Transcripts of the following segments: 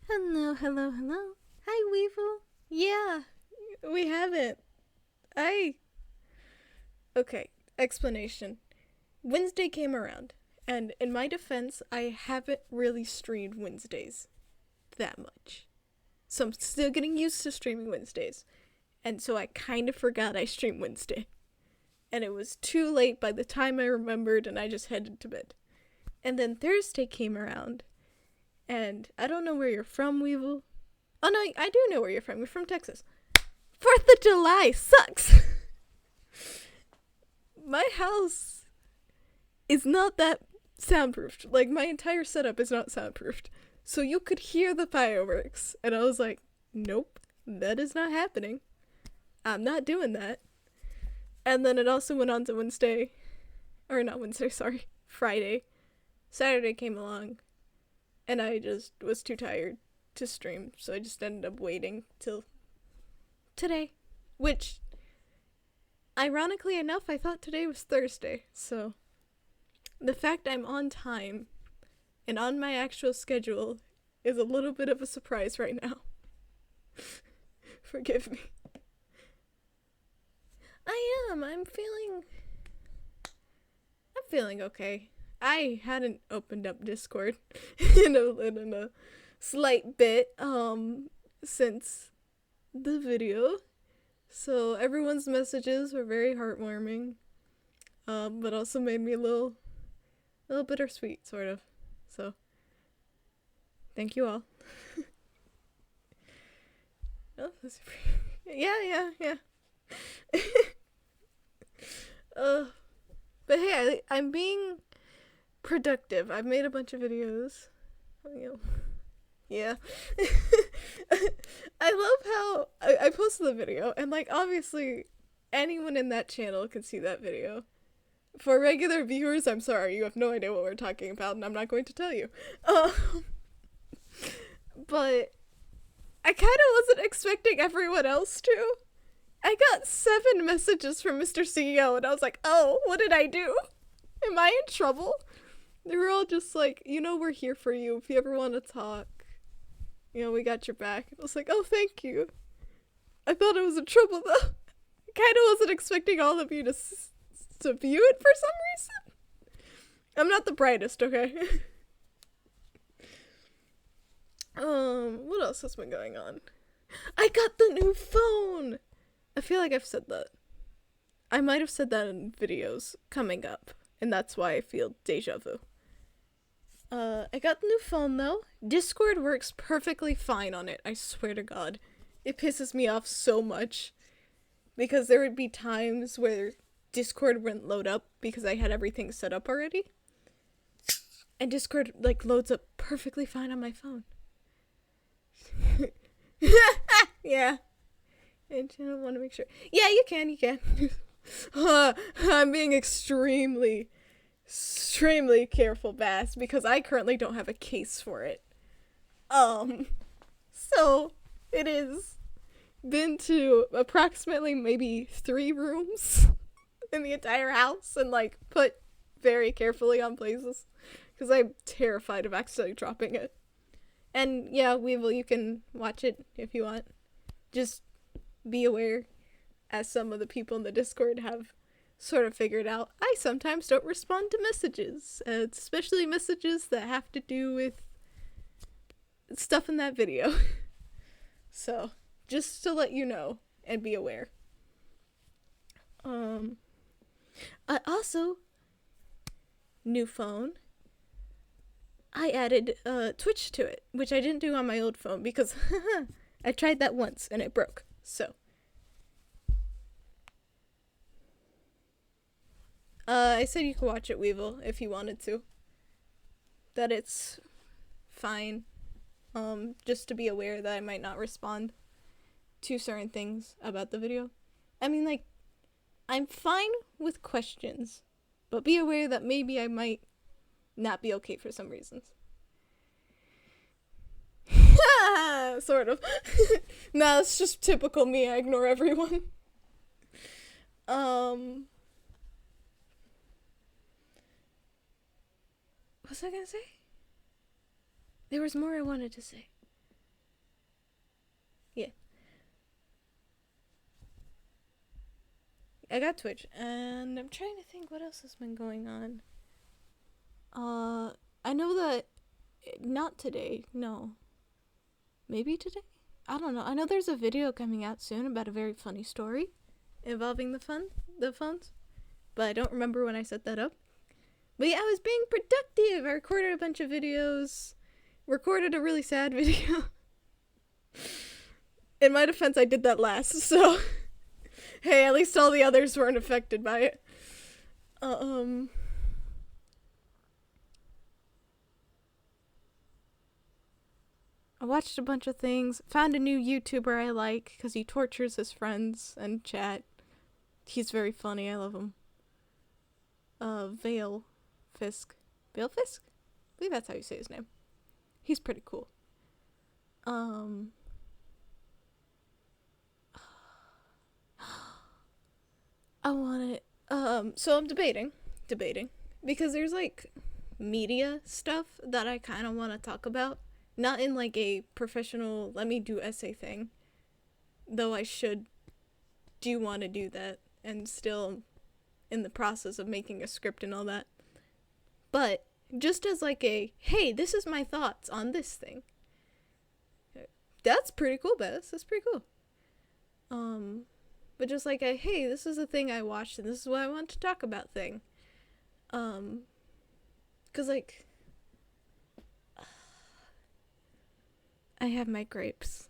Hello, hello, hello. Hi, Weevil. Yeah, we haven't. I. Okay, explanation. Wednesday came around, and in my defense, I haven't really streamed Wednesdays that much. So I'm still getting used to streaming Wednesdays. And so I kind of forgot I stream Wednesday. And it was too late by the time I remembered, and I just headed to bed. And then Thursday came around, and I don't know where you're from, Weevil. Oh no, I do know where you're from. You're from Texas. 4th of July sucks. My house is not that soundproofed. Like, my entire setup is not soundproofed. So you could hear the fireworks. And I was like, nope, that is not happening. I'm not doing that. And then it also went on to Wednesday. Or not Wednesday, sorry. Friday. Saturday came along. And I just was too tired to stream. So I just ended up waiting till today. Which, ironically enough, I thought today was Thursday. So the fact I'm on time and on my actual schedule is a little bit of a surprise right now. Forgive me. I am. I'm feeling okay. I hadn't opened up Discord in a slight bit since the video. So everyone's messages were very heartwarming. But also made me a little bittersweet, sort of. So thank you all. Oh, that's yeah. But hey, I'm being productive. I've made a bunch of videos. Yeah. I love how I posted the video, and like, obviously anyone in that channel can see that video. For regular viewers, I'm sorry, you have no idea what we're talking about, and I'm not going to tell you. But I kind of wasn't expecting everyone else to. I got 7 messages from Mr. CEO, and I was like, oh, what did I do? Am I in trouble? They were all just like, we're here for you if you ever want to talk. We got your back. I was like, oh, thank you. I thought I was in trouble, though. I kind of wasn't expecting all of you to view it for some reason. I'm not the brightest, okay? What else has been going on? I got the new phone! I feel like I've said that. I might have said that in videos coming up, and that's why I feel deja vu. I got the new phone, though. Discord works perfectly fine on it, I swear to God. It pisses me off so much, because there would be times where Discord wouldn't load up because I had everything set up already. And Discord, loads up perfectly fine on my phone. Yeah. I just want to make sure. Yeah, you can. I'm being extremely careful, Bass, because I currently don't have a case for it. So it is been to approximately maybe 3 rooms in the entire house and put very carefully on places because I'm terrified of accidentally dropping it. And yeah, Weevil, you can watch it if you want. Just be aware, as some of the people in the Discord have sort of figured out, I sometimes don't respond to messages, especially messages that have to do with stuff in that video. So, just to let you know and be aware. Also, new phone. I added Twitch to it, which I didn't do on my old phone because I tried that once and it broke. So, I said you could watch it, Weevil, if you wanted to. That it's fine. Just to be aware that I might not respond to certain things about the video. I mean, I'm fine with questions, but be aware that maybe I might not be okay for some reasons. Sort of. Nah, it's just typical me. I ignore everyone. What was I gonna say? There was more I wanted to say. I got Twitch, and I'm trying to think what else has been going on. I know that not today. No, maybe today. I don't know. I know there's a video coming out soon about a very funny story involving the phones, but I don't remember when I set that up. But yeah, I was being productive. I recorded a bunch of videos. Recorded a really sad video. In my defense, I did that last, so hey, at least all the others weren't affected by it. I watched a bunch of things. Found a new YouTuber I like because he tortures his friends and chat. He's very funny. I love him. Veil Fisk. I believe that's how you say his name. He's pretty cool. I want it. So I'm debating. Because there's, like, media stuff that I kind of want to talk about. Not in, like, a professional, let me do essay thing. Though I do want to do that. And still in the process of making a script and all that. But just as, like, a, hey, this is my thoughts on this thing. That's pretty cool, Bess. That's pretty cool. But just like a, hey, this is a thing I watched and this is what I want to talk about thing. 'Cause, like, I have my gripes.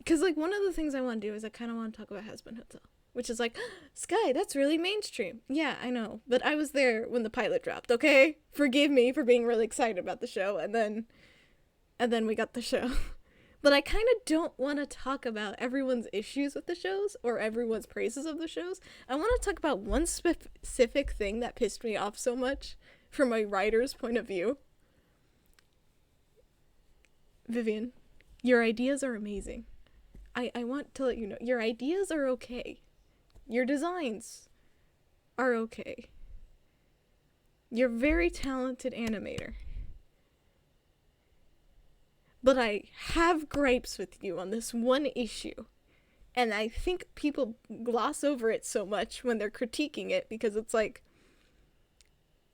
'Cause, like, one of the things I want to do is I kind of want to talk about Hazbin Hotel. Which is like, Sky, that's really mainstream. Yeah, I know. But I was there when the pilot dropped, okay? Forgive me for being really excited about the show, and then we got the show. But I kind of don't want to talk about everyone's issues with the shows or everyone's praises of the shows. I want to talk about one specific thing that pissed me off so much from a writer's point of view. Vivian, your ideas are amazing. I want to let you know, your ideas are okay. Your designs are okay. You're a very talented animator. But I have gripes with you on this one issue. And I think people gloss over it so much when they're critiquing it because it's like,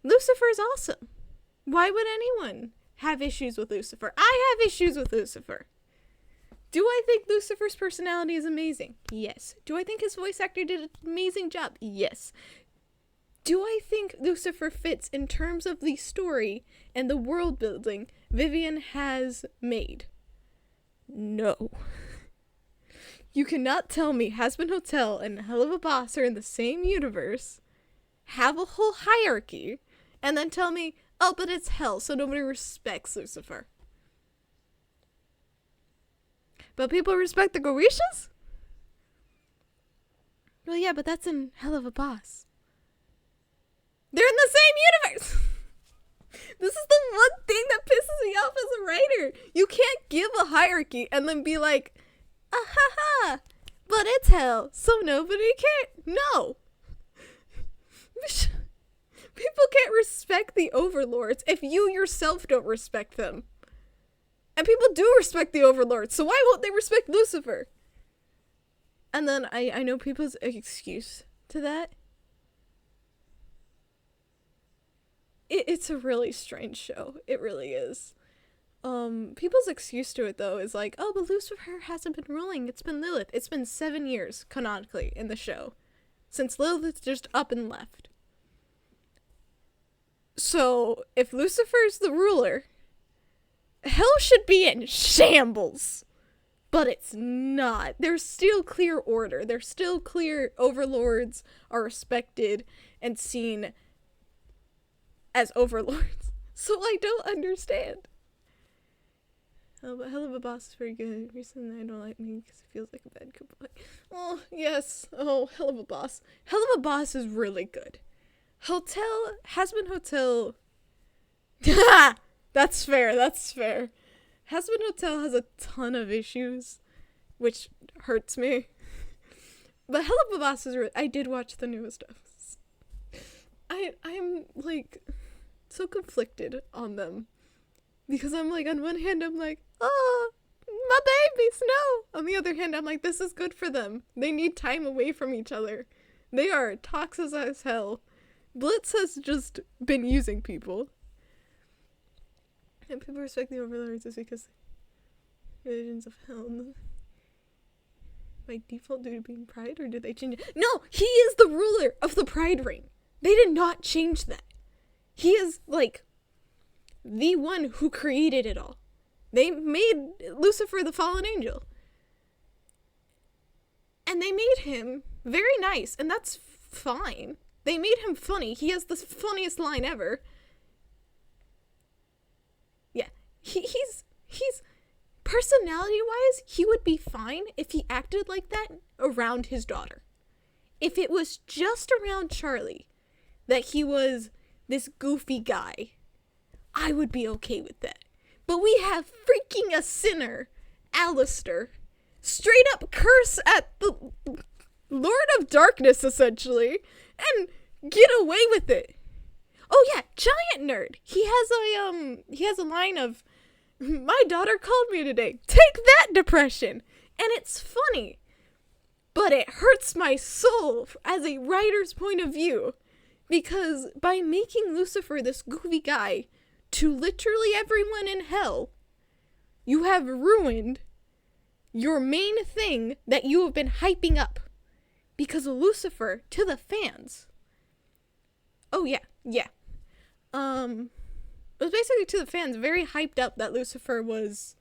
Lucifer's awesome. Why would anyone have issues with Lucifer? I have issues with Lucifer. Do I think Lucifer's personality is amazing? Yes. Do I think his voice actor did an amazing job? Yes. Do I think Lucifer fits in terms of the story and the world building Vivian has made? No. You cannot tell me Hazbin Hotel and Hell of a Boss are in the same universe, have a whole hierarchy, and then tell me, oh, but it's hell, so nobody respects Lucifer. But people respect the Gorishas? Well, yeah, but that's in Hell of a Boss. They're in the same universe! This is the one thing that pisses me off as a writer. You can't give a hierarchy and then be like, ah ha ha, but it's hell, so nobody can. No! People can't respect the overlords if you yourself don't respect them. And people do respect the overlords, so why won't they respect Lucifer? And then I know people's excuse to that. It's a really strange show. It really is. People's excuse to it, though, is like, oh, but Lucifer hasn't been ruling. It's been Lilith. It's been 7 years, canonically, in the show. Since Lilith just up and left. So, if Lucifer's the ruler, hell should be in shambles. But it's not. There's still clear order. There's still clear overlords are respected and seen as overlords. So I don't understand. Oh, but Hell of a Boss is very good. Recently I don't like me because it feels like a bad goodbye. Oh, yes. Oh, Hell of a Boss. Hell of a Boss is really good. Hazbin Hotel. That's fair. Hazbin Hotel has a ton of issues, which hurts me. But Hell of a Boss is I did watch the newest episode. I'm like so conflicted on them because I'm like, on one hand I'm like, oh, my babies, no. On the other hand, I'm like, this is good for them. They need time away from each other. They are toxic as hell. Blitz has just been using people. And people respect the overlords is because visions of hell. By default due to being pride, or did they change it? No, he is the ruler of the pride ring. They did not change that. He is, like, the one who created it all. They made Lucifer the fallen angel. And they made him very nice, and that's fine. They made him funny. He has the funniest line ever. Yeah, he's personality-wise, he would be fine if he acted like that around his daughter. If it was just around Charlie, that he was this goofy guy, I would be okay with that. But we have freaking a sinner, Alistair, straight up curse at the Lord of Darkness, essentially, and get away with it. Oh yeah, giant nerd. He has a line of, my daughter called me today. Take that, depression. And it's funny, but it hurts my soul as a writer's point of view, because by making Lucifer this goofy guy to literally everyone in hell, you have ruined your main thing that you have been hyping up. Because Lucifer, to the fans. Oh yeah. It was basically to the fans very hyped up that Lucifer was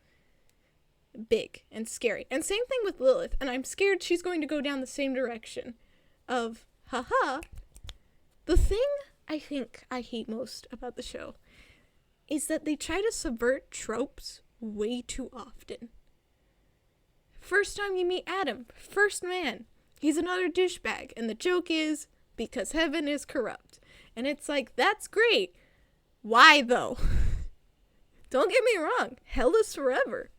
big and scary. And same thing with Lilith, and I'm scared she's going to go down the same direction of, haha. The thing I think I hate most about the show is that they try to subvert tropes way too often. First time you meet Adam, first man, he's another douchebag, and the joke is, because heaven is corrupt. And it's like, that's great. Why, though? Don't get me wrong. Hell is forever.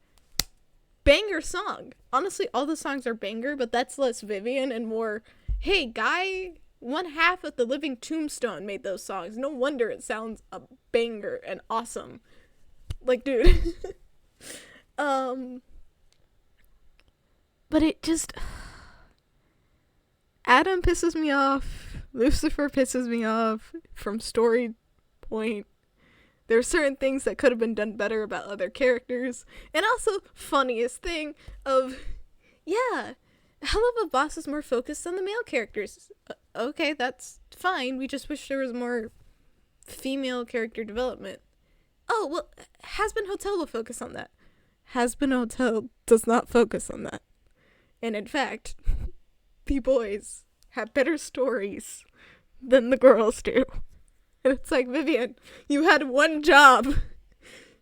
Banger song. Honestly, all the songs are banger, but that's less Vivian and more, hey, guy, one half of the Living Tombstone made those songs. No wonder it sounds a banger and awesome. Like, dude. But it just... Adam pisses me off. Lucifer pisses me off from story point. There are certain things that could have been done better about other characters. And also, funniest thing of, yeah, Helluva Boss is more focused on the male characters. Okay, that's fine. We just wish there was more female character development. Oh, well, Hazbin Hotel will focus on that. Hazbin Hotel does not focus on that. And in fact, the boys have better stories than the girls do. And it's like, Vivian, you had one job.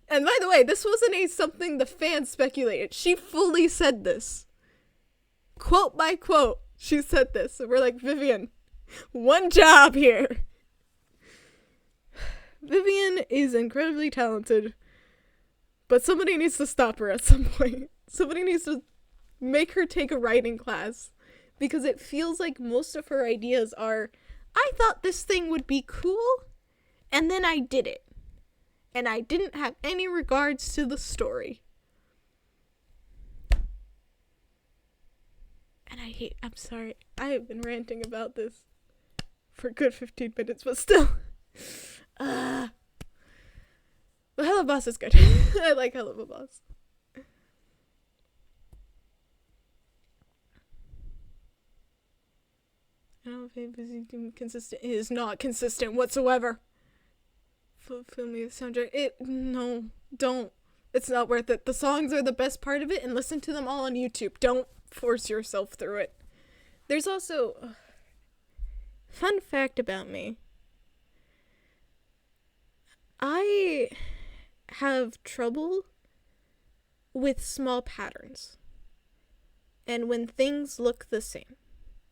And by the way, this wasn't something the fans speculated. She fully said this. Quote by quote, she said this. And we're like, Vivian, one job here. Vivian is incredibly talented, but somebody needs to stop her at some point. Somebody needs to make her take a writing class, because it feels like most of her ideas are, I thought this thing would be cool, and then I did it. And I didn't have any regards to the story. And I'm sorry, I have been ranting about this for a good 15 minutes, but still. But Helluva Boss is good. I like Helluva Boss. I don't know if anybody's consistent. It is not consistent whatsoever. Film me the soundtrack. No, don't. It's not worth it. The songs are the best part of it, and listen to them all on YouTube. Don't force yourself through it. There's also, fun fact about me. I have trouble with small patterns and when things look the same.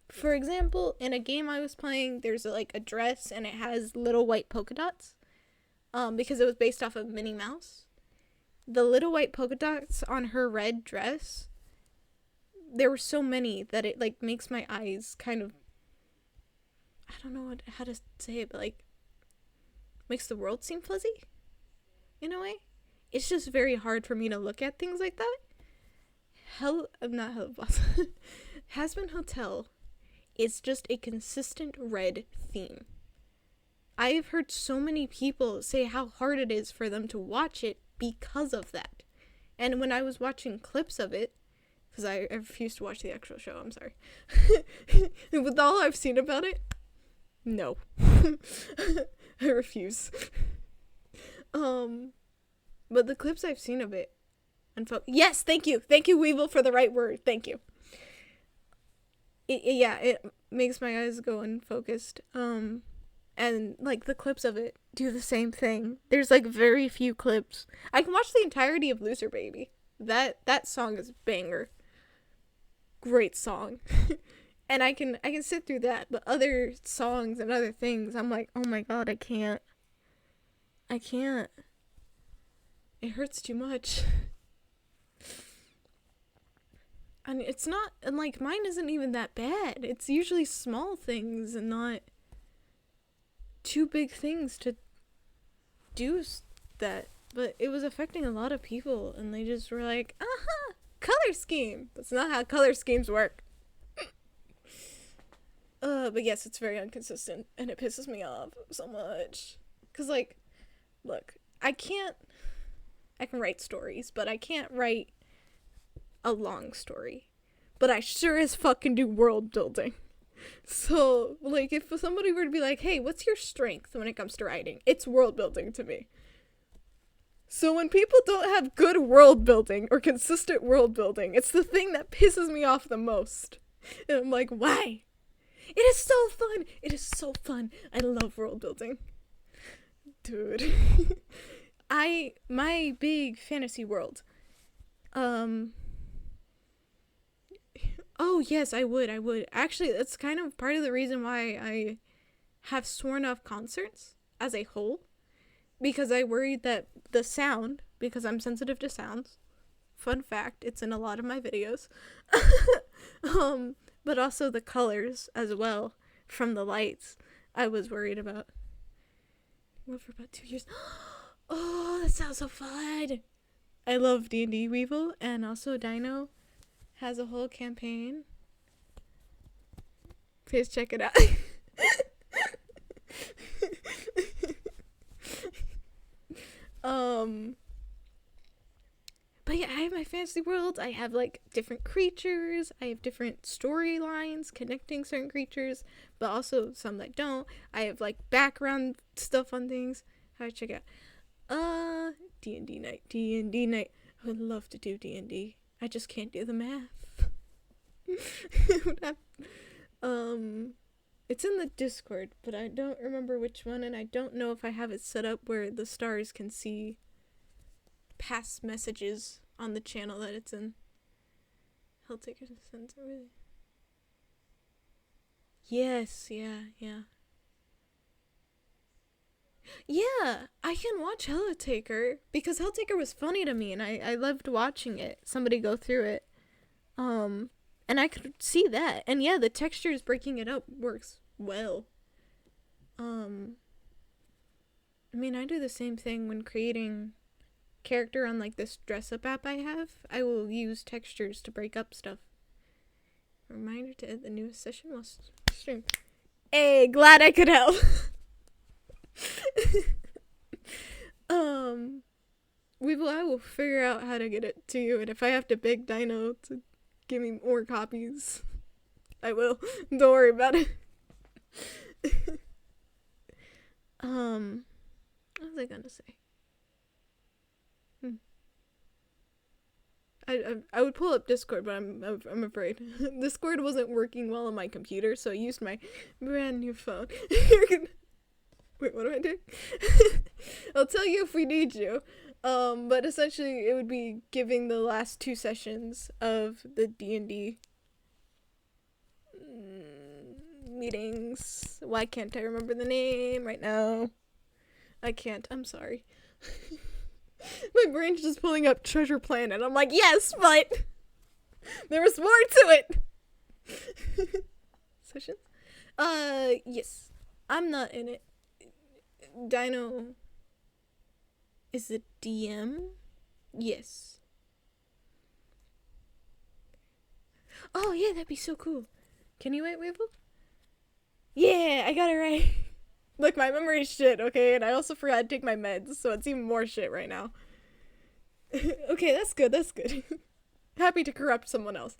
For example, in a game I was playing, there's a dress and it has little white polka dots because it was based off of Minnie Mouse. The little white polka dots on her red dress, there were so many that it makes my eyes kind of, I don't know how to say it, but makes the world seem fuzzy in a way. It's just very hard for me to look at things like that. not Hello Boss. Hazbin Hotel is just a consistent red theme. I've heard so many people say how hard it is for them to watch it because of that. And when I was watching clips of it, because I refuse to watch the actual show, I'm sorry. With all I've seen about it, no. I refuse. But the clips I've seen of it, yes, thank you, Weevil, for the right word, thank you. It makes my eyes go unfocused. And like the clips of it do the same thing. There's like very few clips. I can watch the entirety of Loser Baby. That song is banger. Great song. And I can sit through that, but other songs and other things, I'm like, oh my god, I can't. It hurts too much. And it's not, and like mine isn't even that bad. It's usually small things and not too big things to do that. But it was affecting a lot of people, and they just were like, color scheme. That's not how color schemes work. But yes, it's very inconsistent, and it pisses me off so much. Cause like, look, I can write stories, but I can't write a long story. But I sure as fuck can do world building. So, like, if somebody were to be like, hey, what's your strength when it comes to writing? It's world building to me. So when people don't have good world building or consistent world building, it's the thing that pisses me off the most. And I'm like, why? It is so fun. It is so fun. I love world building. Dude. My big fantasy world. Oh, yes, I would. Actually, that's kind of part of the reason why I have sworn off concerts as a whole. Because I worried that the sound, because I'm sensitive to sounds. Fun fact, it's in a lot of my videos. But also the colors as well from the lights. I was worried about. What, for about 2 years? Oh, that sounds so fun. I love D&D Weevil, and also Dino has a whole campaign. Please check it out. But yeah, I have my fantasy world. I have like different creatures. I have different storylines connecting certain creatures, but also some that don't. I have like background stuff on things. How do I check it out? D&D night. I would love to do D&D. I just can't do the math. It's in the Discord, but I don't remember which one, and I don't know if I have it set up where the stars can see past messages on the channel that it's in. Helltaker's Sensor, really? Yes, yeah. Yeah, I can watch Helltaker because Helltaker was funny to me, and I loved watching it. Somebody go through it. And I could see that. And yeah, the textures breaking it up works well. I mean, I do the same thing when creating character on like this dress up app I have. I will use textures to break up stuff. Reminder to end the newest session while stream. Hey, glad I could help. I will figure out how to get it to you, and if I have to beg Dino to give me more copies, I will. Don't worry about it. What was I gonna say? I would pull up Discord, but I'm afraid Discord wasn't working well on my computer, so I used my brand new phone. Wait, what do I do? I'll tell you if we need you. But essentially it would be giving the last 2 sessions of the D&D meetings. Why can't I remember the name right now? I can't. I'm sorry. My brain's just pulling up Treasure Planet. I'm like, yes, but there was more to it. Sessions? Yes. I'm not in it. Dino is the DM? Yes. Oh, yeah, that'd be so cool. Can you wait, Weevil? Yeah, I got it right. Look, my memory's shit, okay? And I also forgot to take my meds, so it's even more shit right now. Okay, that's good, that's good. Happy to corrupt someone else.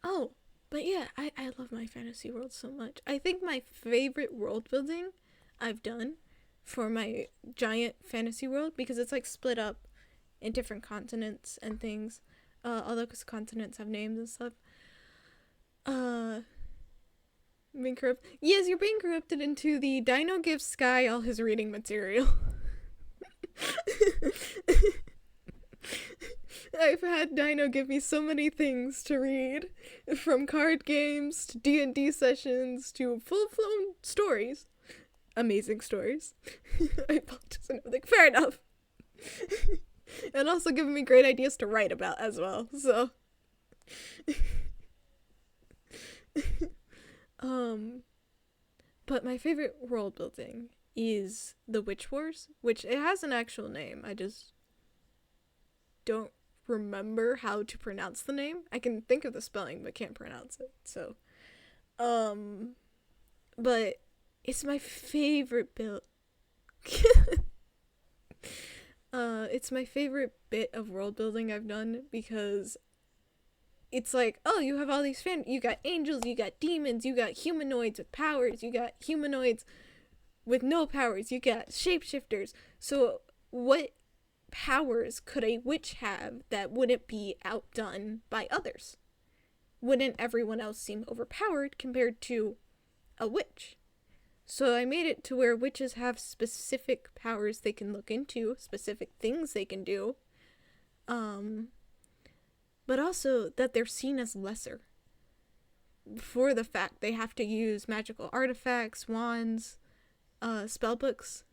Oh, but yeah, I love my fantasy world so much. I think my favorite world building I've done for my giant fantasy world, because it's like split up in different continents and things, although because continents have names and stuff. Being corrupt. Yes, you're being corrupted into the Dino gives Sky all his reading material. I've had Dino give me so many things to read, from card games to D&D sessions to full-blown stories. Amazing stories. I apologize. Like, fair enough. And also giving me great ideas to write about as well, so. But my favorite world building is the Witch Wars, which it has an actual name. I just don't remember how to pronounce the name. I can think of the spelling, but can't pronounce it. So, but it's my favorite build. It's my favorite bit of world building I've done, because it's like, oh, you have all these you got angels, you got demons, you got humanoids with powers, you got humanoids with no powers, you got shapeshifters. So what powers could a witch have that wouldn't be outdone by others? Wouldn't everyone else seem overpowered compared to a witch? So I made it to where witches have specific powers they can look into, specific things they can do, but also that they're seen as lesser for the fact they have to use magical artifacts, wands, spellbooks,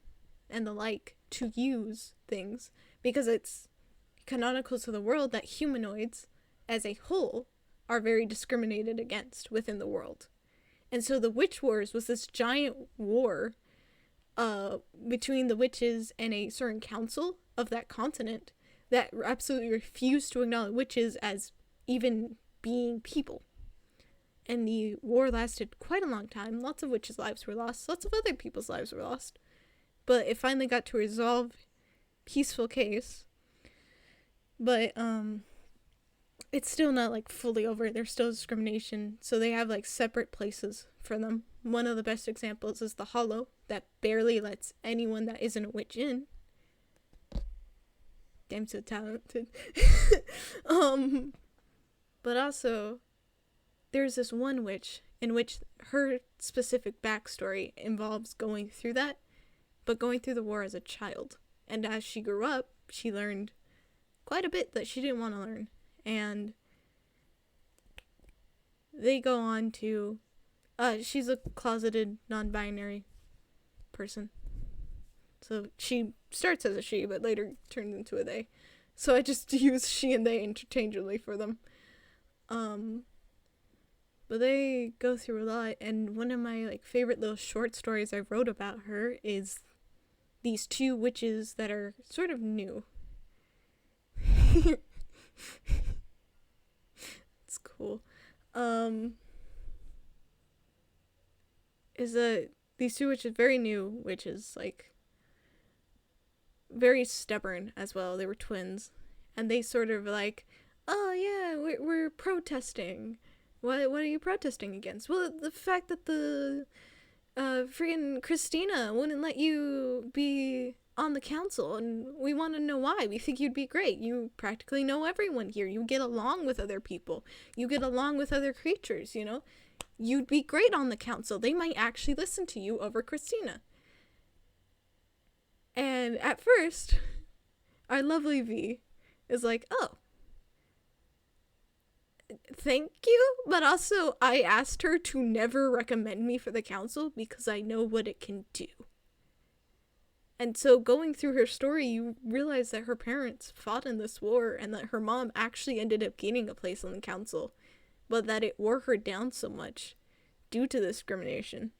and the like to use things, because it's canonical to the world that humanoids as a whole are very discriminated against within the world. And so the Witch Wars was this giant war between the witches and a certain council of that continent that absolutely refused to acknowledge witches as even being people. And the war lasted quite a long time. Lots of witches' lives were lost. Lots of other people's lives were lost. But it finally got to resolve. Peaceful case. But, it's still not, like, fully over. There's still discrimination. So they have, like, separate places for them. One of the best examples is the Hollow, that barely lets anyone that isn't a witch in. Damn, so talented. But also, there's this one witch in which her specific backstory involves going through that, but going through the war as a child. And as she grew up, she learned quite a bit that she didn't want to learn. And they go on to, she's a closeted, non-binary person. So she starts as a she, but later turns into a they. So I just use she and they interchangeably for them. But they go through a lot, and one of my, like, favorite little short stories I wrote about her is these two witches that are sort of new. It's cool. Is that these two witches, very new witches, like, very stubborn as well. They were twins, and they sort of like, oh yeah, we're protesting. What are you protesting against? Well, the fact that the friggin' Christina wouldn't let you be on the council, and we want to know why. We think you'd be great. You practically know everyone here. You get along with other people. You get along with other creatures, you know? You'd be great on the council. They might actually listen to you over Christina. And at first, our lovely V is like, oh, thank you, but also I asked her to never recommend me for the council because I know what it can do. And so going through her story, you realize that her parents fought in this war and that her mom actually ended up gaining a place on the council, but that it wore her down so much due to discrimination.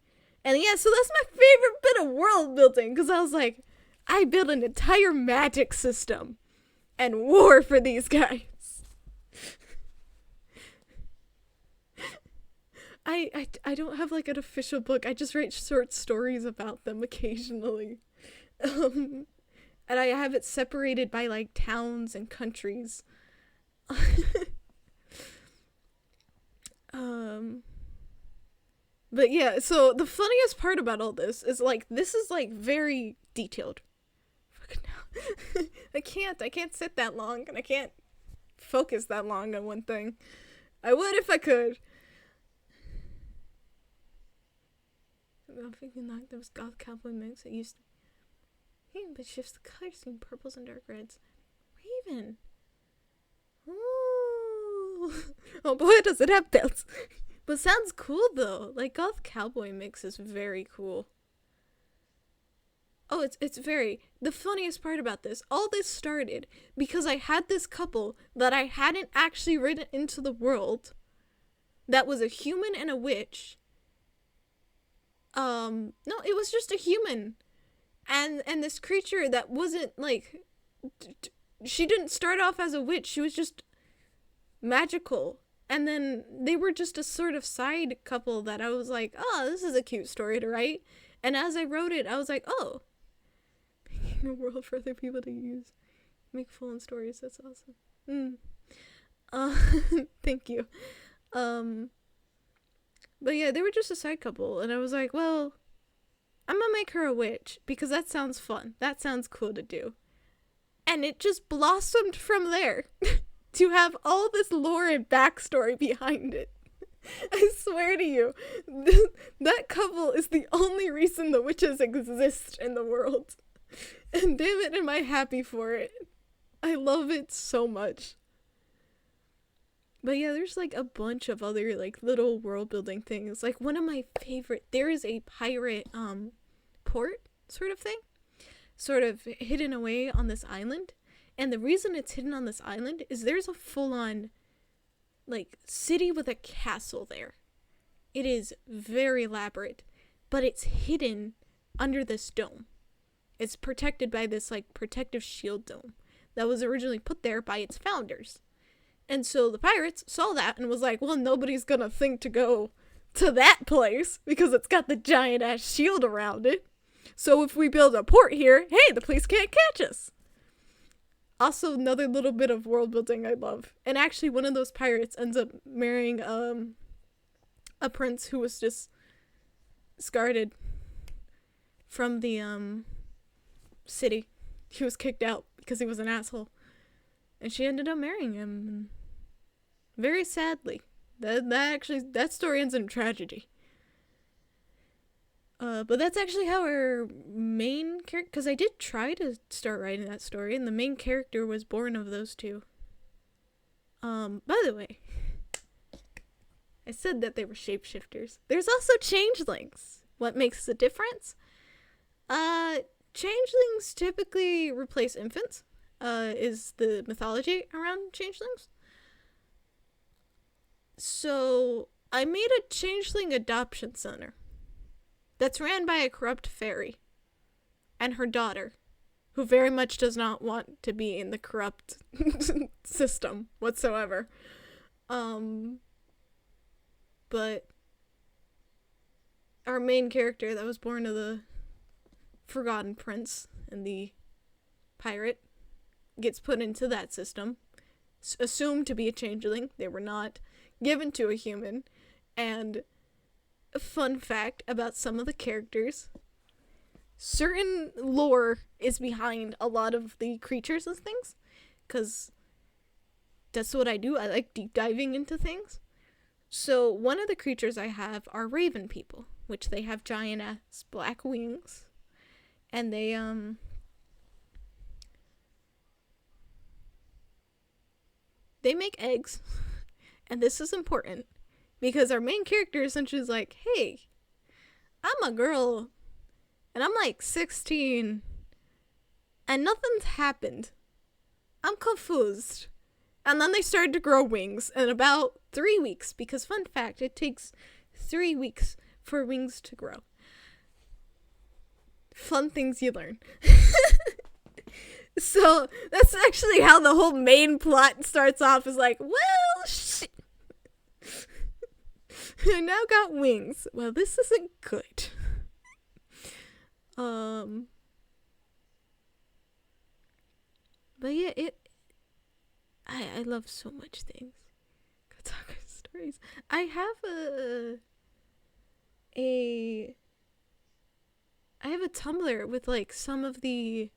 And yeah, so that's my favorite bit of world building, because I was like, I built an entire magic system and war for these guys. I don't have like an official book. I just write short stories about them occasionally. And I have it separated by like towns and countries. But yeah, so the funniest part about all this is like this is like very detailed. Fucking hell. I can't sit that long and I can't focus that long on one thing. I would if I could. I'm thinking like those goth cowboy mix that used to but shifts the color scheme, purples and dark reds. Raven. Ooh. Oh boy, does it have belts. But sounds cool though. Like goth cowboy mix is very cool. Oh, it's very the funniest part about this. All this started because I had this couple that I hadn't actually written into the world. That was a human and a witch. No, it was just a human. And this creature that wasn't like she didn't start off as a witch. She was just magical. And then they were just a sort of side couple that I was like, oh, this is a cute story to write. And as I wrote it, I was like, oh, making a world for other people to use. Make full-on stories. That's awesome. Thank you. But yeah, they were just a side couple. And I was like, well, I'm gonna make her a witch because that sounds fun. That sounds cool to do. And it just blossomed from there to have all this lore and backstory behind it. I swear to you, that couple is the only reason the witches exist in the world. And damn it, am I happy for it. I love it so much. But yeah, there's like a bunch of other like little world building things. Like one of my favorite, there is a pirate port sort of thing, sort of hidden away on this island. And the reason it's hidden on this island is there's a full-on like city with a castle there. It is very elaborate, but it's hidden under this dome. It's protected by this like protective shield dome that was originally put there by its founders. And so the pirates saw that and was like, well, nobody's gonna think to go to that place because it's got the giant ass shield around it. So if we build a port here, hey, the police can't catch us. Also, another little bit of world building I love. And actually, one of those pirates ends up marrying a prince who was just discarded from the city. He was kicked out because he was an asshole. And she ended up marrying him. Very sadly. That story ends in tragedy. But that's actually how our main character, because I did try to start writing that story, and the main character was born of those two. By the way, I said that they were shapeshifters. There's also changelings. What makes the difference? Changelings typically replace infants, is the mythology around changelings. So, I made a changeling adoption center that's ran by a corrupt fairy and her daughter, who very much does not want to be in the corrupt system whatsoever. But our main character that was born of the Forgotten Prince and the pirate gets put into that system, assumed to be a changeling. They were not given to a human. And a fun fact about some of the characters, certain lore is behind a lot of the creatures and things, because that's what I do. I like deep diving into things. So one of the creatures I have are raven people, which they have giant ass black wings, and they make eggs. And this is important because our main character essentially is like, hey, I'm a girl and I'm like 16 and nothing's happened. I'm confused. And then they started to grow wings in about 3 weeks, because fun fact, it takes 3 weeks for wings to grow. fun things you learn. So that's actually how the whole main plot starts off, is like, well, shit. I now got wings. Well, this isn't good. But yeah, I love so much things. Kotaku stories. I have I have a Tumblr with like some of the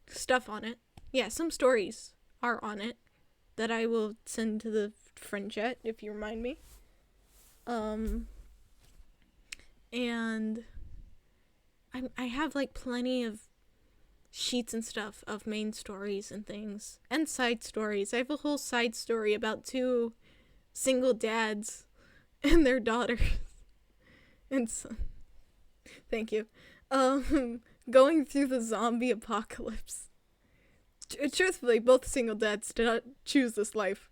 stuff on it. Yeah, some stories are on it that I will send to the friend chat if you remind me. And I have like plenty of sheets and stuff of main stories and things and side stories. I have a whole side story about 2 single dads and their daughters and son. Thank you. Going through the zombie apocalypse. Truthfully, both single dads did not choose this life.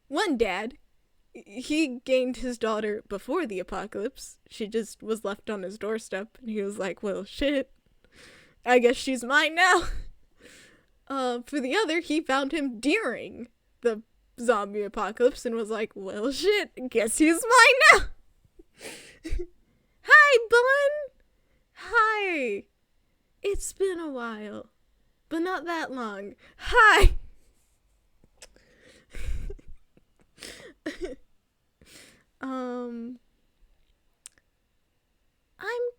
One dad, he gained his daughter before the apocalypse. She just was left on his doorstep, and he was like, well, shit, I guess she's mine now. For the other, he found him during the zombie apocalypse and was like, well, shit, guess he's mine now. Hi, Bun! Hi! It's been a while, but not that long. Hi! I'm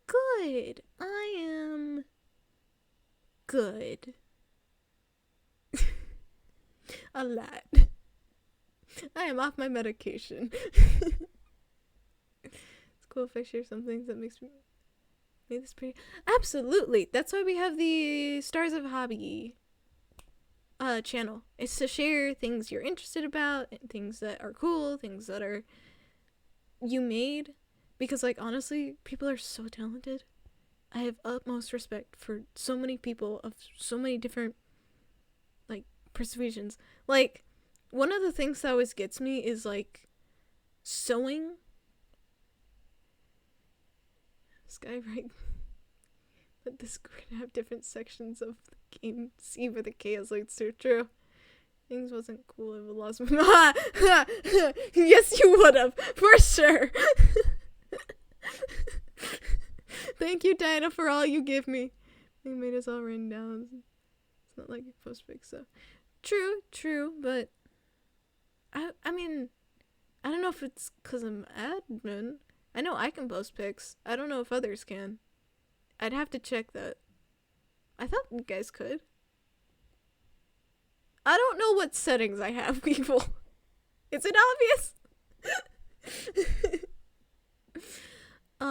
good. I am good. A lot. I am off my medication. It's cool if I share some things that makes me make this pretty. Absolutely. That's why we have the Stars of Hobby channel. It's to share things you're interested about, and things that are cool, things that are you made. Because, like, honestly, people are so talented. I have utmost respect for so many people of so many different, like, persuasions. Like, one of the things that always gets me is, like, sewing. This guy, right? But this could have different sections of the game. See where the K is, like, it's so true. Things wasn't cool. I would have lost my. Yes, you would have, for sure. Thank you, Diana, for all you give me. You made us all written down. It's not like you post pics, so. True, but I mean, I don't know if it's because I'm admin. I know I can post pics. I don't know if others can. I'd have to check that. I thought you guys could. I don't know what settings I have, people. Is it obvious? I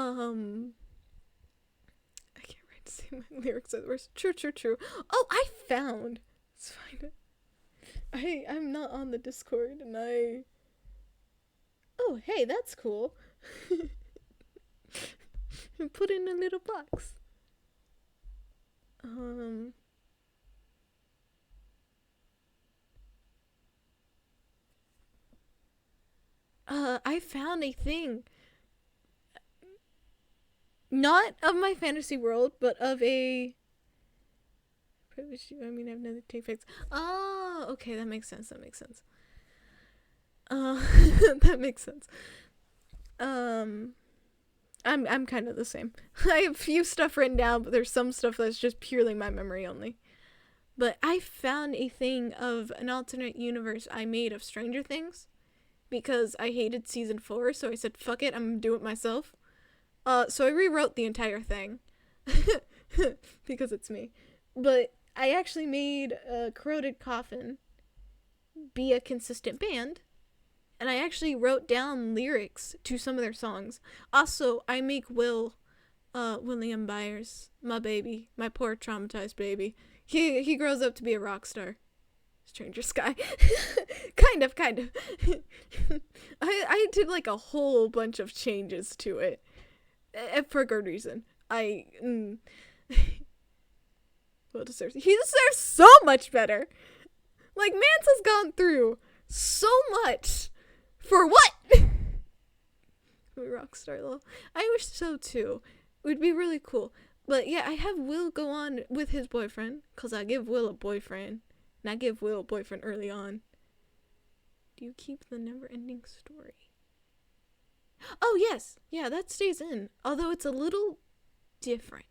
can't write to say my lyrics at the worst. True. Oh, I found. It's fine. I'm not on the Discord, and oh, hey, that's cool. Put in a little box. I found a thing. Not of my fantasy world, but of a. I mean, I have another take pics. Oh, okay, that makes sense. That makes sense. I'm kind of the same. I have a few stuff written down, but there's some stuff that's just purely my memory only. But I found a thing of an alternate universe I made of Stranger Things because I hated season 4, so I said, fuck it, I'm gonna do it myself. So I rewrote the entire thing because it's me. But I actually made a Corroded Coffin be a consistent band, and I actually wrote down lyrics to some of their songs. Also, I make William Byers, my baby, my poor traumatized baby. He grows up to be a rock star. Stranger Sky. kind of. I did like a whole bunch of changes to it. For a good reason. He deserves so much better. Like, Mance has gone through so much. For what? Rockstar lol. I wish so too. It would be really cool. But yeah, I have Will go on with his boyfriend, because I give Will a boyfriend. And I give Will a boyfriend early on. Do you keep the never-ending story? Oh, yes. Yeah, that stays in. Although it's a little different.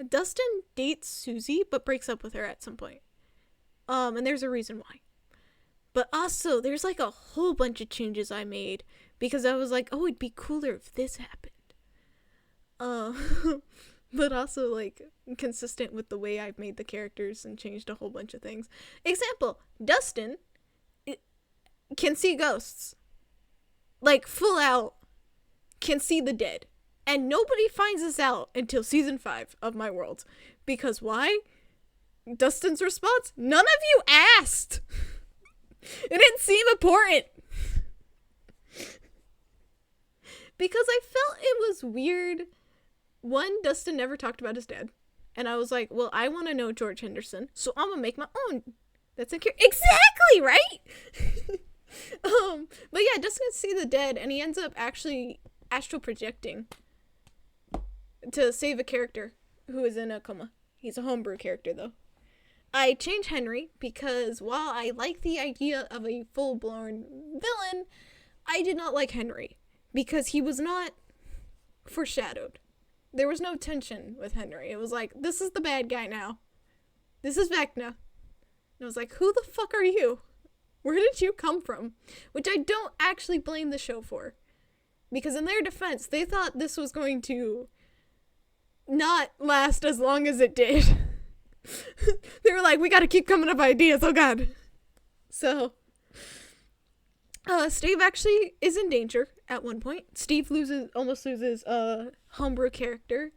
Dustin dates Susie, but breaks up with her at some point. And there's a reason why. But also, there's like a whole bunch of changes I made. Because I was like, oh, it'd be cooler if this happened. But also, like, consistent with the way I've made the characters and changed a whole bunch of things. Example, Dustin can see ghosts. Like, full out can see the dead. And nobody finds this out until season 5 of My World. Because why? Dustin's response? None of you asked! It didn't seem important. Because I felt it was weird. One, Dustin never talked about his dad. And I was like, well, I want to know George Henderson, so I'm going to make my own. That's exactly, right? But yeah, Dustin can see the dead, and he ends up actually astral projecting to save a character who is in a coma. He's a homebrew character, though. I changed Henry because while I like the idea of a full-blown villain, I did not like Henry because he was not foreshadowed. There was no tension with Henry. It was like, this is the bad guy now. This is Vecna. And I was like, who the fuck are you? Where did you come from? Which I don't actually blame the show for. Because in their defense, they thought this was going to not last as long as it did. They were like, we gotta keep coming up with ideas, oh god. So, Steve actually is in danger at one point. Steve almost loses a homebrew character,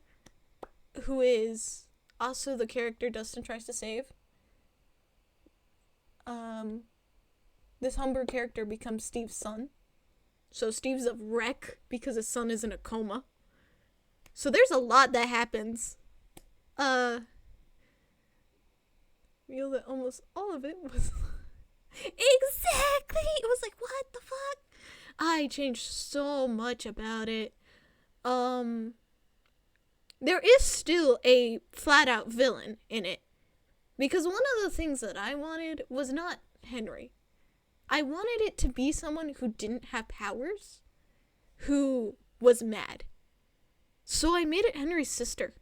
who is also the character Dustin tries to save. This homebrew character becomes Steve's son. So Steve's a wreck because his son is in a coma. So there's a lot that happens. Feel that almost all of it was exactly. It was like, what the fuck? I changed so much about it. There is still a flat out villain in it. Because one of the things that I wanted was not Henry. I wanted it to be someone who didn't have powers, who was mad. So I made it Henry's sister.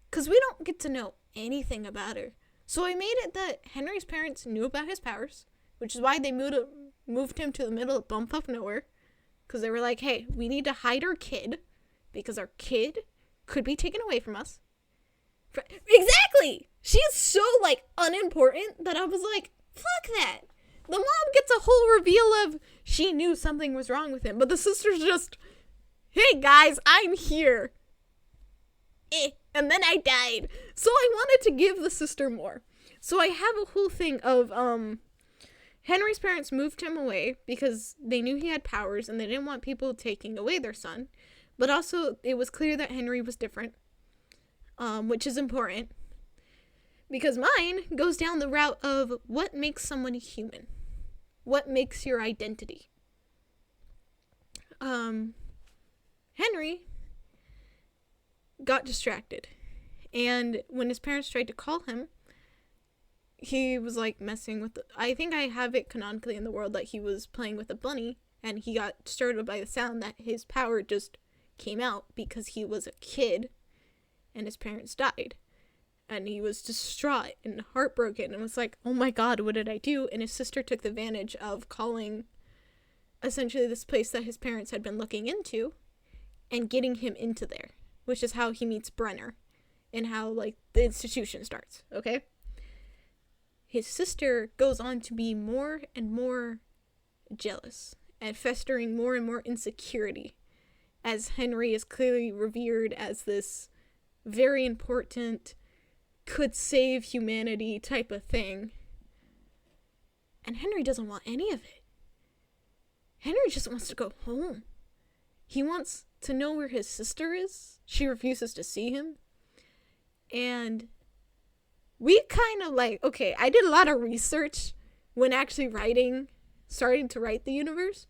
Because we don't get to know anything about her. So I made it that Henry's parents knew about his powers, which is why they moved him to the middle of bumfuck nowhere. Because they were like, hey, we need to hide our kid, because our kid could be taken away from us. Exactly! She is so, like, unimportant that I was like, fuck that. The mom gets a whole reveal of she knew something was wrong with him, but the sister's just, hey guys, I'm here. And then I died. So I wanted to give the sister more. So I have a whole thing of, Henry's parents moved him away because they knew he had powers and they didn't want people taking away their son. But also, it was clear that Henry was different, which is important. Because mine goes down the route of what makes someone human. What makes your identity. Henry got distracted. And when his parents tried to call him, he was like messing with I think I have it canonically in the world that he was playing with a bunny, and he got startled by the sound that his power just came out because he was a kid and his parents died. And he was distraught and heartbroken and was like, oh my god, what did I do? And his sister took the advantage of calling essentially this place that his parents had been looking into and getting him into there, which is how he meets Brenner and how, like, the institution starts, okay? His sister goes on to be more and more jealous and festering more and more insecurity as Henry is clearly revered as this very important, could save humanity type of thing. And Henry doesn't want any of it. Henry just wants to go home. He wants to know where his sister is. She refuses to see him. And we kind of like, okay, I did a lot of research when actually starting to write the universe.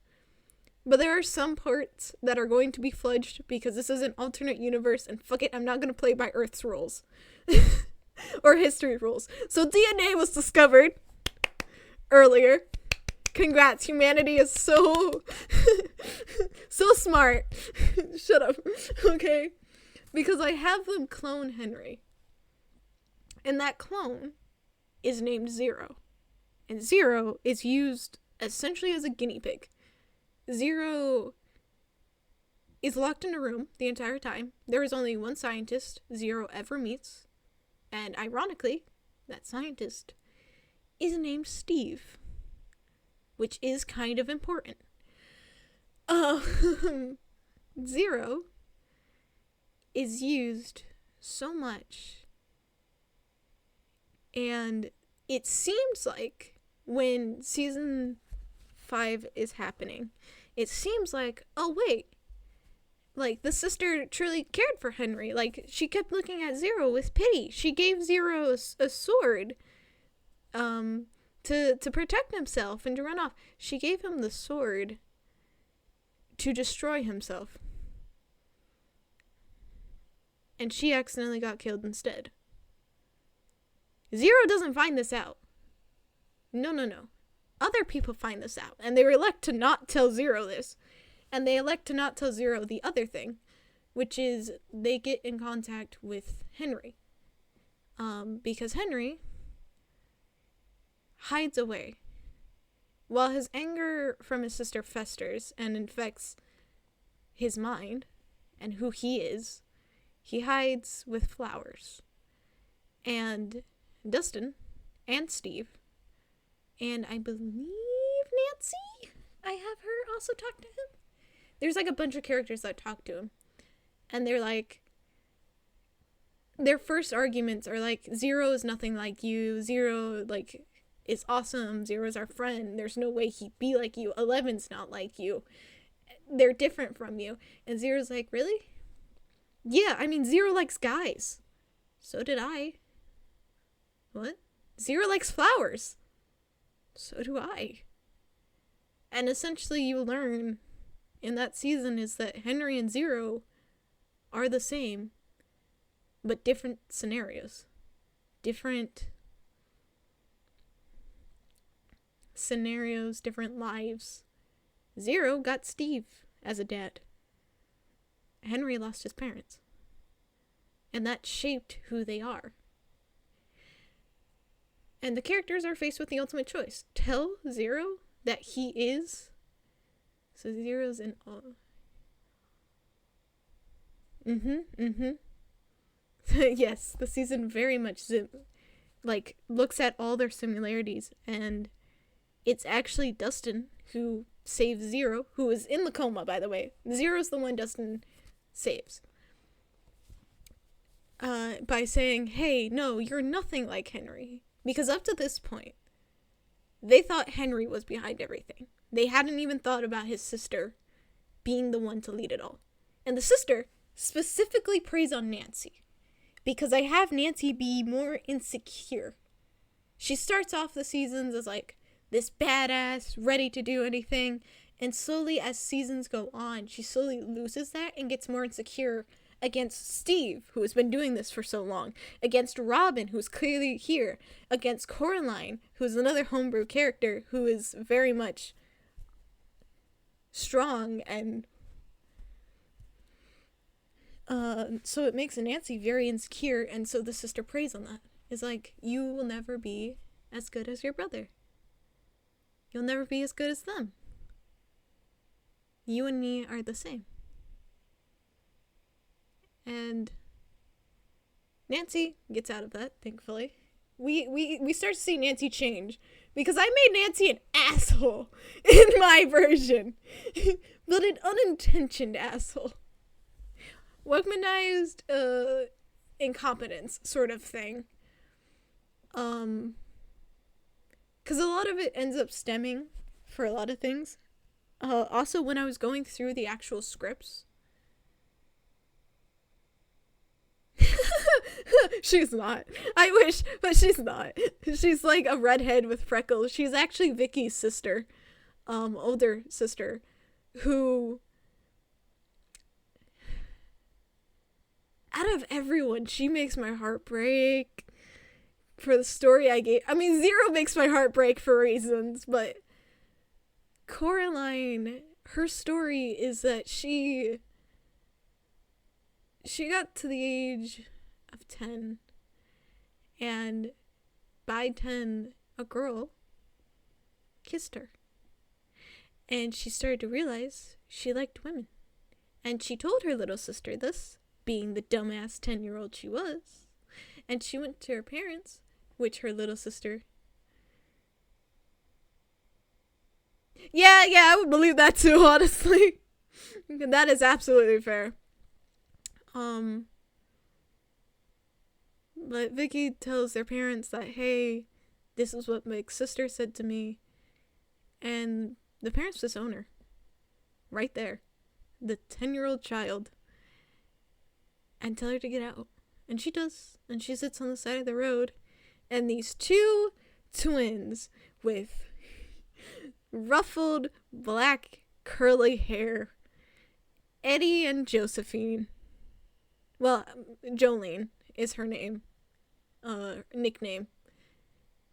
But there are some parts that are going to be fudged because this is an alternate universe, and fuck it, I'm not gonna play by Earth's rules. Or history rules. So DNA was discovered earlier. Congrats, humanity is so so smart. Shut up. Okay. Because I have them clone Henry. And that clone is named Zero. And Zero is used essentially as a guinea pig. Zero is locked in a room the entire time. There is only one scientist Zero ever meets. And ironically, that scientist is named Steve. Which is kind of important. Zero is used so much. And it seems like when season 5 is happening, it seems like, oh wait, like the sister truly cared for Henry. Like she kept looking at Zero with pity. She gave Zero a sword to protect himself and to run off. She gave him the sword to destroy himself. And she accidentally got killed instead. Zero doesn't find this out. No. Other people find this out. And they elect to not tell Zero this. And they elect to not tell Zero the other thing. Which is they get in contact with Henry. Because Henry hides away. While his anger from his sister festers and infects his mind and who he is, he hides with flowers. And Dustin and Steve and I believe Nancy, I have her also talk to him. There's like a bunch of characters that talk to him. And they're like, their first arguments are like, Zero is nothing like you. Zero, like, is awesome. Zero's our friend. There's no way he'd be like you. 11's not like you. They're different from you. And Zero's like, really? Yeah, I mean, Zero likes guys. So did I. What? Zero likes flowers. So do I. And essentially you learn in that season is that Henry and Zero are the same, but different scenarios. Different scenarios, different lives. Zero got Steve as a dad. Henry lost his parents. And that shaped who they are. And the characters are faced with the ultimate choice. Tell Zero that he is. So Zero's in awe. Yes, the season very much looks at all their similarities, and it's actually Dustin who saves Zero, who is in the coma, by the way. Zero's the one Dustin saves. By saying, hey, no, you're nothing like Henry. Because up to this point, they thought Henry was behind everything. They hadn't even thought about his sister being the one to lead it all. And the sister specifically preys on Nancy. Because I have Nancy be more insecure. She starts off the seasons as like this badass, ready to do anything. And slowly as seasons go on, she slowly loses that and gets more insecure against Steve, who has been doing this for so long, against Robin, who's clearly here, against Coraline, who's another homebrew character who is very much strong, and so it makes Nancy very insecure, and so the sister preys on that. It's like, you will never be as good as your brother. You'll never be as good as them. You and me are the same. And Nancy gets out of that, thankfully. We start to see Nancy change. Because I made Nancy an asshole in my version. But an unintentioned asshole. Weaponized incompetence sort of thing. Because a lot of it ends up stemming for a lot of things. Also, when I was going through the actual scripts, she's not. I wish, but she's not. She's like a redhead with freckles. She's actually Vicky's sister, older sister, who, out of everyone, she makes my heart break for the story I gave. I mean, Zero makes my heart break for reasons, but Coraline, her story is that she got to the age of 10, and by 10, a girl kissed her. And she started to realize she liked women. And she told her little sister this, being the dumbass 10-year-old she was. And she went to her parents, which her little sister... Yeah, I would believe that too, honestly. That is absolutely fair. But Vicky tells their parents that, hey, this is what my sister said to me. And the parents disown her. Right there. The 10-year-old child. And tell her to get out. And she does. And she sits on the side of the road. And these two twins with ruffled black curly hair, Eddie and Josephine. Well, Jolene is her name. Nickname.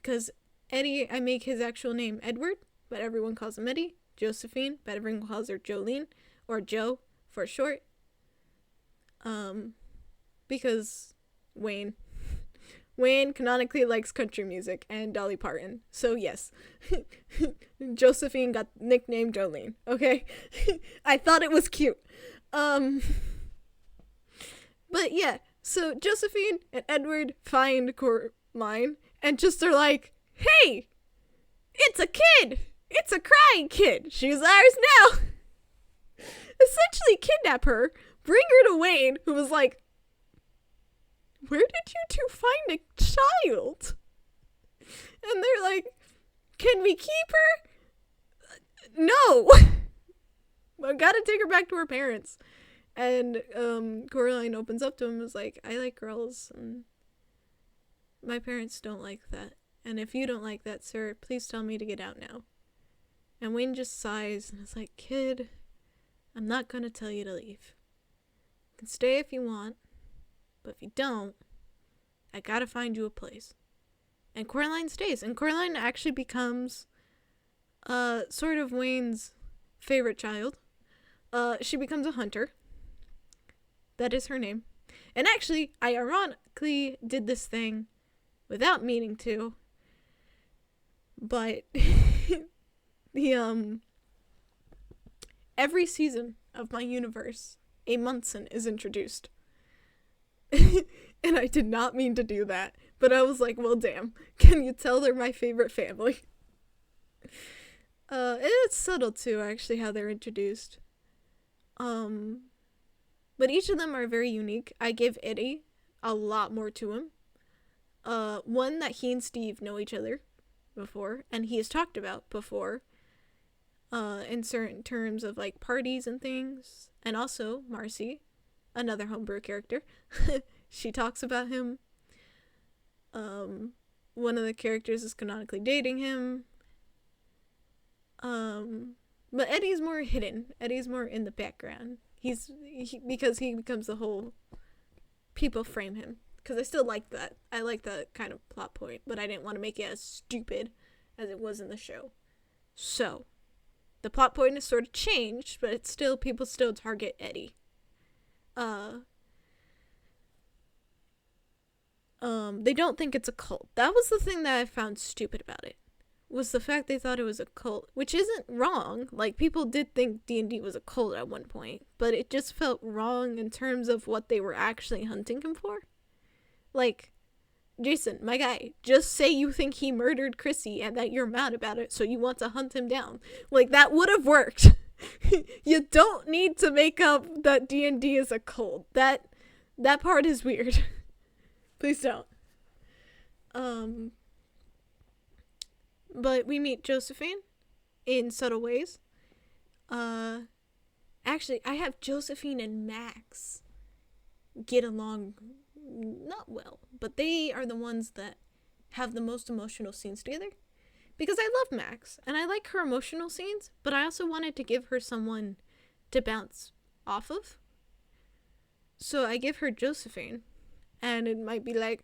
Because Eddie, I make his actual name Edward, but everyone calls him Eddie. Josephine, but everyone calls her Jolene, or Joe for short. Because Wayne canonically likes country music and Dolly Parton. So yes, Josephine got nicknamed Jolene. Okay, I thought it was cute. But yeah, so Josephine and Edward find Coraline and just are like, hey, it's a kid! It's a crying kid! She's ours now! Essentially kidnap her, bring her to Wayne, who was like, where did you two find a child? And they're like, can we keep her? No! I've got to take her back to her parents. And Coraline opens up to him and is like, I like girls, and my parents don't like that. And if you don't like that, sir, please tell me to get out now. And Wayne just sighs and is like, kid, I'm not going to tell you to leave. You can stay if you want, but if you don't, I gotta find you a place. And Coraline stays. And Coraline actually becomes sort of Wayne's favorite child. She becomes a hunter. That is her name. And actually, I ironically did this thing without meaning to. But every season of my universe, a Munson is introduced. And I did not mean to do that. But I was like, well, damn. Can you tell they're my favorite family? And it's subtle, too, actually, how they're introduced. But each of them are very unique. I give Eddie a lot more to him. One, that he and Steve know each other before, and he has talked about before, in certain terms of, like, parties and things. And also, Marcy, another homebrew character. She talks about him. One of the characters is canonically dating him. But Eddie's more hidden. Eddie's more in the background. Because he becomes the whole... People frame him. Because I still like that. I like that kind of plot point. But I didn't want to make it as stupid as it was in the show. So, the plot point has sort of changed. But it's still... People still target Eddie. They don't think it's a cult. That was the thing that I found stupid about it. Was the fact they thought it was a cult, which isn't wrong. Like, people did think D&D was a cult at one point, but it just felt wrong in terms of what they were actually hunting him for. Like, Jason, my guy, just say you think he murdered Chrissy and that you're mad about it, so you want to hunt him down. Like, that would have worked. You don't need to make up that D&D is a cult. That part is weird. Please don't. But we meet Josephine in subtle ways. Actually, I have Josephine and Max get along not well, but they are the ones that have the most emotional scenes together. Because I love Max, and I like her emotional scenes, but I also wanted to give her someone to bounce off of. So I give her Josephine, and it might be like,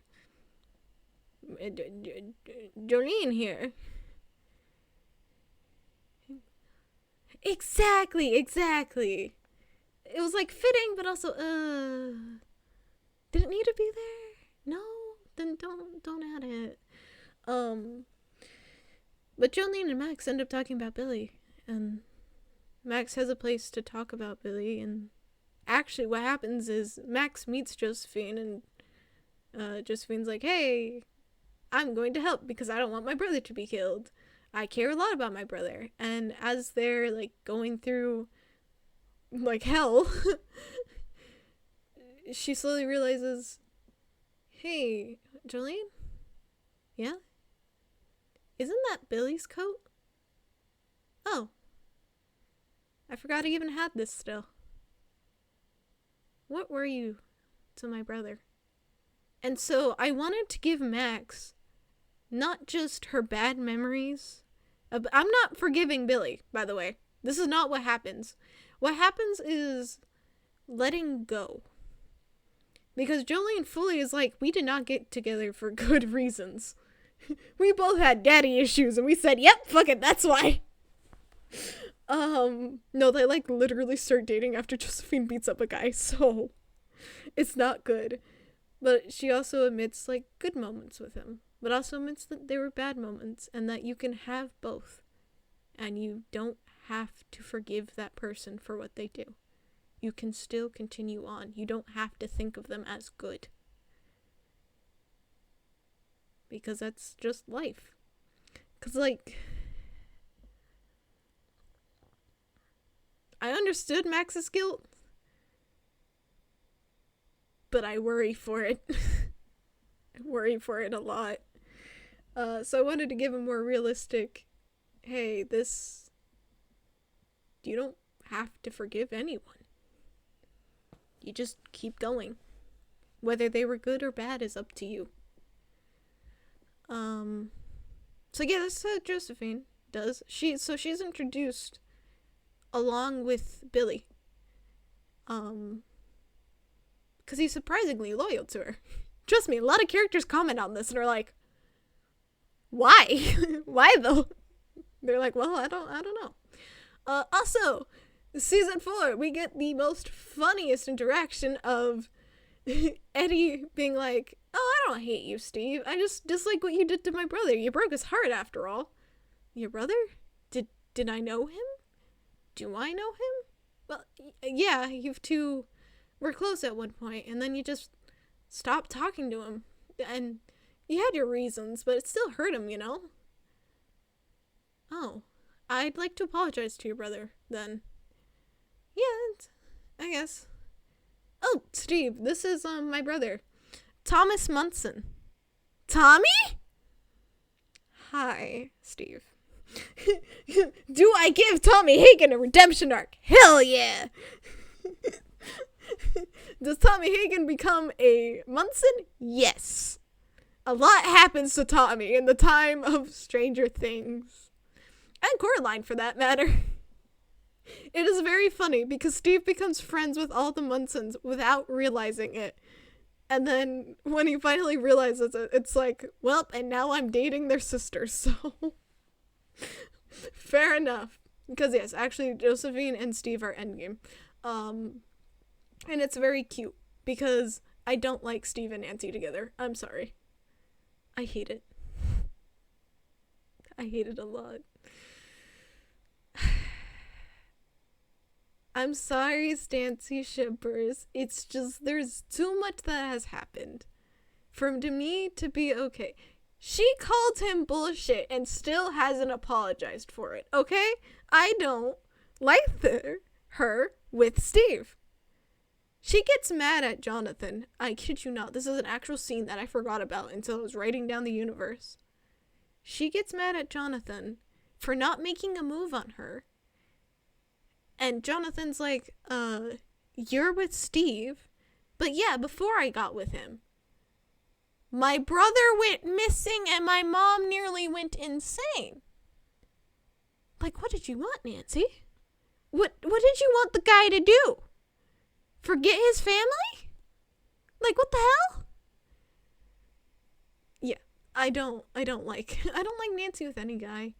Jolene here. Exactly. It was like fitting, but also, did it need to be there? No, then don't add it. But Jolene and Max end up talking about Billy, and Max has a place to talk about Billy, and actually what happens is Max meets Josephine, and Josephine's like, hey, I'm going to help because I don't want my brother to be killed. I care a lot about my brother. And as they're like going through like hell, she slowly realizes, hey, Jolene? Yeah? Isn't that Billy's coat? Oh. I forgot I even had this still. What were you to my brother? And so I wanted to give Max not just her bad memories. I'm not forgiving Billy, by the way. This is not what happens. What happens is letting go. Because Jolene fully is like, we did not get together for good reasons. We both had daddy issues, and we said, yep, fuck it, that's why. No, they like literally start dating after Josephine beats up a guy, so it's not good. But she also admits like good moments with him, but also admits that there were bad moments, and that you can have both, and you don't have to forgive that person for what they do. You can still continue on. You don't have to think of them as good. Because that's just life. Because, like, I understood Max's guilt, but I worry for it. I worry for it a lot. So I wanted to give a more realistic, hey, you don't have to forgive anyone. You just keep going. Whether they were good or bad is up to you. So yeah, that's what Josephine does. She's introduced along with Billy. Because he's surprisingly loyal to her. Trust me, a lot of characters comment on this and are like, why? Why though? They're like, well, I don't know. Also, season 4, we get the most funniest interaction of Eddie being like, oh, I don't hate you, Steve. I just dislike what you did to my brother. You broke his heart after all. Your brother? Did I know him? Do I know him? Well, yeah, you two were close at one point, and then you just stopped talking to him. And you had your reasons, but it still hurt him, you know? Oh, I'd like to apologize to your brother, then. Yeah, I guess. Oh, Steve, this is, my brother. Thomas Munson. Tommy? Hi, Steve. Do I give Tommy Hagen a redemption arc? Hell yeah! Does Tommy Hagen become a Munson? Yes. A lot happens to Tommy in the time of Stranger Things. And Coraline, for that matter. It is very funny because Steve becomes friends with all the Munsons without realizing it. And then when he finally realizes it, it's like, well, and now I'm dating their sister, so fair enough. Because yes, actually Josephine and Steve are endgame. And it's very cute because I don't like Steve and Nancy together. I'm sorry. I hate it. I hate it a lot. I'm sorry, Stancy shippers. It's just, there's too much that has happened for me to be okay. She called him bullshit and still hasn't apologized for it, okay? I don't like her with Steve. She gets mad at Jonathan. I kid you not. This is an actual scene that I forgot about until I was writing down the universe. She gets mad at Jonathan for not making a move on her. And Jonathan's like, you're with Steve? But yeah, before I got with him. My brother went missing and my mom nearly went insane. Like, what did you want, Nancy? What did you want the guy to do? Forget his family? Like, what the hell? Yeah, I don't like Nancy with any guy.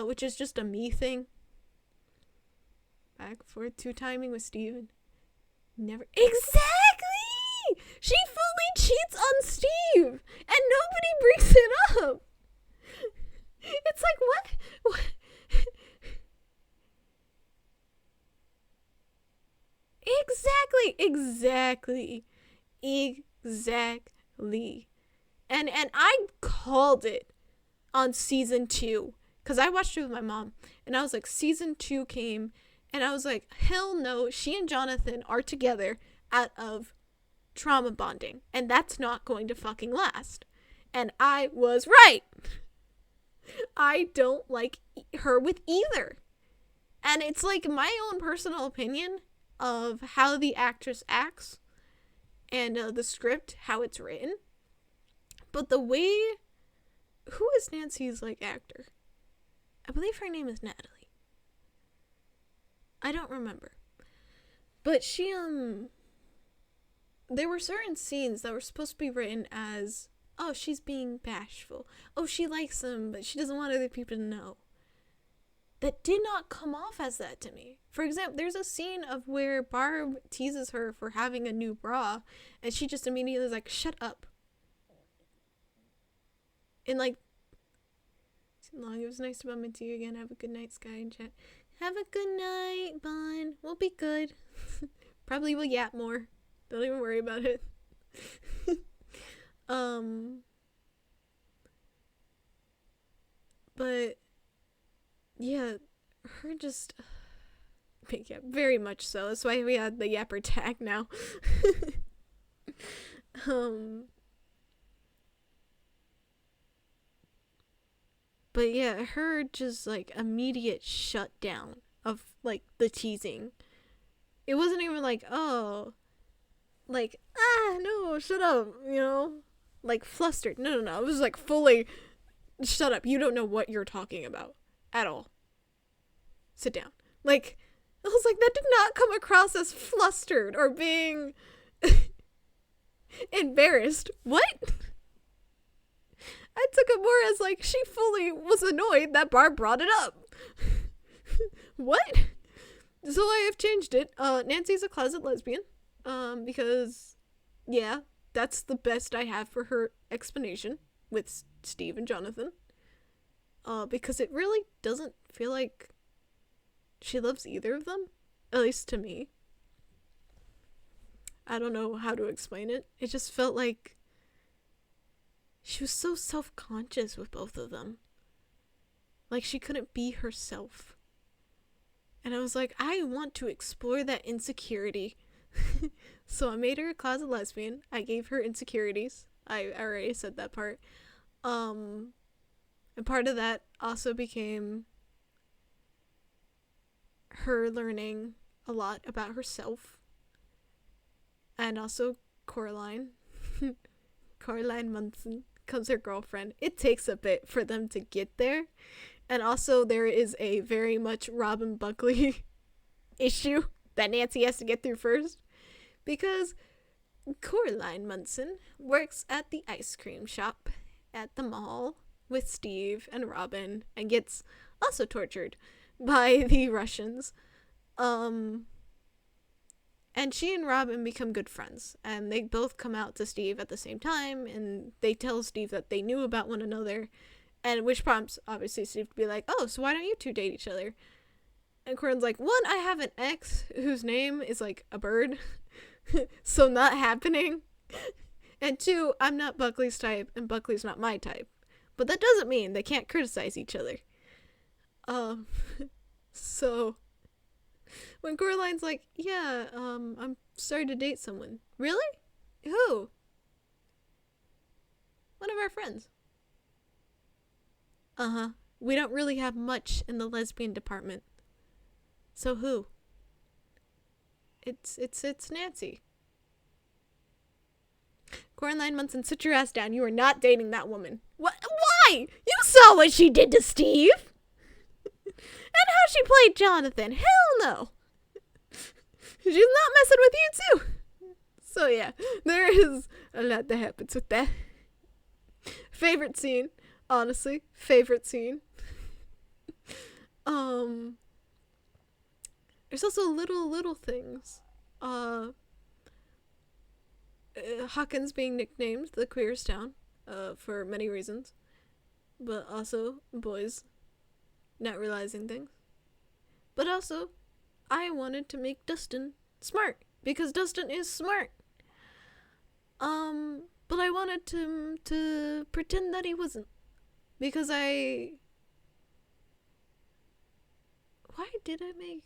Which is just a me thing. Back for two timing with Steven. Never. Exactly! She fully cheats on Steve! And nobody brings it up! It's like, what? Exactly. And I called it on season 2. Because I watched it with my mom. And I was like, season 2 came. And I was like, hell no, she and Jonathan are together out of trauma bonding. And that's not going to fucking last. And I was right. I don't like her with either. And it's like my own personal opinion of how the actress acts. And the script, how it's written. But the way... Who is Nancy's, like, actor? I believe her name is Natalie. I don't remember. But she, there were certain scenes that were supposed to be written as, oh, she's being bashful. Oh, she likes him, but she doesn't want other people to know. That did not come off as that to me. For example, there's a scene of where Barb teases her for having a new bra, and she just immediately is like, shut up. And like, so long, it was nice to bump into you again. Have a good night, Sky and chat. Have a good night, Bon. We'll be good. Probably will yap more. Don't even worry about it. But yeah, her just yeah, very much so. That's why we had the yapper tag now. But yeah, her just like immediate shutdown of like the teasing. It wasn't even like, oh, like, no, shut up, you know? Like flustered. No. It was like fully, shut up. You don't know what you're talking about at all. Sit down. Like, I was like, that did not come across as flustered or being embarrassed. What? I took it more as like she fully was annoyed that Barb brought it up. What? So I have changed it. Nancy's a closet lesbian. Because yeah, that's the best I have for her explanation with Steve and Jonathan. Because it really doesn't feel like she loves either of them, at least to me. I don't know how to explain it. It just felt like she was so self-conscious with both of them. Like she couldn't be herself. And I was like, I want to explore that insecurity. So I made her a closet lesbian. I gave her insecurities. I already said that part. And part of that also became her learning a lot about herself. And also Coraline. Coraline Munson becomes her girlfriend. It takes a bit for them to get there. And also there is a very much Robin Buckley issue that Nancy has to get through first. Because Coraline Munson works at the ice cream shop at the mall with Steve and Robin and gets also tortured by the Russians. And she and Robin become good friends, and they both come out to Steve at the same time, and they tell Steve that they knew about one another, and which prompts, obviously, Steve to be like, oh, so why don't you two date each other? And Corinne's like, one, I have an ex whose name is, like, a bird, so not happening, and two, I'm not Buckley's type, and Buckley's not my type, but that doesn't mean they can't criticize each other. So... when Coraline's like, yeah, I'm starting to date someone. Really? Who? One of our friends. Uh-huh. We don't really have much in the lesbian department. So who? It's Nancy. Quarantine 9 months and sit your ass down. You are not dating that woman. What? Why? You saw what she did to Steve. And how she played Jonathan. Hell no. She's not messing with you too. So yeah, there is a lot that happens with that. Favorite scene. Honestly, favorite scene. There's also little things. Hawkins being nicknamed the queerest town, for many reasons. But also, boys not realizing things. But also, I wanted to make Dustin smart, because Dustin is smart. But I wanted to pretend that he wasn't. Because why did I make...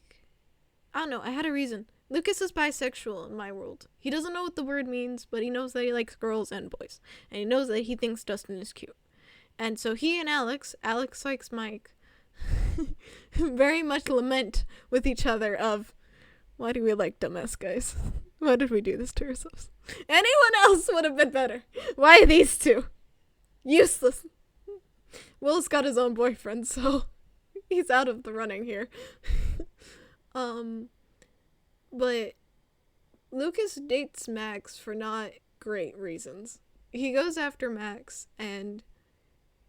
I don't know, I had a reason. Lucas is bisexual in my world. He doesn't know what the word means, but he knows that he likes girls and boys. And he knows that he thinks Dustin is cute. And so he and Alex likes Mike, very much lament with each other of, why do we like dumbass guys? Why did we do this to ourselves? Anyone else would have been better. Why these two? Useless. Will's got his own boyfriend, so he's out of the running here. But Lucas dates Max for not great reasons. He goes after Max and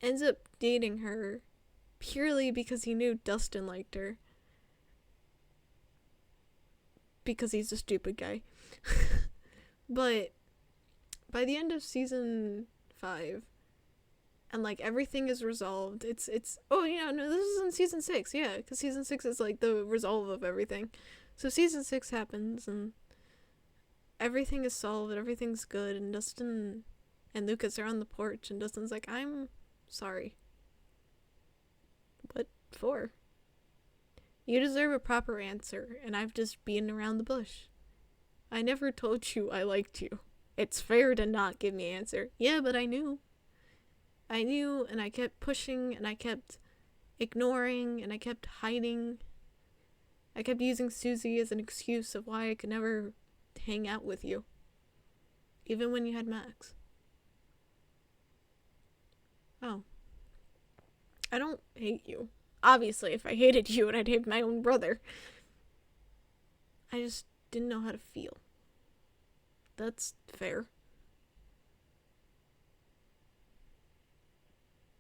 ends up dating her purely because he knew Dustin liked her. Because he's a stupid guy. But by the end of season 5, and like everything is resolved, it's oh yeah, no, this is in season 6, yeah, because season 6 is like the resolve of everything. So season 6 happens and everything is solved, everything's good, and Dustin and Lucas are on the porch, and Dustin's like, I'm sorry. What for? You deserve a proper answer, and I've just been around the bush. I never told you I liked you. It's fair to not give me an answer. Yeah, but I knew. I knew, and I kept pushing, and I kept ignoring, and I kept hiding. I kept using Susie as an excuse of why I could never hang out with you. Even when you had Max. Oh. I don't hate you. Obviously, if I hated you, I'd hate my own brother. I just didn't know how to feel. That's fair.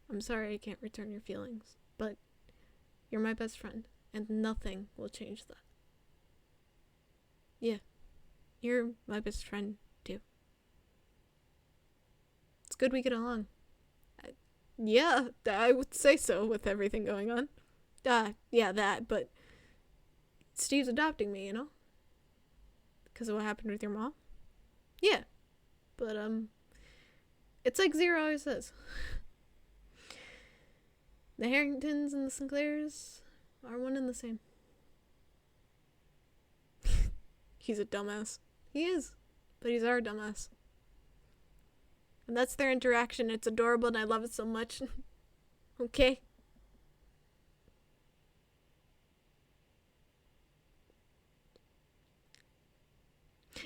I'm sorry I can't return your feelings, but you're my best friend, and nothing will change that. Yeah, you're my best friend, too. It's good we get along. Yeah, I would say so with everything going on. Yeah, that, but Steve's adopting me, you know? Because of what happened with your mom? Yeah, but, it's like Zero always says. The Harringtons and the Sinclairs are one and the same. He's a dumbass. He is, but he's our dumbass. And that's their interaction. It's adorable and I love it so much. Okay?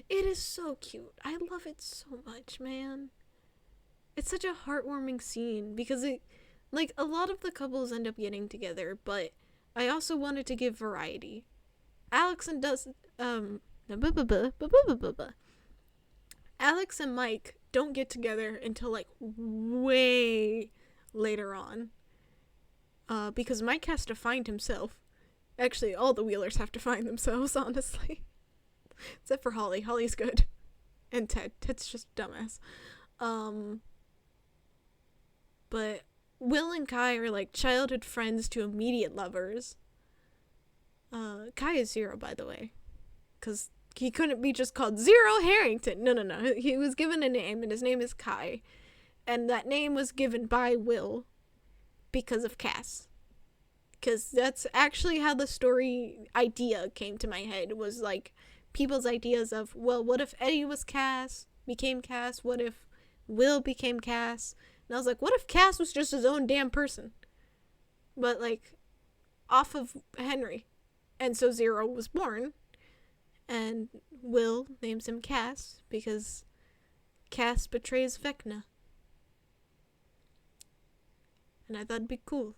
It is so cute. I love it so much, man. It's such a heartwarming scene because it, like, a lot of the couples end up getting together, but I also wanted to give variety. Alex and Alex and Mike don't get together until like way later on. Because Mike has to find himself. Actually, all the Wheelers have to find themselves, honestly. Except for Holly. Holly's good. And Ted. Ted's just a dumbass. But Will and Kai are like childhood friends to immediate lovers. Kai is Zero, by the way. Because he couldn't be just called Zero Harrington. No. He was given a name, and his name is Kai. And that name was given by Will because of Cass. Because that's actually how the story idea came to my head, was like people's ideas of, well, what if Eddie was Cass, became Cass? What if Will became Cass? And I was like, what if Cass was just his own damn person? But like, off of Henry. And so Zero was born. And Will names him Cass because Cass betrays Vecna. And I thought it'd be cool.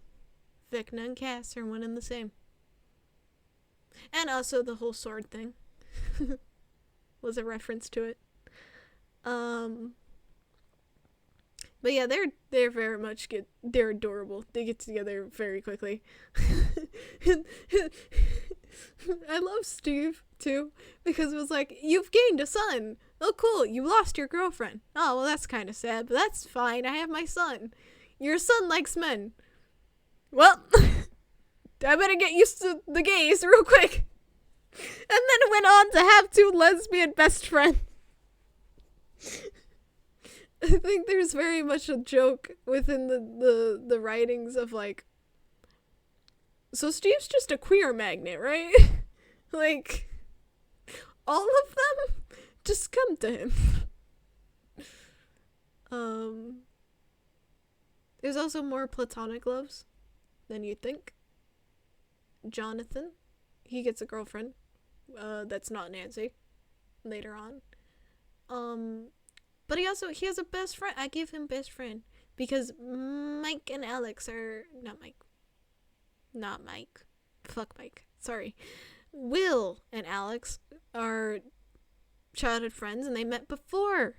Vecna and Cass are one and the same. And also the whole sword thing was a reference to it. But yeah, they're very much they're adorable. They get together very quickly. I love Steve too, because it was like, you've gained a son. Oh cool, you lost your girlfriend. Oh well, that's kind of sad, but that's fine. I have my son. Your son likes men. Well, I better get used to the gays real quick. And then it went on to have 2 lesbian best friends. I think there's very much a joke within the writings of like, so Steve's just a queer magnet, right? Like, all of them just come to him. There's also more platonic loves than you'd think. Jonathan, he gets a girlfriend, that's not Nancy, later on. But he has a best friend. I give him best friend because Mike and Alex are not Mike. Fuck Mike. Sorry. Will and Alex are childhood friends, and they met before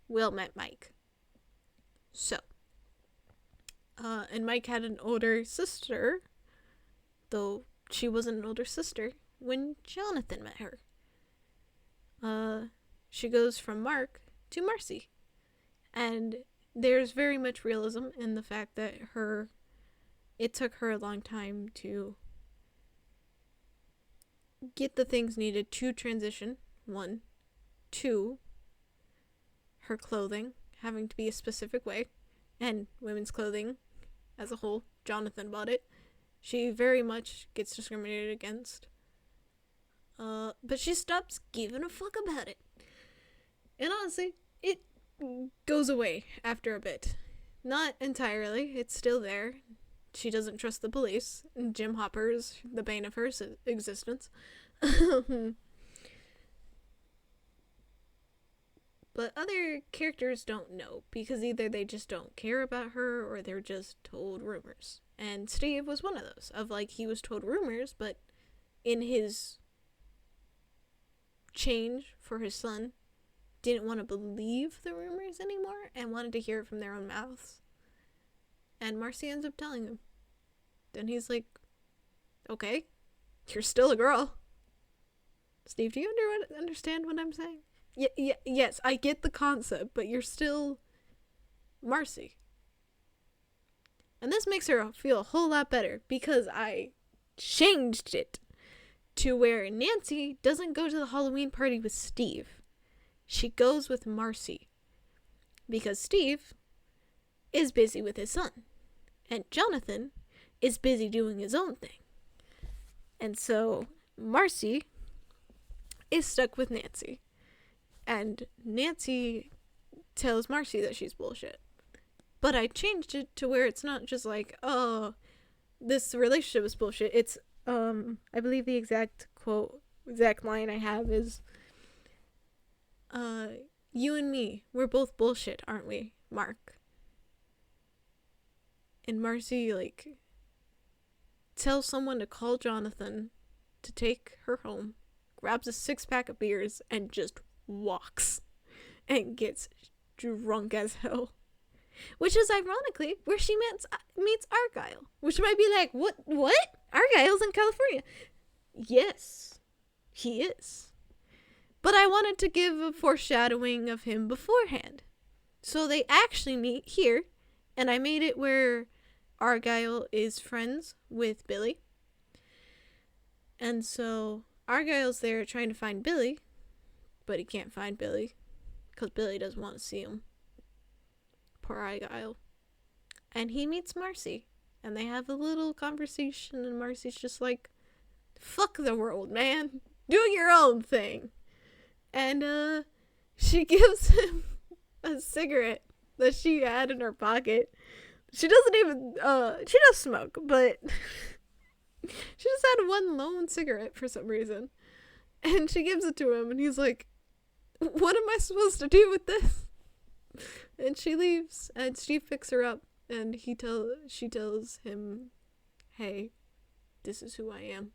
Will met Mike. So, and Mike had an older sister, though she wasn't an older sister when Jonathan met her. She goes from Mark to Marcy. And there's very much realism in the fact that it took her a long time to get the things needed to transition. 1. 2, her clothing having to be a specific way, and women's clothing as a whole. Jonathan bought it. She very much gets discriminated against. But she stops giving a fuck about it. And honestly, it goes away after a bit. Not entirely, it's still there. She doesn't trust the police. And Jim Hopper is the bane of her existence. But other characters don't know, because either they just don't care about her, or they're just told rumors. And Steve was one of those, of like, he was told rumors, but in his change for his son, didn't want to believe the rumors anymore and wanted to hear it from their own mouths. And Marcy ends up telling him. Then he's like, okay, you're still a girl. Steve, do you understand what I'm saying? Yes, I get the concept, but you're still Marcy. And this makes her feel a whole lot better, because I changed it to where Nancy doesn't go to the Halloween party with Steve. She goes with Marcy, because Steve is busy with his son, and Jonathan is busy doing his own thing. And so Marcy is stuck with Nancy, and Nancy tells Marcy that she's bullshit. But I changed it to where it's not just like, oh, this relationship is bullshit. It's, I believe the exact line I have is, you and me, we're both bullshit, aren't we, Mark? And Marcy, like, tells someone to call Jonathan to take her home, grabs a 6-pack of beers, and just walks. And gets drunk as hell. Which is ironically where she meets Argyle. Which might be like, what? Argyle's in California. Yes, he is. But I wanted to give a foreshadowing of him beforehand. So they actually meet here, and I made it where Argyle is friends with Billy. And so Argyle's there trying to find Billy, but he can't find Billy because Billy doesn't want to see him. Poor Argyle. And he meets Marcy, and they have a little conversation, and Marcy's just like, fuck the world, man. Do your own thing. And she gives him a cigarette that she had in her pocket. She doesn't even, she does smoke, but she just had one lone cigarette for some reason. And she gives it to him, and he's like, what am I supposed to do with this? And she leaves, and Steve picks her up, and she tells him, hey, this is who I am.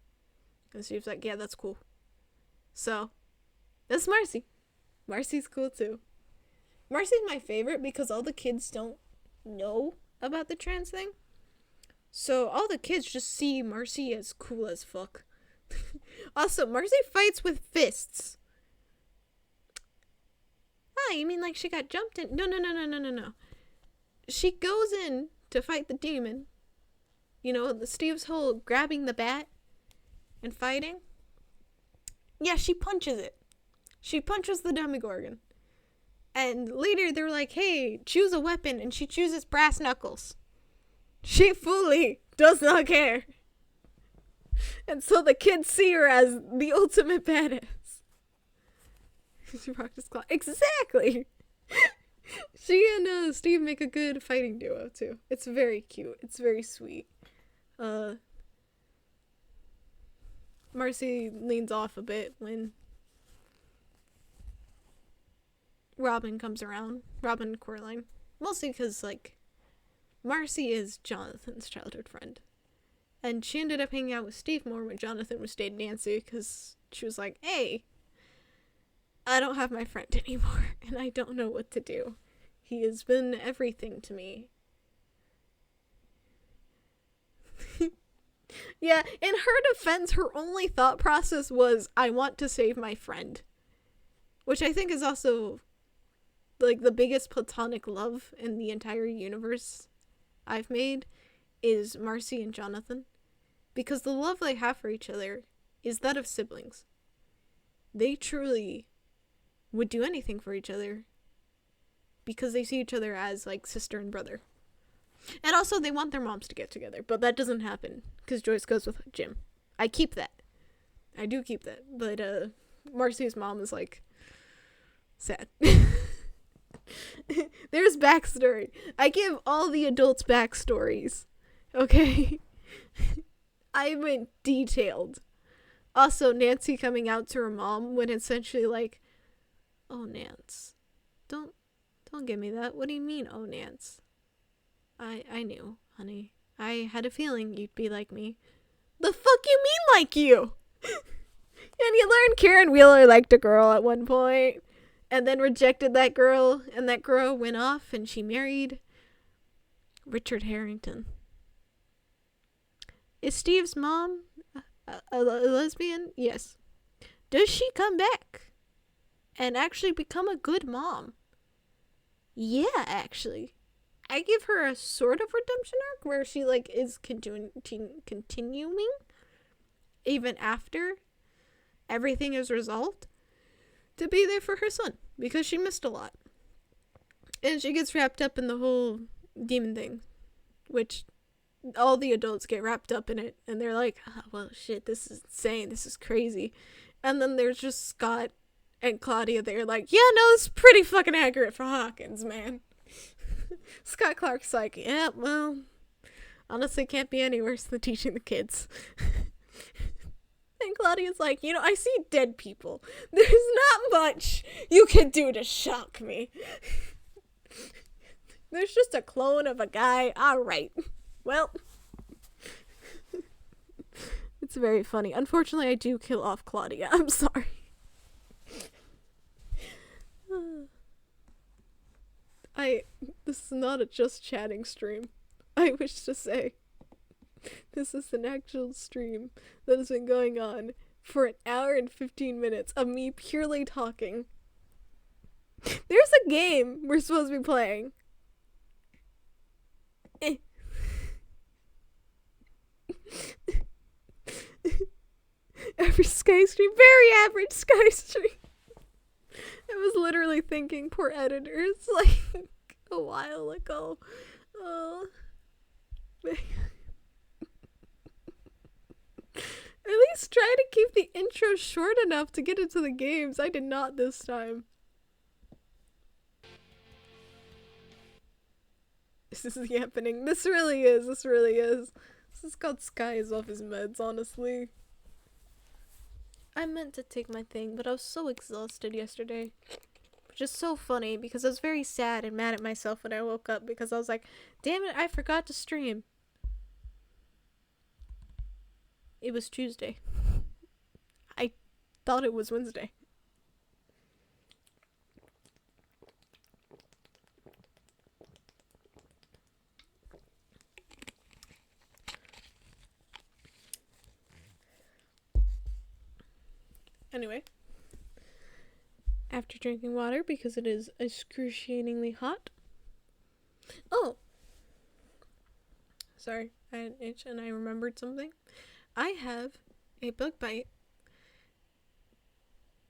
And Steve's like, yeah, that's cool. So, that's Marcy. Marcy's cool too. Marcy's my favorite because all the kids don't know about the trans thing. So all the kids just see Marcy as cool as fuck. Also, Marcy fights with fists. Ah, you mean like she got jumped in? No. She goes in to fight the demon. You know, Steve's whole grabbing the bat and fighting. Yeah, she punches it. She punches the Demogorgon. And later they're like, hey, choose a weapon. And she chooses brass knuckles. She fully does not care. And so the kids see her as the ultimate badass. She rocked his claw. Exactly. She and Steve make a good fighting duo too. It's very cute. It's very sweet. Marcy leans off a bit when Robin comes around. Robin and Coraline. Mostly because, like, Marcy is Jonathan's childhood friend. And she ended up hanging out with Steve more when Jonathan was dating Nancy because she was like, hey, I don't have my friend anymore and I don't know what to do. He has been everything to me. Yeah, in her defense, her only thought process was, I want to save my friend. Which I think is also, like, the biggest platonic love in the entire universe I've made is Marcy and Jonathan. Because the love they have for each other is that of siblings. They truly would do anything for each other because they see each other as, like, sister and brother. And also, they want their moms to get together, but that doesn't happen because Joyce goes with Jim. I keep that. I do keep that. But, Marcy's mom is, like, sad. There's backstory. I give all the adults backstories. Okay? I went detailed. Also, Nancy coming out to her mom when essentially like, oh, Nance, don't give me that. What do you mean, oh, Nance? I knew, honey. I had a feeling you'd be like me. The fuck you mean like you? And you learned Karen Wheeler liked a girl at one point, and then rejected that girl, and that girl went off, and she married Richard Harrington. Is Steve's mom a lesbian? Yes. Does she come back and actually become a good mom? Yeah, actually. I give her a sort of redemption arc where she, like, is continuing even after everything is resolved to be there for her son because she missed a lot. And she gets wrapped up in the whole demon thing, which all the adults get wrapped up in it, and they're like, oh, well, shit, this is insane, this is crazy. And then there's just Scott and Claudia, they're like, yeah, no, it's pretty fucking accurate for Hawkins, man. Scott Clark's like, yeah, well, honestly, can't be any worse than teaching the kids. And Claudia's like, you know, I see dead people. There's not much you can do to shock me. There's just a clone of a guy. All right. Well, it's very funny. Unfortunately, I do kill off Claudia. I'm sorry. This is not a just chatting stream. I wish to say. This is an actual stream that has been going on for an hour and 15 minutes of me purely talking. There's a game we're supposed to be playing. Every Sky stream, very average Sky stream. I was literally thinking, poor editors, like, a while ago. Oh. At least try to keep the intro short enough to get into the games. I did not this time. This is happening. This really is. This is called Sky is off his meds, honestly. I meant to take my thing, but I was so exhausted yesterday. which is so funny because I was very sad and mad at myself when I woke up because I was like, damn it, I forgot to stream. It was Tuesday. I thought it was Wednesday. Anyway, after drinking water because it is excruciatingly hot. Oh, sorry, I had an itch and I remembered something. I have a bug bite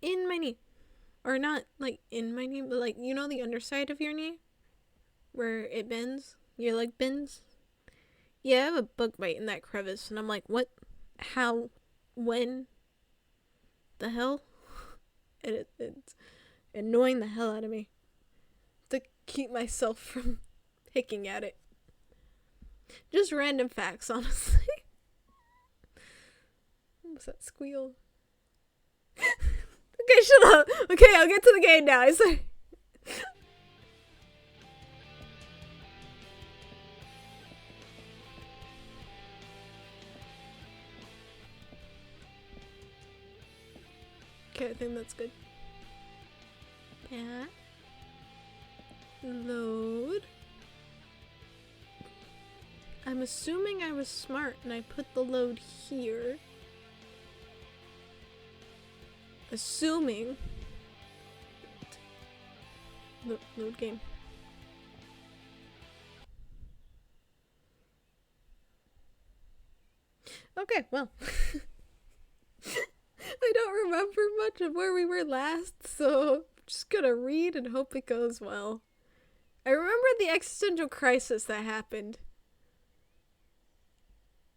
in my knee. Or not like in my knee, but like, you know, the underside of your knee where it bends, your leg bends. Yeah, I have a bug bite in that crevice and I'm like, what, how, when, the hell? It's annoying the hell out of me to keep myself from picking at it. Just random facts, honestly. What was that squeal? Okay, shut up. Okay, I'll get to the game now. I say. Okay, I think that's good. Yeah. Load. I'm assuming I was smart and I put the load here. Assuming. Load game. Okay, well. I don't remember much of where we were last, so I'm just gonna read and hope it goes well. I remember the existential crisis that happened.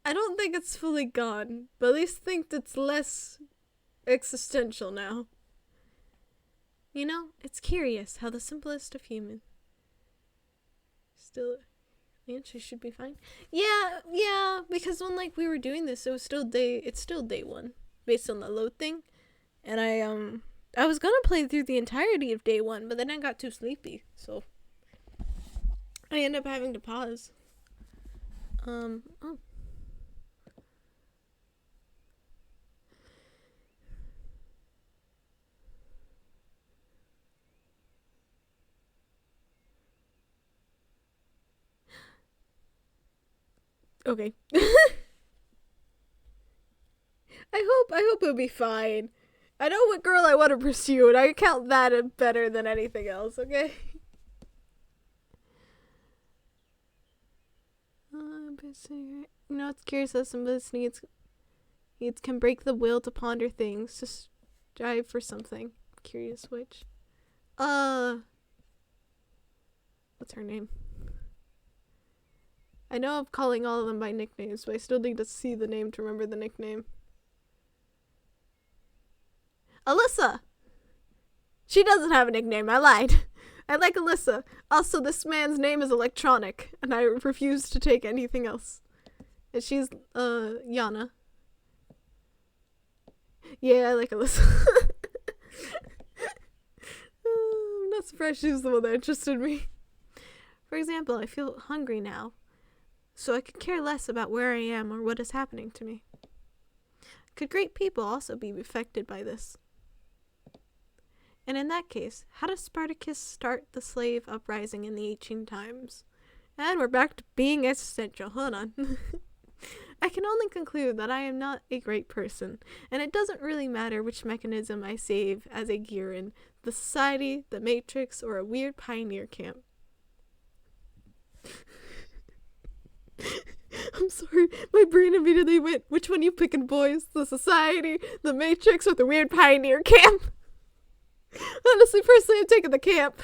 I don't think it's fully gone, but at least think it's less existential now. You know, it's curious how the simplest of human still she should be fine. Yeah, because when like we were doing this, it's still day one based on the load thing. And I was gonna play through the entirety of day one, but then I got too sleepy, so I ended up having to pause. Oh. Okay. I hope it'll be fine. I know what girl I want to pursue, and I count that better than anything else, okay? You know, it's curious that some of this needs can break the will to ponder things, to strive for something. Curious which. What's her name? I know I'm calling all of them by nicknames, but I still need to see the name to remember the nickname. Alyssa! She doesn't have a nickname, I lied. I like Alyssa. Also, this man's name is Electronic, and I refuse to take anything else. And she's, Yana. Yeah, I like Alyssa. I'm not surprised she's the one that interested me. For example, I feel hungry now, so I could care less about where I am or what is happening to me. Could great people also be affected by this? And in that case, how does Spartacus start the slave uprising in the ancient times? And we're back to being existential. Hold on. I can only conclude that I am not a great person, and it doesn't really matter which mechanism I save as a gear in, the society, the matrix, or a weird pioneer camp. I'm sorry, my brain immediately went, which one you picking, boys? The society, the matrix, or the weird pioneer camp? Honestly, personally, I'm taking the camp.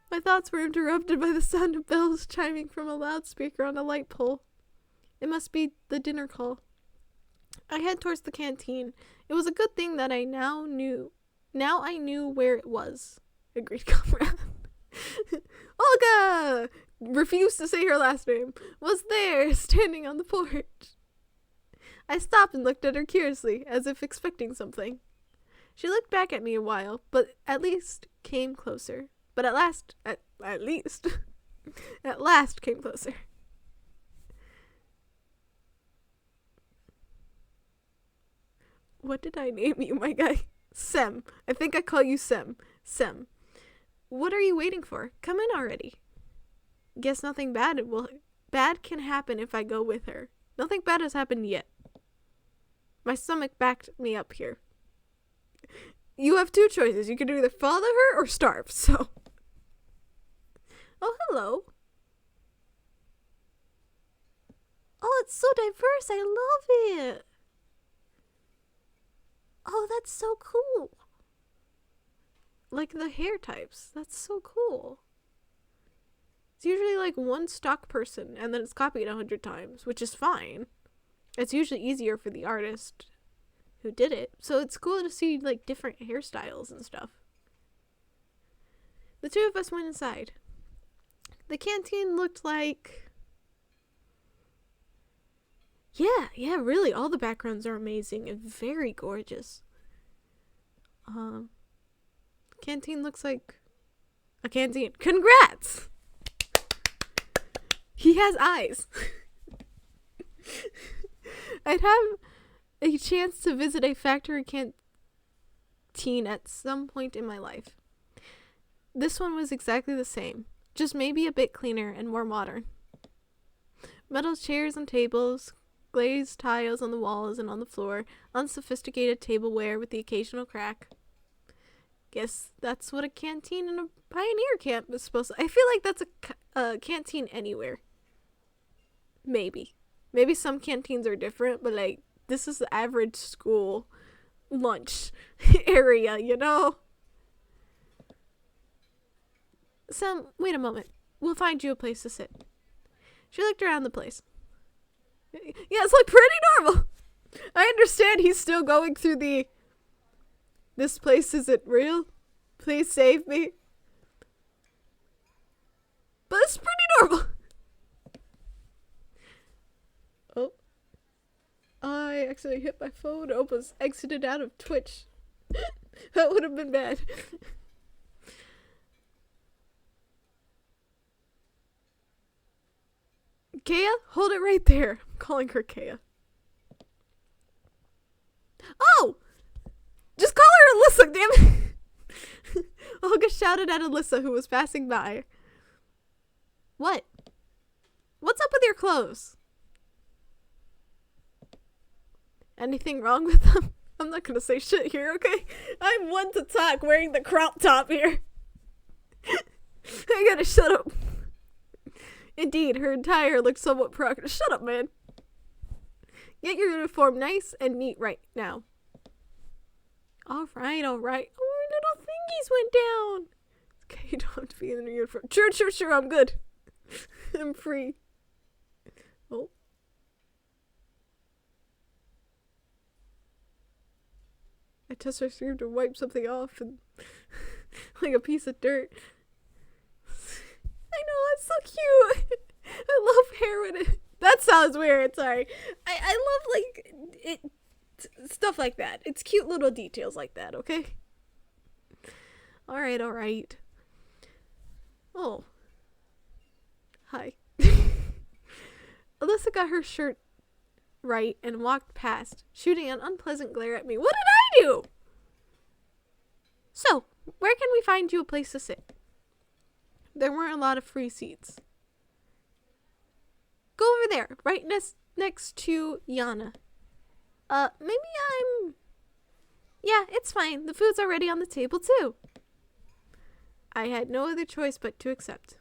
My thoughts were interrupted by the sound of bells chiming from a loudspeaker on a light pole. It must be the dinner call. I head towards the canteen. It was a good thing that I now knew where it was. Agreed, comrade. Olga! Refused to say her last name. Was there, standing on the porch. I stopped and looked at her curiously, as if expecting something. She looked back at me a while, but at last came closer. At last came closer. What did I name you, my guy? Sem. I think I call you Sem. Sem. What are you waiting for? Come in already. Guess nothing bad can happen if I go with her. Nothing bad has happened yet. My stomach backed me up here. You have two choices. You can either follow her or starve, so. Oh, hello. Oh, it's so diverse. I love it. Oh, that's so cool. Like the hair types. That's so cool. It's usually like one stock person and then it's copied 100 times, which is fine. It's usually easier for the artist who did it. So it's cool to see like different hairstyles and stuff. The two of us went inside. The canteen looked like... Yeah, really. All the backgrounds are amazing and very gorgeous. Canteen looks like a canteen. Congrats! He has eyes. I'd have a chance to visit a factory canteen at some point in my life. This one was exactly the same, just maybe a bit cleaner and more modern. Metal chairs and tables, glazed tiles on the walls and on the floor, unsophisticated tableware with the occasional crack. Guess that's what a canteen in a pioneer camp is supposed to... I feel like that's a canteen anywhere. Maybe some canteens are different, but like this is the average school lunch area, you know? Sam, wait a moment. We'll find you a place to sit. She looked around the place. Yeah, it's like pretty normal. I understand he's still going through the... This place isn't real. Please save me. But it's pretty normal. Oh. I accidentally hit my phone. Almost exited out of Twitch. That would have been bad. Kea, hold it right there. I'm calling her Kea. Oh! Just call her Alyssa, damn it! Olga shouted at Alyssa, who was passing by. What? What's up with your clothes? Anything wrong with them? I'm not gonna say shit here, okay? I'm one to talk wearing the crop top here. I gotta shut up. Indeed, her attire looked somewhat progress. Shut up, man. Get your uniform nice and neat right now. Alright. Oh, little thingies went down. Okay, you don't have to be in the uniform. Sure, I'm good. I'm free. Oh. I touched her sleeve to wipe something off and like a piece of dirt. I know, it's so cute. I love hair when it... That sounds weird, sorry. I love, like, it... Stuff like that. It's cute little details like that, okay? Alright. Oh. Hi. Alyssa got her shirt right and walked past, shooting an unpleasant glare at me. What did I do? So, where can we find you a place to sit? There weren't a lot of free seats. Go over there, right next to Yana. Yeah, it's fine. The food's already on the table, too. I had no other choice but to accept.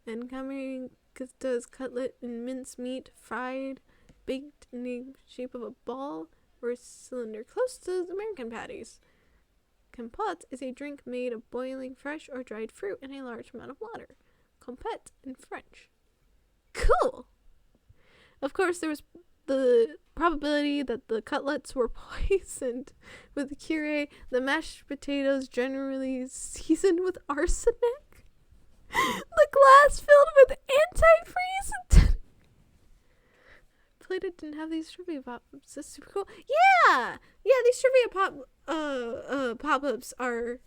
Incoming does cutlet and minced meat, fried, baked in the shape of a ball or a cylinder, close to American patties. Compote is a drink made of boiling fresh or dried fruit in a large amount of water. Compete in French. Cool! Of course, there was the probability that the cutlets were poisoned with the curry, the mashed potatoes generally seasoned with arsenic, the glass filled with antifreeze. played it didn't have these trivia pop-ups. That's super cool. Yeah! Yeah, these trivia pop-ups are,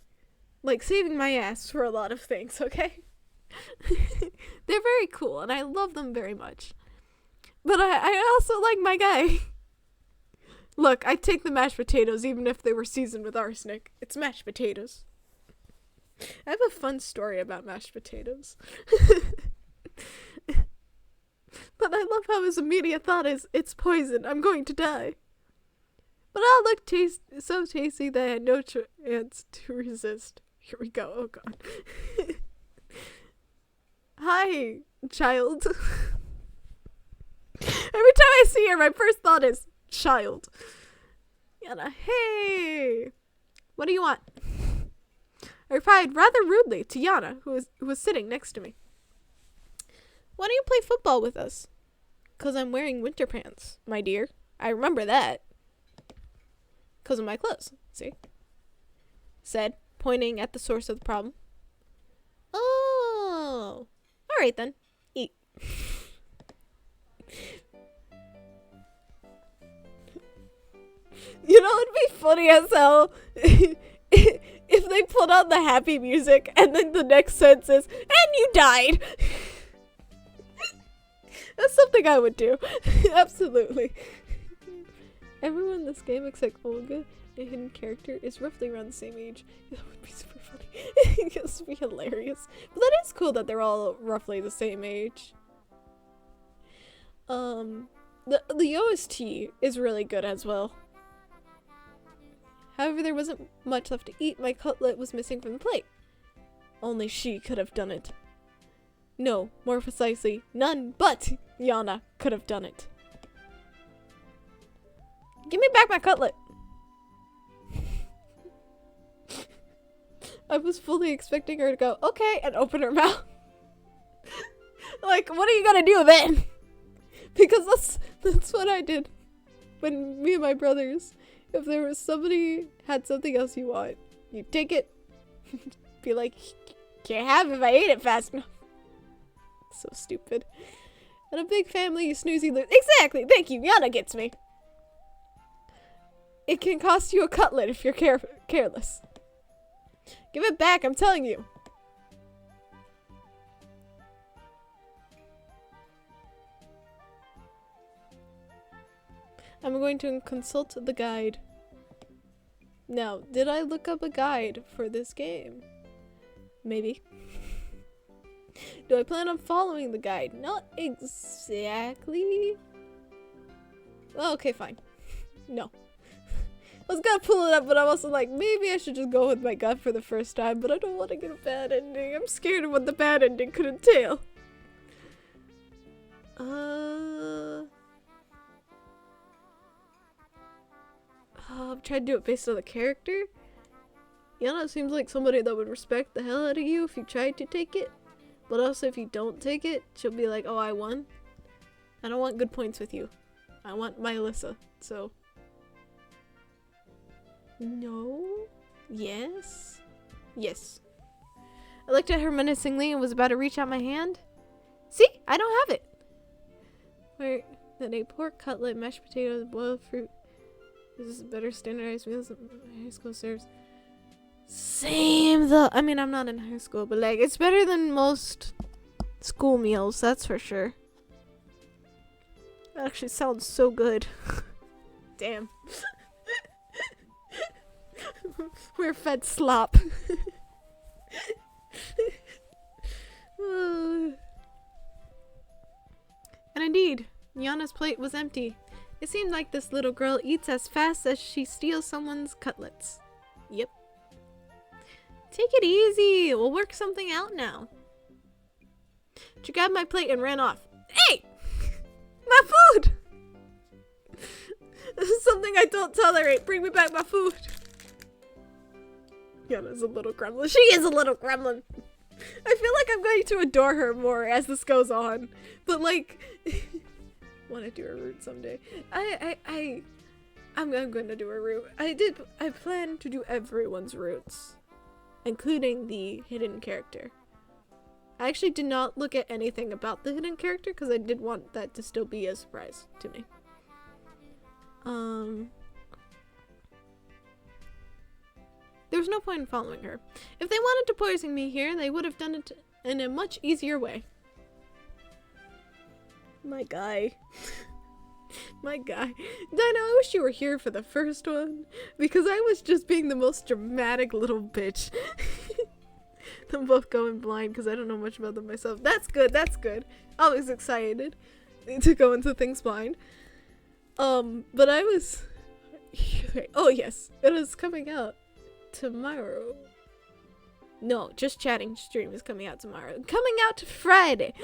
like, saving my ass for a lot of things, okay? They're very cool, and I love them very much. But I also like my guy. Look, I take the mashed potatoes even if they were seasoned with arsenic. It's mashed potatoes. I have a fun story about mashed potatoes. But I love how his immediate thought is, it's poison, I'm going to die. But it all looked so tasty that I had no chance to resist. Here we go, oh god. Hi, child. Every time I see her, my first thought is, child. Yana, hey! What do you want? I replied rather rudely to Yana, who was sitting next to me. Why don't you play football with us? 'Cause I'm wearing winter pants, my dear. I remember that. 'Cause of my clothes, see? Said, pointing at the source of the problem. Oh. Alright then. Eat. You know, it'd be funny as hell if they put on the happy music and then the next sentence is, and you died. That's something I would do. Absolutely. Everyone in this game except Olga, a hidden character, is roughly around the same age. That would be super funny. It would be hilarious. But that is cool that they're all roughly the same age. The OST is really good as well. However, there wasn't much left to eat. My cutlet was missing from the plate. Only she could have done it. No, more precisely, none but Yana could have done it. Give me back my cutlet. I was fully expecting her to go, okay, and open her mouth. Like, what are you gonna do then? Because that's what I did when me and my brothers, if there was somebody had something else you want, you take it, be like, can't have it if I ate it fast enough. So stupid. And a big family, you snoozy lose. Exactly, thank you, Yana gets me. It can cost you a cutlet if you're careless. Give it back, I'm telling you. I'm going to consult the guide. Now, did I look up a guide for this game? Maybe. Do I plan on following the guide? Not exactly. Oh, okay, fine. No. I was gonna pull it up, but I'm also like, maybe I should just go with my gut for the first time, but I don't want to get a bad ending. I'm scared of what the bad ending could entail. I'm trying to do it based on the character. Yana seems like somebody that would respect the hell out of you if you tried to take it. But also if you don't take it, she'll be like, oh, I won. I don't want good points with you. I want my Alyssa, so. No? Yes? Yes. I looked at her menacingly and was about to reach out my hand. See? I don't have it. Wait, then a pork cutlet, mashed potatoes, boiled fruit. This is better standardized meals than high school serves. Same though. I mean, I'm not in high school, but like, it's better than most school meals, that's for sure. That actually sounds so good. Damn. We're fed slop. And indeed, Yana's plate was empty. It seemed like this little girl eats as fast as she steals someone's cutlets. Yep. Take it easy. We'll work something out now. She grabbed my plate and ran off. Hey! My food! This is something I don't tolerate. Bring me back my food. Yana's a little gremlin. She is a little gremlin. I feel like I'm going to adore her more as this goes on. But like, want to do a route someday. I'm going to do a route. I plan to do everyone's routes, including the hidden character. I actually did not look at anything about the hidden character because I did want that to still be a surprise to me. There's no point in following her. If they wanted to poison me here, they would have done it in a much easier way. My guy. My guy. Dino, I wish you were here for the first one, because I was just being the most dramatic little bitch. I'm both going blind because I don't know much about them myself. That's good, that's good. Always excited to go into things blind. But I was... Oh yes, it is coming out tomorrow. No, just chatting stream is coming out tomorrow. Coming out Friday.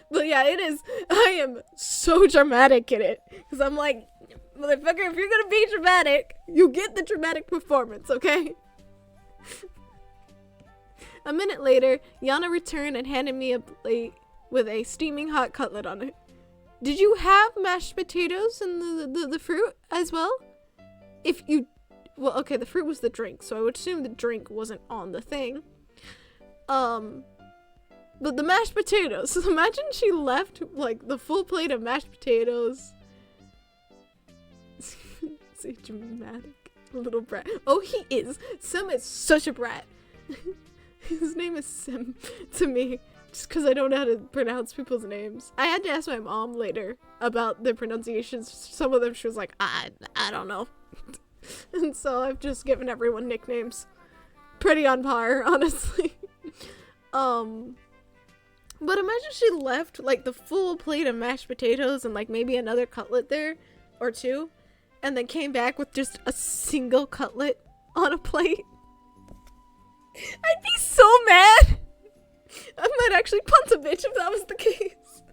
But yeah, it is. I am so dramatic in it. Because I'm like, motherfucker, if you're gonna be dramatic, you get the dramatic performance, okay? A minute later, Yana returned and handed me a plate with a steaming hot cutlet on it. Did you have mashed potatoes and the fruit as well? If you... Well, okay, the fruit was the drink, so I would assume the drink wasn't on the thing. But the mashed potatoes. So imagine she left, like, the full plate of mashed potatoes. Say dramatic little brat. Oh, he is. Sim is such a brat. His name is Sim to me. Just because I don't know how to pronounce people's names. I had to ask my mom later about the pronunciations. Some of them she was like, I don't know. And so I've just given everyone nicknames. Pretty on par, honestly. But imagine she left like the full plate of mashed potatoes and like maybe another cutlet there or two, and then came back with just a single cutlet on a plate. I'd be so mad. I might actually punt a bitch if that was the case.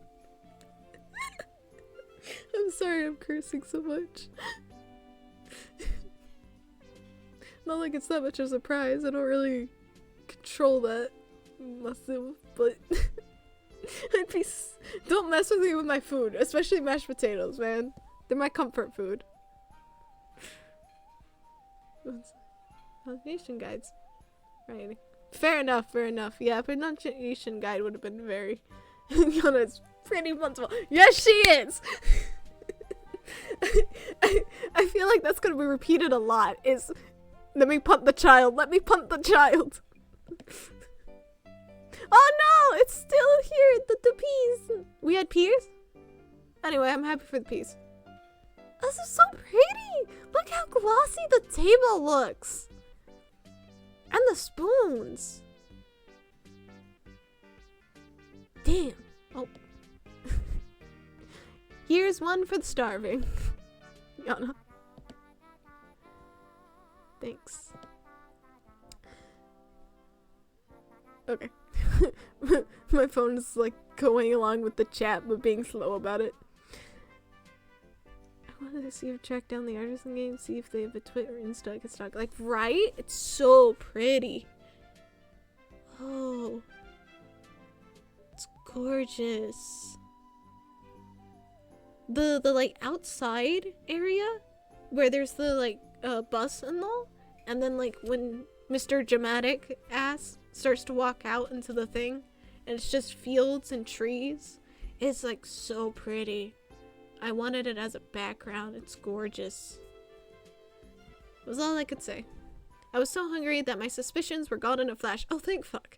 I'm sorry I'm cursing so much. Not like it's that much of a surprise. I don't really control that myself, but I'd be... Don't mess with me with my food, especially mashed potatoes, man. They're my comfort food. Pronunciation guides. Right. Fair enough, fair enough. Yeah, pronunciation guide would have been very... Yana's pretty puntable. Yes, she is! I feel like that's gonna be repeated a lot, is... Let me punt the child. Let me punt the child. Oh no! It's still here. The peas. We had peas? Anyway, I'm happy for the peas. This is so pretty. Look how glossy the table looks. And the spoons. Damn. Oh. Here's one for the starving. Yana. Thanks. Okay. My phone is like going along with the chat but being slow about it. I wanted to see if track down the artisan game, see if they have a Twitter or Insta I can stock. Like, right? It's so pretty. Oh. It's gorgeous. The like outside area where there's the like bus and all, and then like when Mr. Dramatic ass starts to walk out into the thing and it's just fields and trees, it's like so pretty. I wanted it as a background. It's gorgeous. That was all I could say. I was so hungry that my suspicions were gone in a flash. Oh, thank fuck.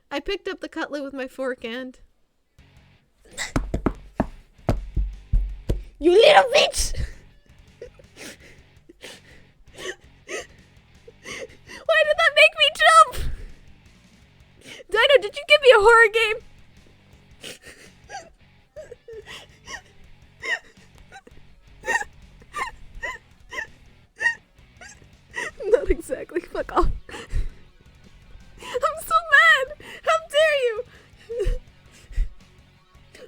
I picked up the cutlet with my fork and... You little bitch! Why did that make me jump? Dino, did you give me a horror game? Not exactly. Fuck off. I'm so mad. How dare you?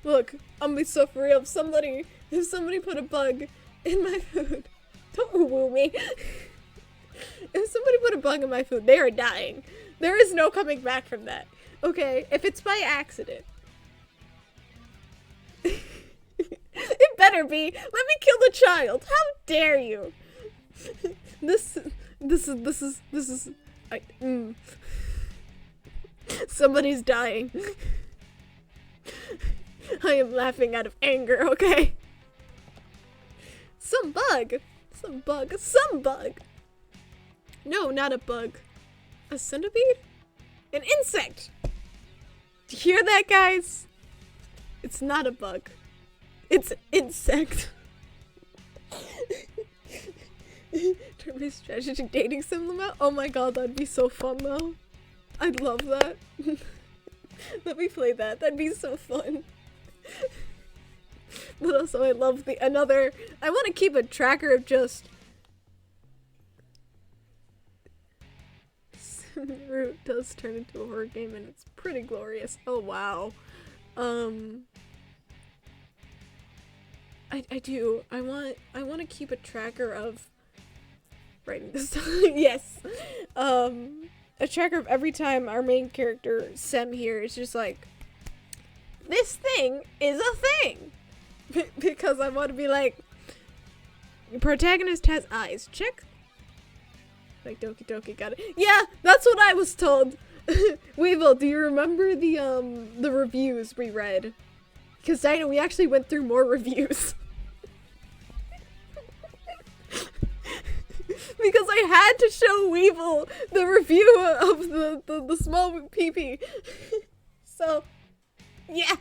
Look, I'm gonna be so for real. If somebody put a bug in my food, don't woo me. If somebody put a bug in my food, they are dying. There is no coming back from that. Okay, if it's by accident. It better be. Let me kill the child. How dare you? This is Somebody's dying. I am laughing out of anger, okay? Some bug. Some bug. Some bug. No, not a bug. A centipede? An insect! Do you hear that, guys? It's not a bug. It's an insect. Turn-based strategy dating sim out? Oh my god, that'd be so fun though. I'd love that. Let me play that. That'd be so fun. But also I love the another. I want to keep a tracker of just Root does turn into a horror game and it's pretty glorious. Oh wow. I do. I want to keep a tracker of writing this down. Yes. A tracker of every time our main character Sem here is just like, this thing is a thing. Because I want to be like, your protagonist has eyes. Check. Like Doki Doki got it. Yeah, that's what I was told. Weevil, do you remember the reviews we read? Because Dino, we actually went through more reviews. Because I had to show Weevil the review of the small PP. So, yeah.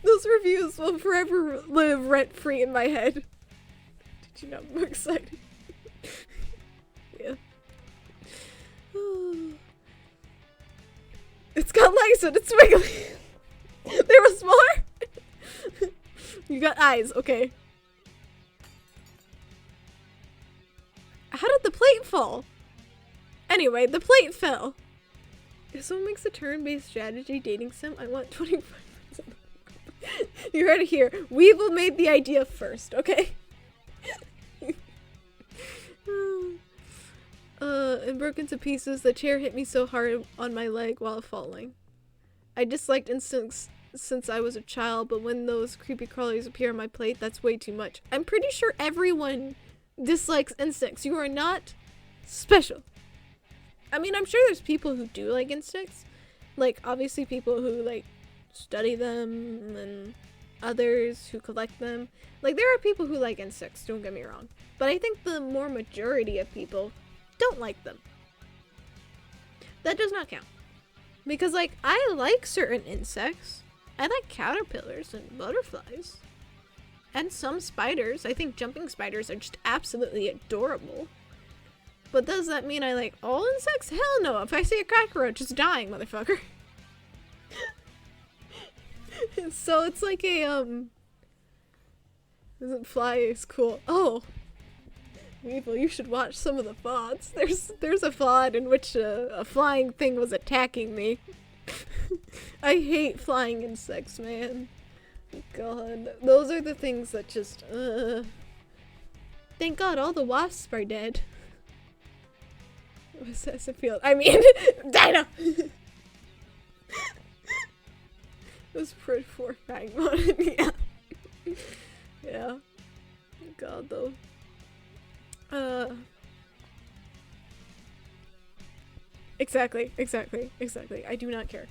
Those reviews will forever live rent-free in my head. Did you know I'm excited? Yeah. It's got legs and it's wiggly. There was more? You got eyes, okay. How did the plate fall? Anyway, the plate fell. If someone makes a turn-based strategy dating sim, I want 25%. You heard it here. Weevil made the idea first, okay? And broke into pieces. The chair hit me so hard on my leg while falling. I disliked insects since I was a child, but when those creepy crawlies appear on my plate, that's way too much. I'm pretty sure everyone dislikes insects. You are not special. I mean, I'm sure there's people who do like insects. Like, obviously people who, like, study them, and others who collect them. Like, there are people who like insects, don't get me wrong. But I think the more majority of people don't like them. That does not count. Because, like, I like certain insects. I like caterpillars and butterflies. And some spiders. I think jumping spiders are just absolutely adorable. But does that mean I like all insects? Hell no. If I see a cockroach, it's dying, motherfucker. So it's like a, isn't fly is cool. Oh. Weevil, you should watch some of the VODs. There's a VOD in which a flying thing was attacking me. I hate flying insects, man. God. Those are the things that just, Thank God all the wasps are dead. Field. I mean, Dino! It was pretty horrifying. Yeah. Yeah. God, though. Exactly. I do not care.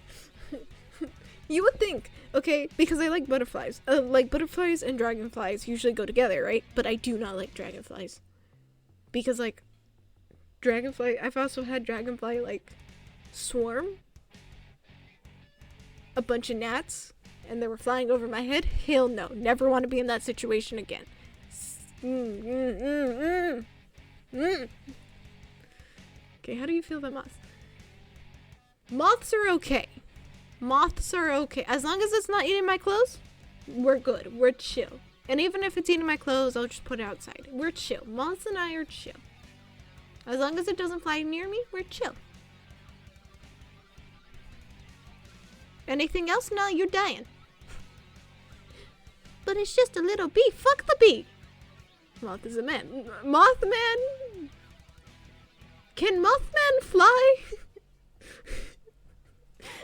You would think, okay, because I like butterflies. Like, butterflies and dragonflies usually go together, right? But I do not like dragonflies. Because, like, dragonfly, I've also had dragonfly, like, swarm a bunch of gnats, and they were flying over my head. Hell no. Never want to be in that situation again. Okay, how do you feel about moths? Moths are okay. Moths are okay. As long as it's not eating my clothes, we're good. We're chill. And even if it's eating my clothes, I'll just put it outside. We're chill. Moths and I are chill. As long as it doesn't fly near me, we're chill. Anything else? No, you're dying. But it's just a little bee. Fuck the bee. Moth is a man. Mothman? Can Mothman fly?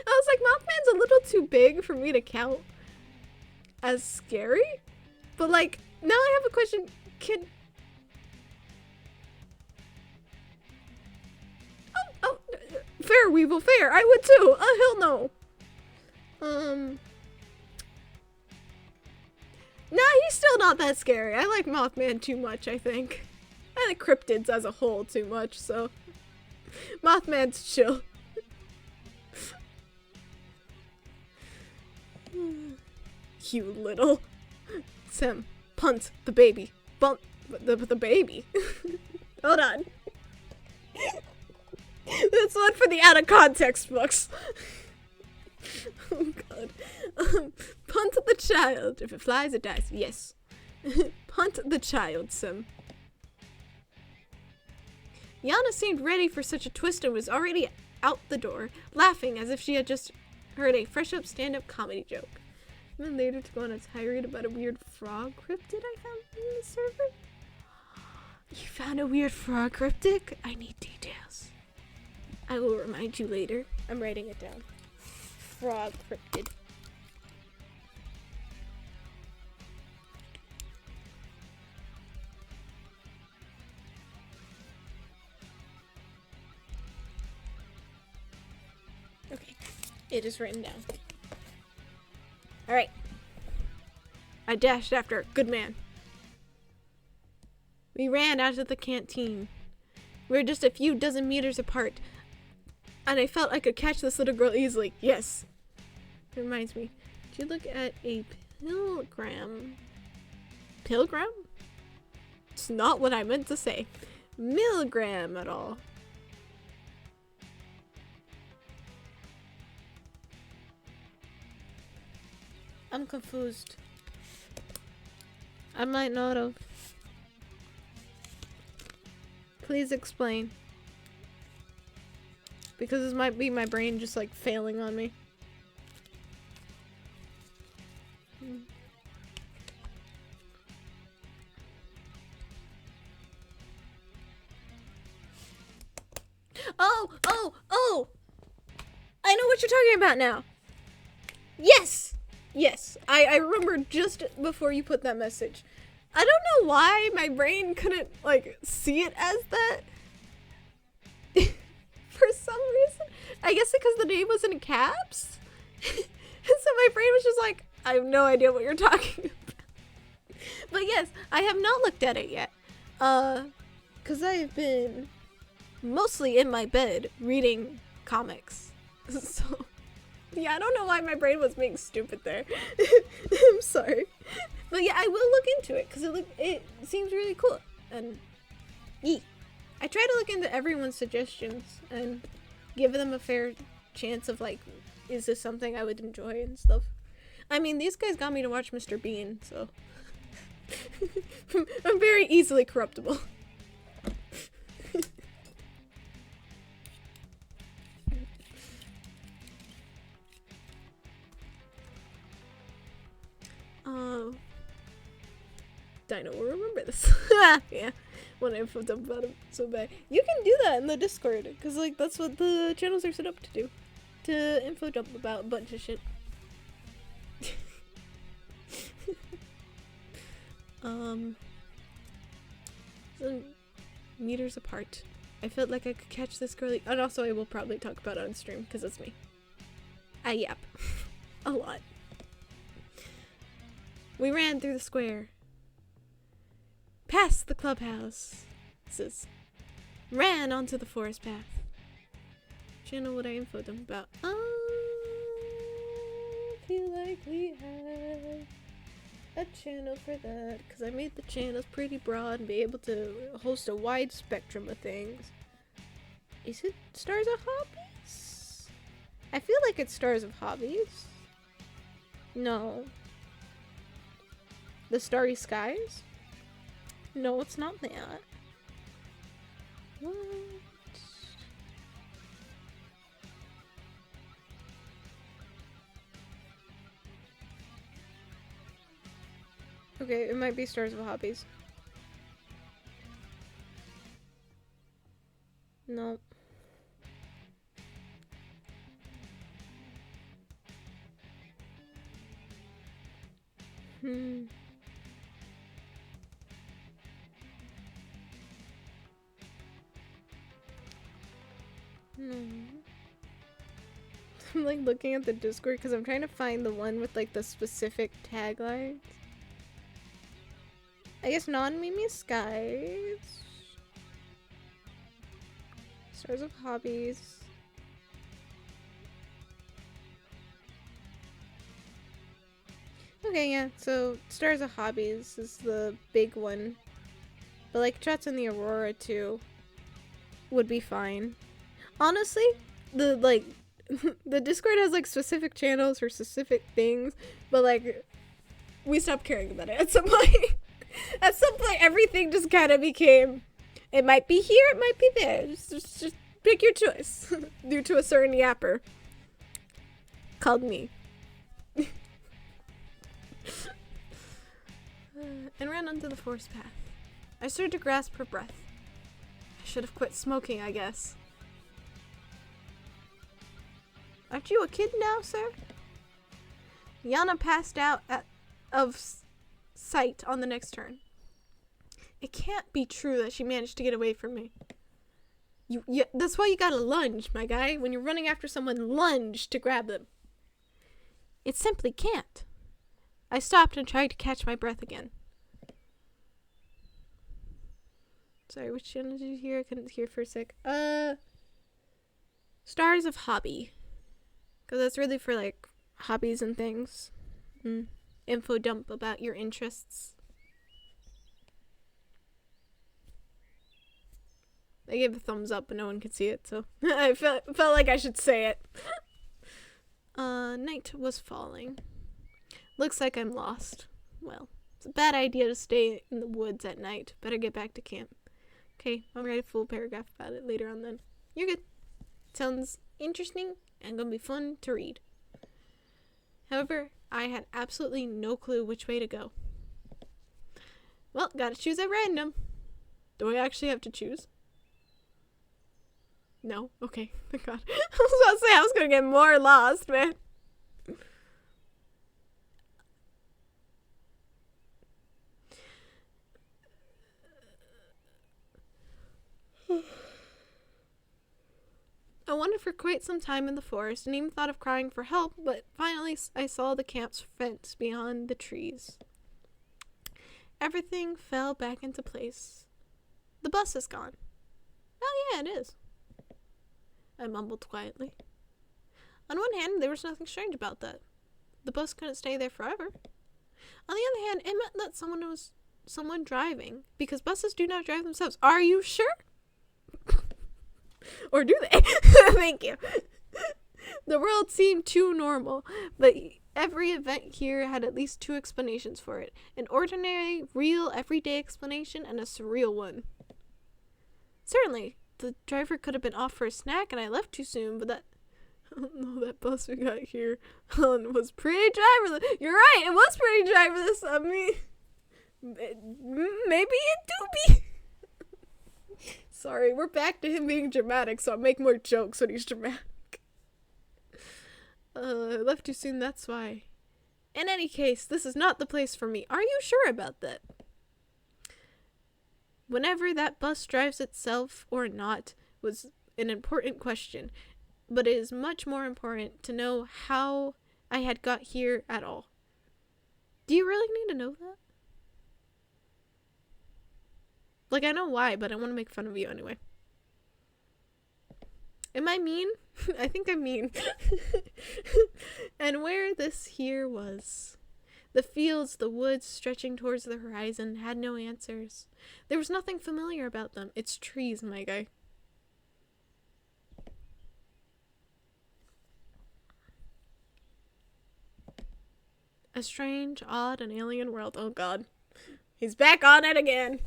I was like, Mothman's a little too big for me to count as scary. But, like, now I have a question. Fair, Weevil, fair. I would too. Oh, hell no. Nah, he's still not that scary. I like Mothman too much, I think. I like cryptids as a whole too much, so. Mothman's chill. You little. Sam, punt the baby. Bump the baby. Hold on. That's one for the out of context books. Oh god. Punt the child. If it flies, it dies. Yes. Punt the child, Sim. Yana seemed ready for such a twist and was already out the door, laughing as if she had just heard a fresh up stand-up comedy joke. And then later to go on a tirade about a weird frog cryptid I found in the server. You found a weird frog cryptic? I need details. I will remind you later. I'm writing it down. Frog cryptid. Okay, it is written down. Alright. I dashed after a good man. We ran out of the canteen. We were just a few dozen meters apart, and I felt I could catch this little girl easily. Yes. It reminds me. Did you look at a pilgrim? Pilgrim? It's not what I meant to say. Milligram at all. I'm confused. I might not have. Please explain. Because this might be my brain just like failing on me. Oh! I know what you're talking about now. Yes! Yes, I remember just before you put that message. I don't know why my brain couldn't, like, see it as that. For some reason. I guess because the name was in caps. And so my brain was just like, I have no idea what you're talking about. But yes, I have not looked at it yet. Because I have been mostly in my bed reading comics. So... yeah, I don't know why my brain was being stupid there. I'm sorry. But yeah, I will look into it because it seems really cool. And I try to look into everyone's suggestions and give them a fair chance of like, is this something I would enjoy and stuff. I mean, these guys got me to watch Mr. Bean, so I'm very easily corruptible. Dino will remember this. Yeah, when I info dump about him so bad. You can do that in the Discord, because like that's what the channels are set up to do. To info dump about a bunch of shit. Some meters apart. I felt like I could catch this girly, and also I will probably talk about it on stream, because it's me. I yap. A lot. We ran through the square. Past the clubhouse. Ran onto the forest path. Channel what I infoed them about. I feel like we have a channel for that. Because I made the channels pretty broad and be able to host a wide spectrum of things. Is it Stars of Hobbies? I feel like it's Stars of Hobbies. No. The Starry Skies? No, it's not that. What? Okay, it might be Stars of Hobbies. No. No. I'm like looking at the Discord because I'm trying to find the one with like the specific taglines. I guess non-Mimi skies. Stars of hobbies. Okay, yeah, so Stars of Hobbies is the big one. But like Chats in the Aurora too would be fine. Honestly, the like the Discord has like specific channels for specific things, but like we stopped caring about it at some point. At some point everything just kind of became, it might be here, it might be there. Just pick your choice. Due to a certain yapper called me. And ran onto the forest path. I started to grasp her breath. I should have quit smoking, I guess. Aren't you a kid now, sir? Yana passed out of sight on the next turn. It can't be true that she managed to get away from me. That's why you gotta lunge, my guy. When you're running after someone, lunge to grab them. It simply can't. I stopped and tried to catch my breath again. Sorry, which channel did you hear? I couldn't hear for a sec. Stars of Hobby. Because that's really for, like, hobbies and things. Info dump about your interests. I gave a thumbs up, but no one could see it, so I felt like I should say it. Night was falling. Looks like I'm lost. Well, it's a bad idea to stay in the woods at night. Better get back to camp. Okay, I'll write a full paragraph about it later on then. You're good. Sounds interesting and gonna be fun to read. However, I had absolutely no clue which way to go. Well, gotta choose at random. Do I actually have to choose? No? Okay, thank God. I was about to say I was gonna get more lost, man. I wandered for quite some time in the forest and even thought of crying for help, but finally I saw the camp's fence beyond the trees. Everything fell back into place. The bus is gone. Oh yeah, it is. I mumbled quietly. On one hand, there was nothing strange about that. The bus couldn't stay there forever. On the other hand, it meant that someone driving, because buses do not drive themselves. Are you sure? Or do they? Thank you. The world seemed too normal, but every event here had at least two explanations for it. An ordinary, real, everyday explanation, and a surreal one. Certainly, the driver could have been off for a snack and I left too soon, but that bus we got here was pretty driverless. You're right, it was pretty driverless. I mean, maybe it do be. Sorry, we're back to him being dramatic, so I make more jokes when he's dramatic. I left too soon, that's why. In any case, this is not the place for me. Are you sure about that? Whenever that bus drives itself or not was an important question, but it is much more important to know how I had got here at all. Do you really need to know that? Like, I know why, but I want to make fun of you anyway. Am I mean? I think I'm mean. And where this here was. The fields, the woods stretching towards the horizon had no answers. There was nothing familiar about them. It's trees, my guy. A strange, odd, and alien world. Oh god. He's back on it again.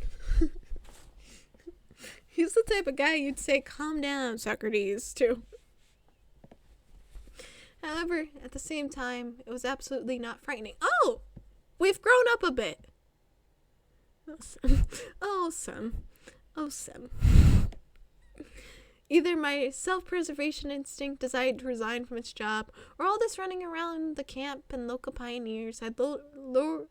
He's the type of guy you'd say, calm down, Socrates, to. However, at the same time, it was absolutely not frightening. Oh! We've grown up a bit. Oh, Sam. Oh, Sam. Either my self-preservation instinct decided to resign from its job, or all this running around the camp and local pioneers had lulled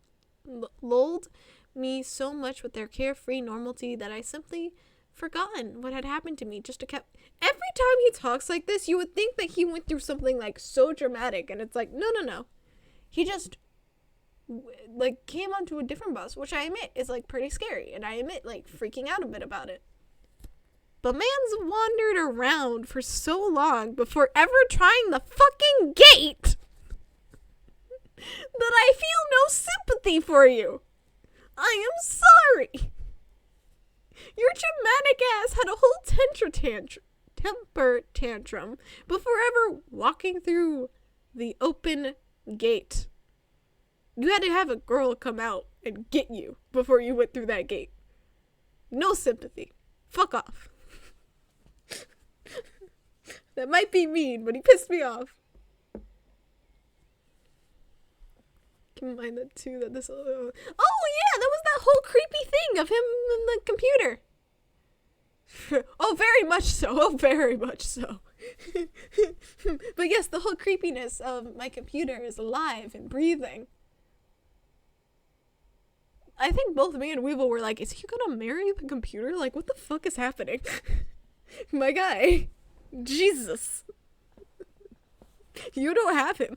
me so much with their carefree normalcy that I simply forgotten what had happened to me just to kept. Every time he talks like this, you would think that he went through something like so dramatic, and it's like, no. He just like came onto a different bus, which I admit is like pretty scary, and I admit like freaking out a bit about it. But man's wandered around for so long before ever trying the fucking gate that I feel no sympathy for you. I am sorry. Your dramatic ass had a whole temper tantrum before ever walking through the open gate. You had to have a girl come out and get you before you went through that gate. No sympathy. Fuck off. That might be mean, but he pissed me off. Keep in mind that too, that this. Oh yeah, that was that whole creepy thing of him in the computer. Oh, very much so. Oh, very much so. But yes, the whole creepiness of my computer is alive and breathing. I think both me and Weevil were like, is he gonna marry the computer? Like, what the fuck is happening? My guy. Jesus. You don't have him.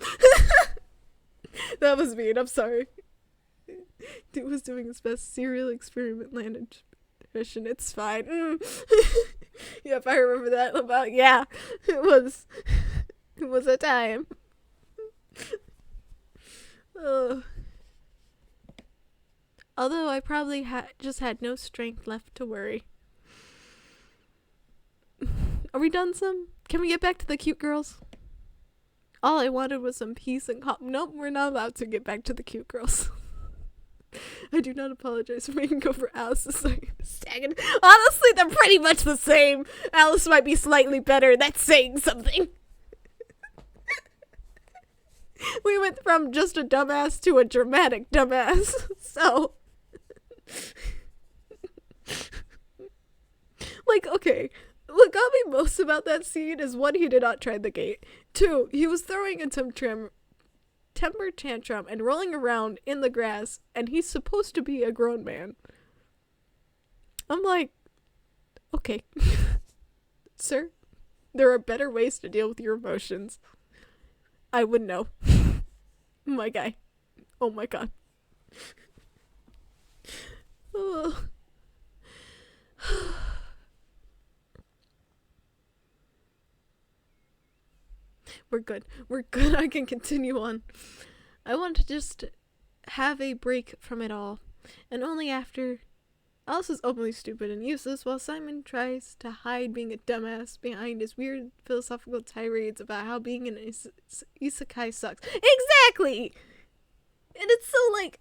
That was mean. I'm sorry. Dude was doing his best serial experiment landed mission. It's fine. Yep, I remember that about. Yeah, it was a time. Although I probably just had no strength left to worry. Are we done some? Can we get back to the cute girls? All I wanted was some peace and calm. Nope, we're not allowed to get back to the cute girls. I do not apologize for making go for Alice's second. Honestly, they're pretty much the same. Alice might be slightly better. That's saying something. We went from just a dumbass to a dramatic dumbass. So. Like, okay. What got me most about that scene is, one, he did not try the gate. Two, he was throwing a temper tantrum and rolling around in the grass, and he's supposed to be a grown man. I'm like, okay. Sir, there are better ways to deal with your emotions. I would know. My guy. Oh my god. Oh. We're good. We're good. I can continue on. I want to just have a break from it all. And only after Alice is openly stupid and useless while Simon tries to hide being a dumbass behind his weird philosophical tirades about how being an isekai sucks. Exactly! And it's so like,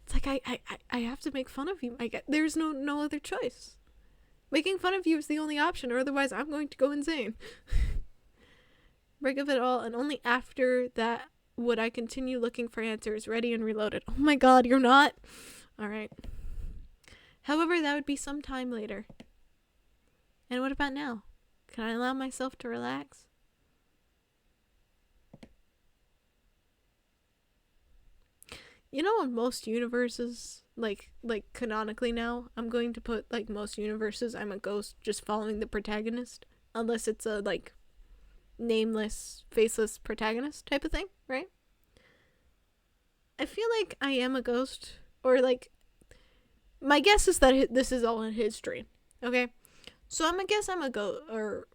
It's like, I have to make fun of you. There's no other choice. Making fun of you is the only option, or otherwise I'm going to go insane. Break of it all, and only after that would I continue looking for answers, ready and reloaded. Oh my god, you're not? Alright. However, that would be some time later. And what about now? Can I allow myself to relax? You know, in most universes, like canonically now, I'm going to put, like, most universes, I'm a ghost just following the protagonist. Unless it's a, like, nameless, faceless protagonist type of thing, right? I feel like I am a ghost, or, like, my guess is that this is all in his dream, okay? So I'm a ghost, or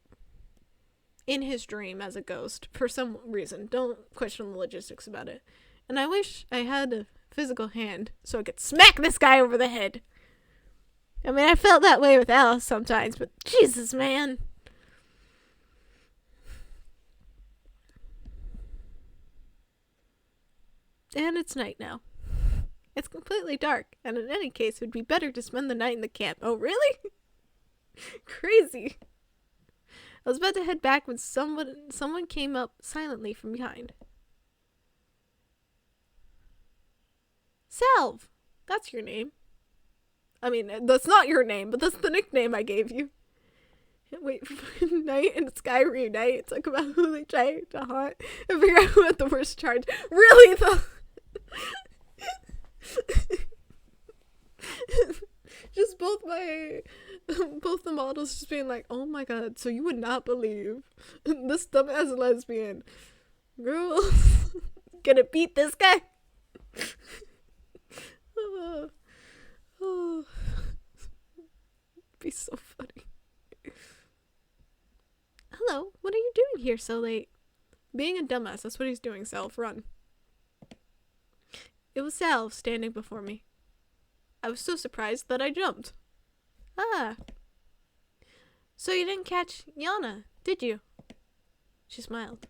in his dream as a ghost, for some reason. Don't question the logistics about it. And I wish I had a physical hand so I could smack this guy over the head. I mean, I felt that way with Alice sometimes, but Jesus, man. And it's night now. It's completely dark, and in any case, it would be better to spend the night in the camp. Oh, really? Crazy. I was about to head back when someone came up silently from behind. Salve! That's your name. I mean, that's not your name, but that's the nickname I gave you. Wait for night and sky reunite. Talk about who they try to haunt and figure out who had the worst charge. Really, though? Just both the models just being like, oh my god, so you would not believe this dumbass lesbian girl gonna beat this guy. Oh, be so funny. Hello, what are you doing here so late? Being a dumbass, that's what he's doing, Self. Run. It was Sal standing before me. I was so surprised that I jumped. Ah. So you didn't catch Yana, did you? She smiled.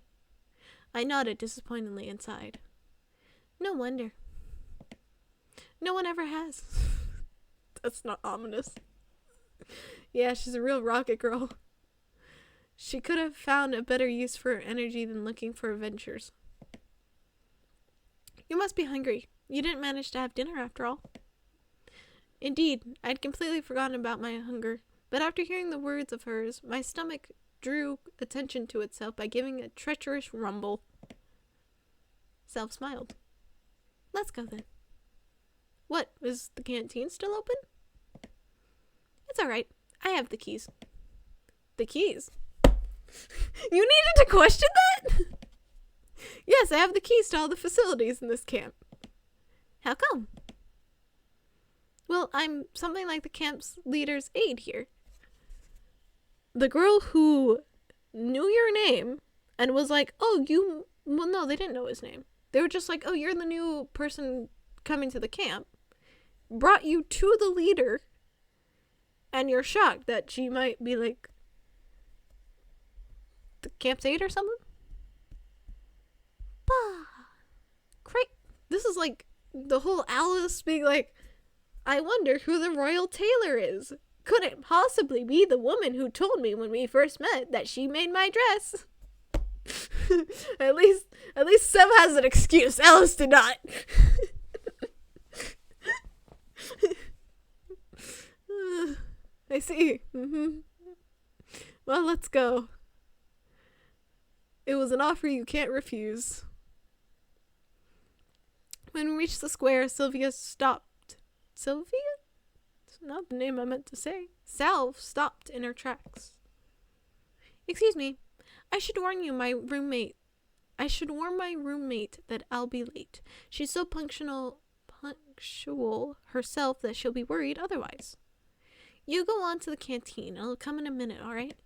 I nodded disappointedly inside. No wonder. No one ever has. That's not ominous. Yeah, she's a real rocket girl. She could have found a better use for her energy than looking for adventures. You must be hungry. You didn't manage to have dinner after all. Indeed, I'd completely forgotten about my hunger, but after hearing the words of hers, my stomach drew attention to itself by giving a treacherous rumble. Self smiled. Let's go then. What, is the canteen still open? It's alright. I have the keys. The keys? You needed to question that? Yes, I have the keys to all the facilities in this camp. How come? Well, I'm something like the camp's leader's aide here. The girl who knew your name and was like, oh, you... Well, no, they didn't know his name. They were just like, oh, you're the new person coming to the camp. Brought you to the leader. And you're shocked that she might be like the camp's aide or something? Bah. Great. This is like the whole Alice being like, I wonder who the royal tailor is. Could it possibly be the woman who told me when we first met that she made my dress? At least Sam has an excuse. Alice did not. I see. Well, let's go. It was an offer you can't refuse. When we reached the square, Sylvia stopped. Sylvia? It's not the name I meant to say. Sal stopped in her tracks. Excuse me. I should warn my roommate that I'll be late. She's so punctual herself that she'll be worried otherwise. You go on to the canteen. I'll come in a minute, alright?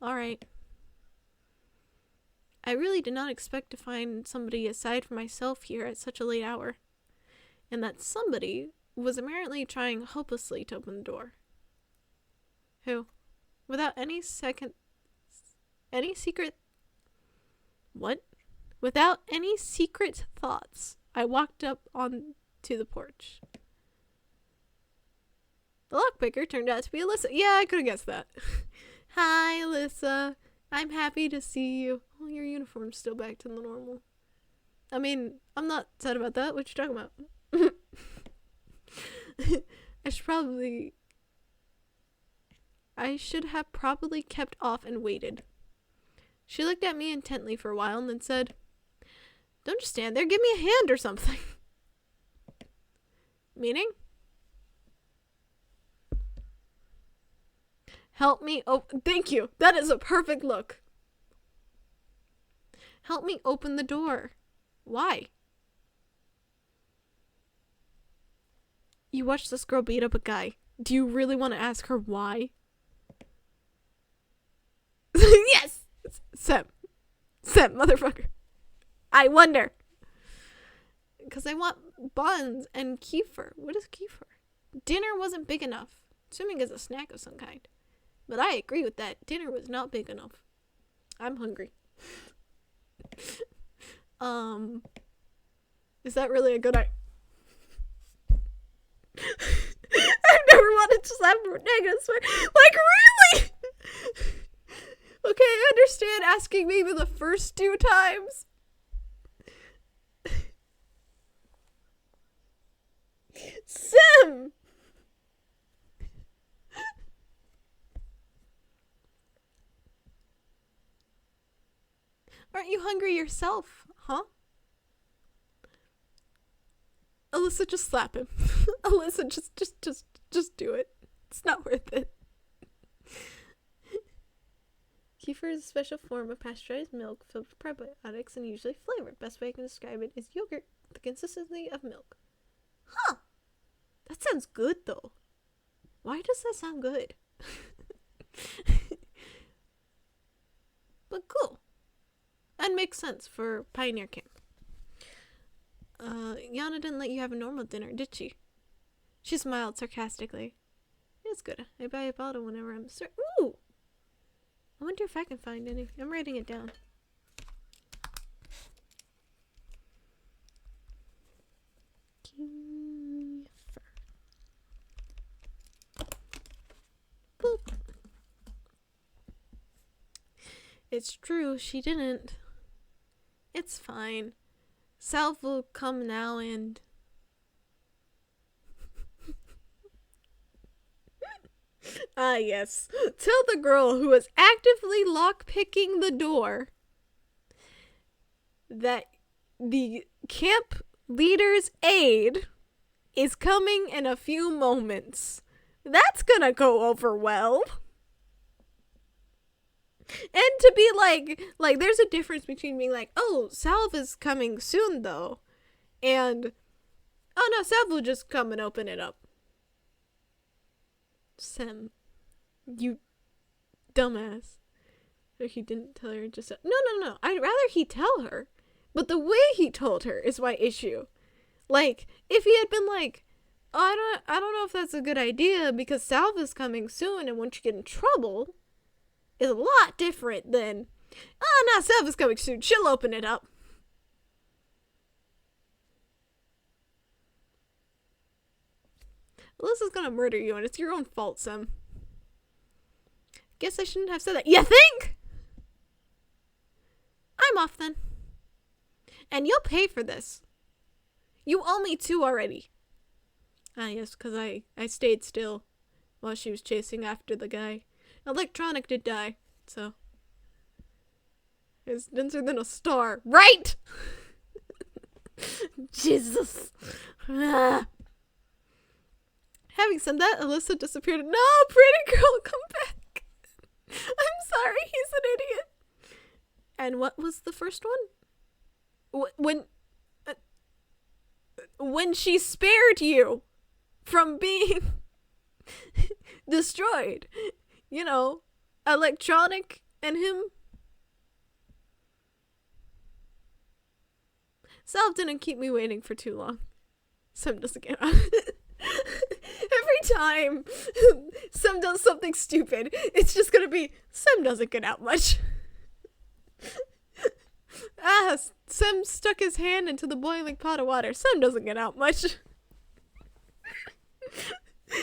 Alright. I really did not expect to find somebody aside from myself here at such a late hour. And that somebody was apparently trying hopelessly to open the door. Who? Without any secret... Without any secret thoughts, I walked up onto the porch. The lockpicker turned out to be Alyssa. Yeah, I could have guessed that. Hi, Alyssa. I'm happy to see you. Oh, your uniform's still back to the normal. I mean, I'm not sad about that. What you talking about? I should have probably kept off and waited. She looked at me intently for a while and then said, Don't just stand there. Give me a hand or something. Meaning? Help me thank you. That is a perfect look. Help me open the door. Why? You watched this girl beat up a guy. Do you really want to ask her why? Yes! Sam, motherfucker. I wonder. Because I want buns and kefir. What is kefir? Dinner wasn't big enough. Assuming it's a snack of some kind. But I agree with that. Dinner was not big enough. I'm hungry. Is that really a good idea? I've never wanted to slap a negative swear. Like, really? Okay, I understand asking maybe the first 2 times. Sim! Aren't you hungry yourself, huh? Alyssa, just slap him. Alyssa, just do it. It's not worth it. Kefir is a special form of pasteurized milk filled with probiotics and usually flavored. Best way I can describe it is yogurt, the consistency of milk. Huh. That sounds good, though. Why does that sound good? But cool. That makes sense for Pioneer Camp. Yana didn't let you have a normal dinner, did she? She smiled sarcastically. It's good. I buy a bottle whenever I'm certain. Ooh! I wonder if I can find any. I'm writing it down. Kefir. Boop. It's true, she didn't. It's fine. Salve will come now and... Ah, yes. Tell the girl who was actively lockpicking the door that the camp leader's aide is coming in a few moments. That's gonna go over well. And to be like there's a difference between being like, oh, Salve is coming soon though, and oh no, Salve will just come and open it up. Sam, you dumbass. He didn't tell her, just no. I'd rather he tell her. But the way he told her is my issue. Like, if he had been like, oh, I don't know if that's a good idea because Salve is coming soon and once you get in trouble, is a lot different than, oh no, Salve is coming soon, she'll open it up. Alyssa's gonna murder you and it's your own fault, Sam. Guess I shouldn't have said that. You think? I'm off then. And you'll pay for this. You owe me 2 already. Ah yes, because I stayed still while she was chasing after the guy. Electronic did die, so. It's denser than a star. Right! Jesus. Ah. Having said that, Alyssa disappeared. No, pretty girl, come back. I'm sorry, he's an idiot. And what was the first one? When she spared you from being destroyed. You know, Electronic and him. Salve didn't keep me waiting for too long. Sam doesn't get out. Every time Sam does something stupid, it's just gonna be, Sam doesn't get out much. Sam stuck his hand into the boiling pot of water. Sam doesn't get out much.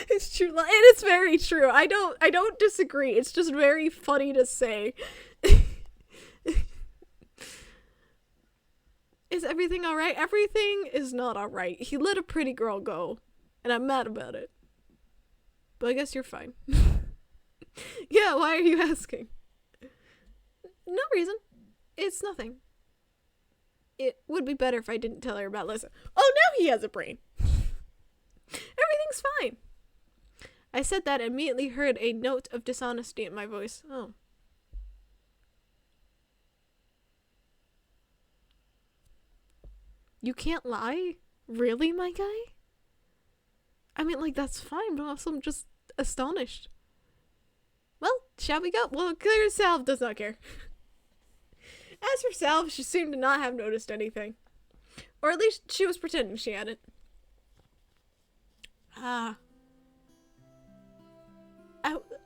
It's true. And it's very true. I don't disagree. It's just very funny to say. Is everything alright? Everything is not alright. He let a pretty girl go. And I'm mad about it. But I guess you're fine. Yeah, why are you asking? No reason. It's nothing. It would be better if I didn't tell her about Lisa. Oh, now he has a brain. Everything's fine. I said that and immediately heard a note of dishonesty in my voice. Oh. You can't lie? Really, my guy? I mean, like, that's fine, but also I'm just astonished. Well, shall we go? Well, clear Salve does not care. As for Salve, she seemed to not have noticed anything. Or at least she was pretending she hadn't. I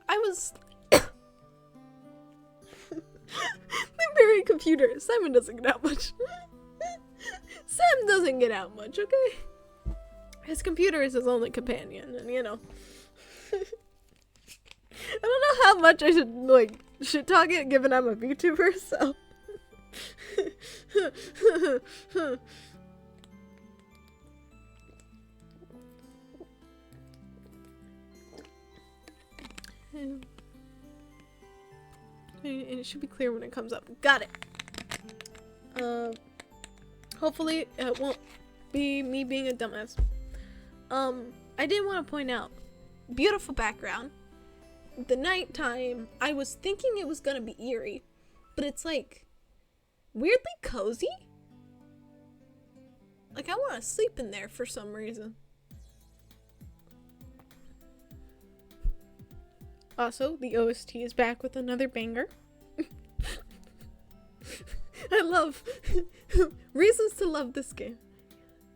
was... I'm very computer. Simon doesn't get out much. Sam doesn't get out much, okay? His computer is his only companion, and you know. I don't know how much I should, like, shit talk it, given I'm a VTuber, so. And it should be clear when it comes up. Got it. Hopefully it won't be me being a dumbass. I did want to point out beautiful background. The nighttime, I was thinking it was gonna be eerie, but it's like weirdly cozy. Like I want to sleep in there for some reason. Also, the OST is back with another banger. I love reasons to love this game.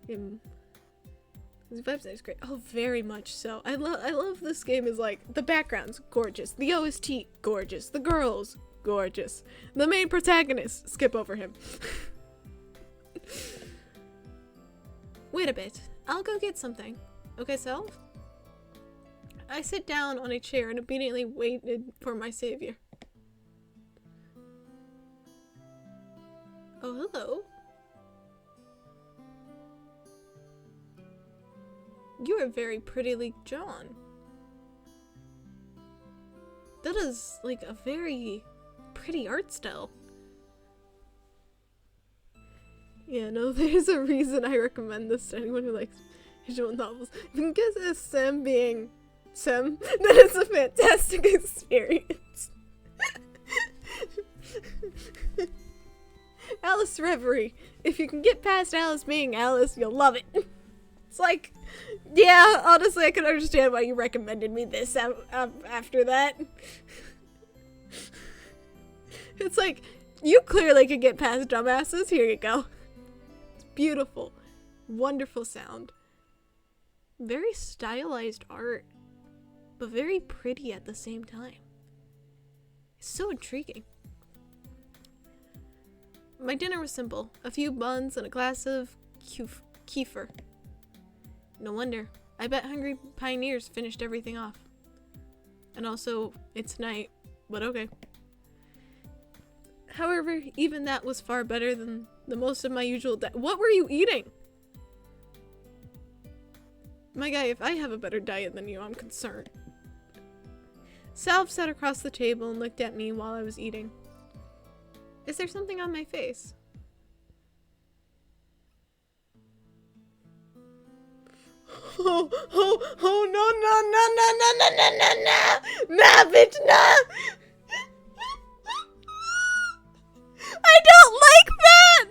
The website is great. Oh, very much so. I love this game. Is like the background's gorgeous, the OST gorgeous, the girls gorgeous, the main protagonist, skip over him. Wait a bit. I'll go get something. Okay, self? I sit down on a chair and obediently waited for my savior. Oh, hello. You are very prettily drawn. That is like a very pretty art style. Yeah, no, there's a reason I recommend this to anyone who likes visual novels. Because as Sam being Sam, that is a fantastic experience. Alice Reverie. If you can get past Alice being Alice, you'll love it. It's like, yeah, honestly, I can understand why you recommended me this after that. It's like, you clearly can get past dumbasses. Here you go. It's beautiful. Wonderful sound. Very stylized art, but very pretty at the same time. It's so intriguing. My dinner was simple. A few buns and a glass of kefir. No wonder. I bet hungry pioneers finished everything off. And also, it's night, but okay. However, even that was far better than the most of my usual What were you eating? My guy, if I have a better diet than you, I'm concerned. Salve sat across the table and looked at me while I was eating. Is there something on my face? Oh, no, nah, bitch, nah! I don't like that!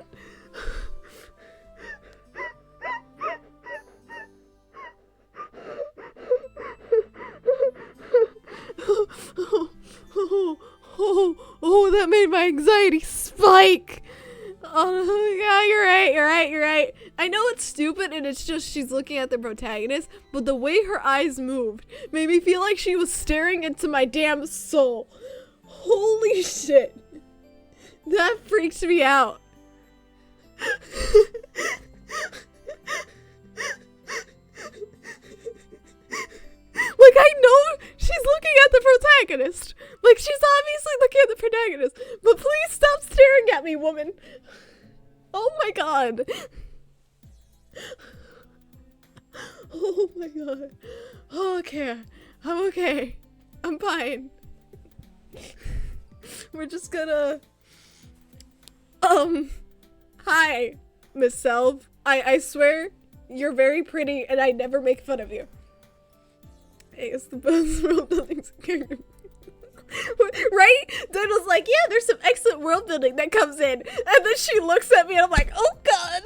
Oh, that made my anxiety spike. Oh, yeah, you're right. I know it's stupid and it's just she's looking at the protagonist, but the way her eyes moved made me feel like she was staring into my damn soul. Holy shit. That freaks me out. Like, I know she's looking at the protagonist. Like, she's obviously looking at the protagonist. But please stop staring at me, woman. Oh my god. Oh my god. Okay. I'm okay. I'm fine. We're just gonna... Hi, Miss Salve. I swear, you're very pretty and I never make fun of you. Hey, it's the best world building character. Right? Dan was like, yeah, there's some excellent world building that comes in. And then she looks at me and I'm like, oh god.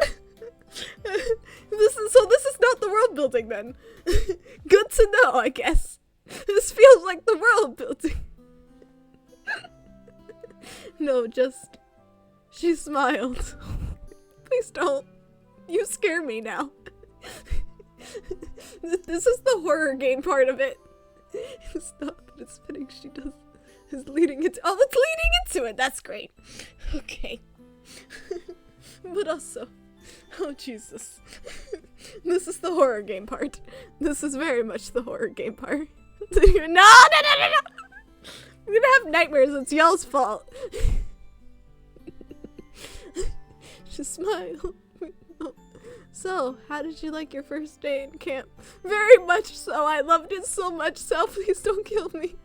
This is not the world building then. Good to know, I guess. This feels like the world building. No, just... She smiled. Please don't. You scare me now. This is the horror game part of it. It's not that it's fitting she does. It's leading into... Oh, it's leading into it. That's great. Okay. But also... Oh, Jesus. This is the horror game part. This is very much the horror game part. No! I'm gonna have nightmares. It's y'all's fault. Just smile. So, how did you like your first day in camp? Very much so. I loved it so much. So, please don't kill me.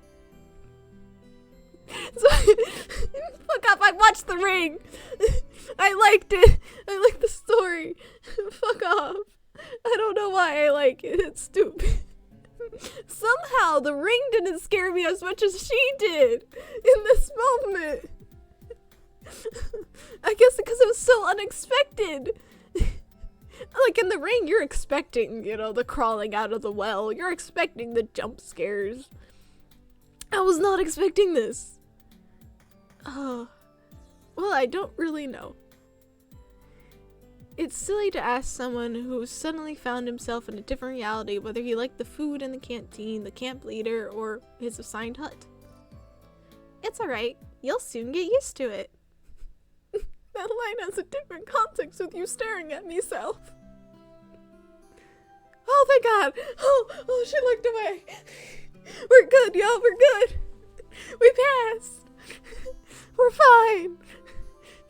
So, fuck up. I watched The Ring. I liked it. I liked the story. Fuck off. I don't know why I like it. It's stupid. Somehow the ring didn't scare me as much as she did in this moment. I guess because it was so unexpected. Like in the ring, you're expecting, you know, the crawling out of the well. You're expecting the jump scares. I was not expecting this. Oh, well, I don't really know. It's silly to ask someone who suddenly found himself in a different reality whether he liked the food in the canteen, the camp leader, or his assigned hut. It's alright. You'll soon get used to it. That line has a different context with you staring at me, Self. Oh, thank God. Oh, she looked away. We're good, y'all. We're good. We passed. We're fine.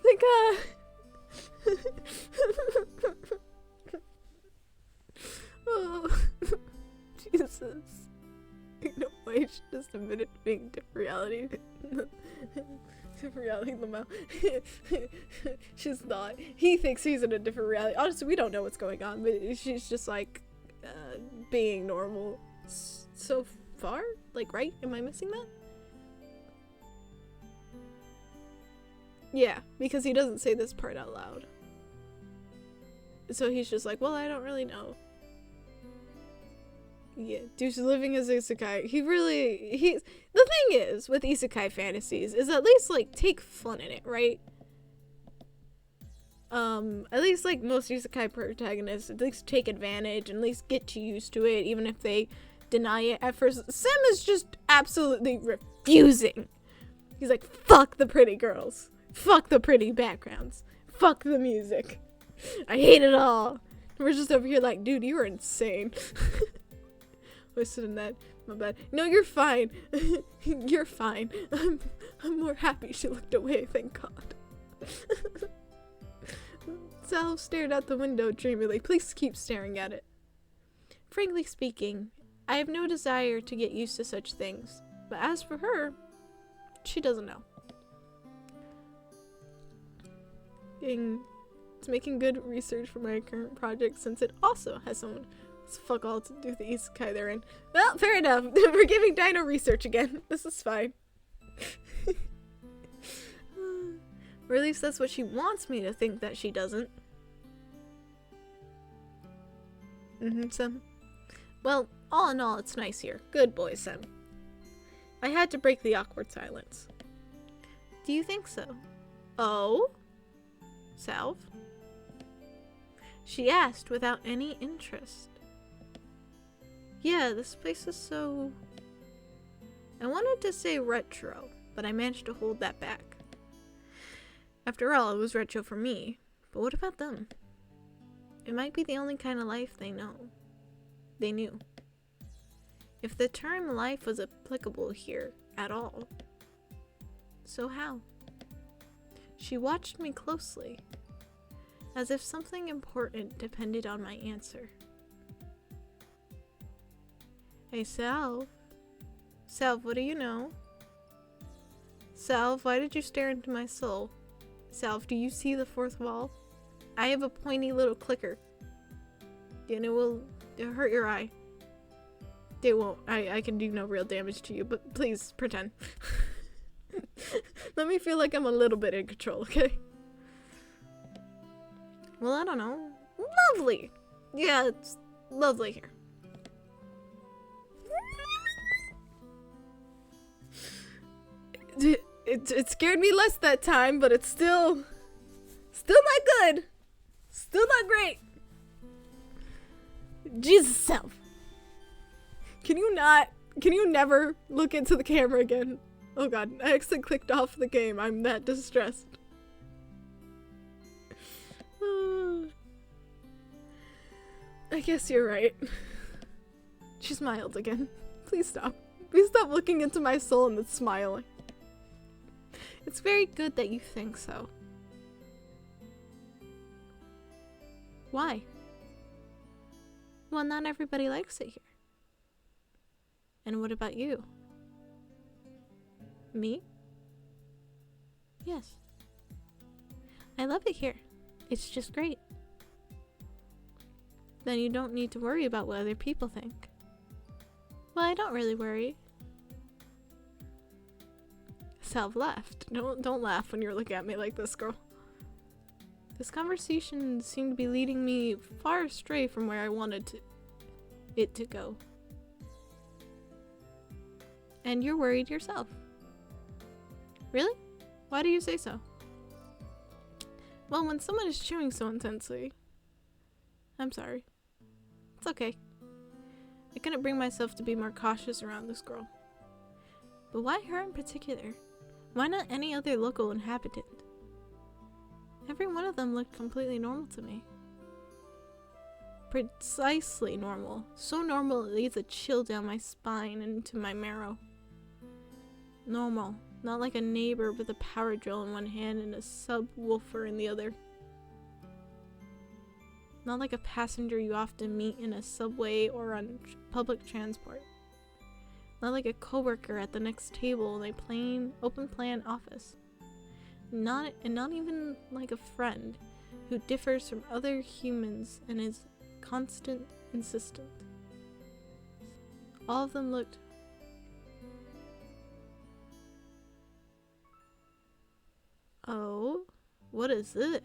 Thank God. Oh, Jesus. No way, she just admitted to being different reality. Different reality in the mouth. She's not. He thinks he's in a different reality. Honestly, we don't know what's going on, but she's just like being normal so far. Like, right? Am I missing that? Yeah, because he doesn't say this part out loud. So he's just like, well, I don't really know. Yeah, dude's living as isekai. The thing is, with isekai fantasies, is at least, like, take fun in it, right? At least, like, most isekai protagonists, at least take advantage, and at least get you used to it, even if they deny it at first. Sim is just absolutely refusing. He's like, fuck the pretty girls. Fuck the pretty backgrounds. Fuck the music. I hate it all. We're just over here like, dude, you are insane. Listen to that. My bad. No, you're fine. You're fine. I'm more happy she looked away, thank God. Sal stared out the window dreamily. Please keep staring at it. Frankly speaking, I have no desire to get used to such things. But as for her, she doesn't know. It's making good research for my current project since it also has someone fuck all to do with the isekai they're in. Well, fair enough. We're giving Dino research again. This is fine. Or at least that's what she wants me to think that she doesn't. Sam. Well, all in all, it's nice here. Good boy, Sam. I had to break the awkward silence. Do you think so? Oh? Salve? She asked without any interest. Yeah, this place is so... I wanted to say retro, but I managed to hold that back. After all, it was retro for me, but what about them? It might be the only kind of life they know. They knew. If the term life was applicable here at all, so how? She watched me closely, as if something important depended on my answer. Hey, Salve. Salve, what do you know? Salve, why did you stare into my soul? Salve, do you see the fourth wall? I have a pointy little clicker. And it'll hurt your eye. It won't. I can do no real damage to you, but please pretend. Let me feel like I'm a little bit in control, okay? Well, I don't know. Lovely! Yeah, it's lovely here. It scared me less that time, but it's still not good. Still not great. Jesus self. Can you never look into the camera again? Oh god, I accidentally clicked off the game. I'm that distressed. I guess you're right. She smiled again. Please stop. Please stop looking into my soul and then smiling. It's very good that you think so. Why? Well, not everybody likes it here. And what about you? Me? Yes. I love it here. It's just great. Then you don't need to worry about what other people think. Well, I don't really worry. Self laughed. Don't laugh when you're looking at me like this, girl. This conversation seemed to be leading me far astray from where I wanted it to go. And you're worried yourself. Really? Why do you say so? Well, when someone is chewing so intensely... I'm sorry. It's okay. I couldn't bring myself to be more cautious around this girl. But why her in particular? Why not any other local inhabitant? Every one of them looked completely normal to me. Precisely normal. So normal it leaves a chill down my spine and into my marrow. Normal. Not like a neighbor with a power drill in one hand and a subwoofer in the other. Not like a passenger you often meet in a subway or on public transport. Not like a coworker at the next table in a plain, open-plan office. Not even like a friend who differs from other humans and is constant, insistent. All of them looked... Oh, what is this?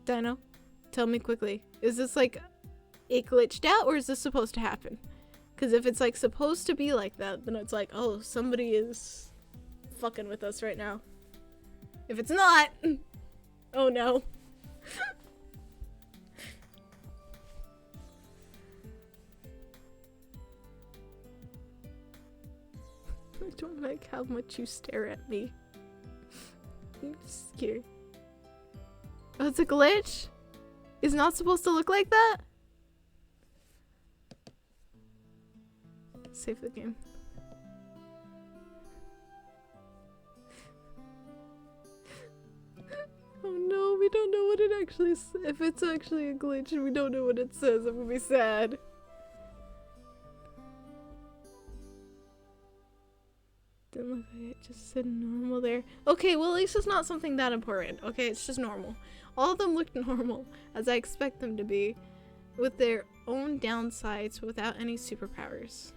Dino, tell me quickly. Is this like it glitched out or is this supposed to happen? Because if it's like supposed to be like that, then it's like, oh, somebody is fucking with us right now. If it's not, oh no. I don't like how much you stare at me. I'm scared. Oh, it's a glitch? It's not supposed to look like that? Save the game. Oh no, we don't know what it actually says. If it's actually a glitch and we don't know what it says, I'm gonna be sad. Didn't look like it, just said normal there. Okay, well at least it's not something that important. Okay, it's just normal. All of them looked normal, as I expect them to be, with their own downsides without any superpowers.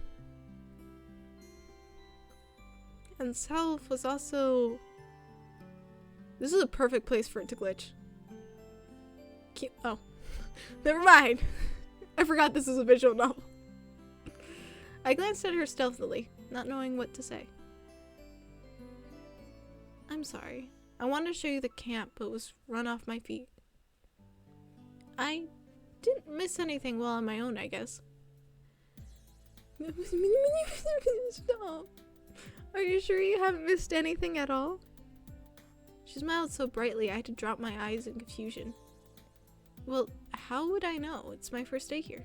And Self was also... This is a perfect place for it to glitch. Oh. Never mind. I forgot this is a visual novel. I glanced at her stealthily, not knowing what to say. I'm sorry. I wanted to show you the camp, but was run off my feet. I didn't miss anything while on my own, I guess. Stop. Are you sure you haven't missed anything at all? She smiled so brightly I had to drop my eyes in confusion. Well, how would I know? It's my first day here.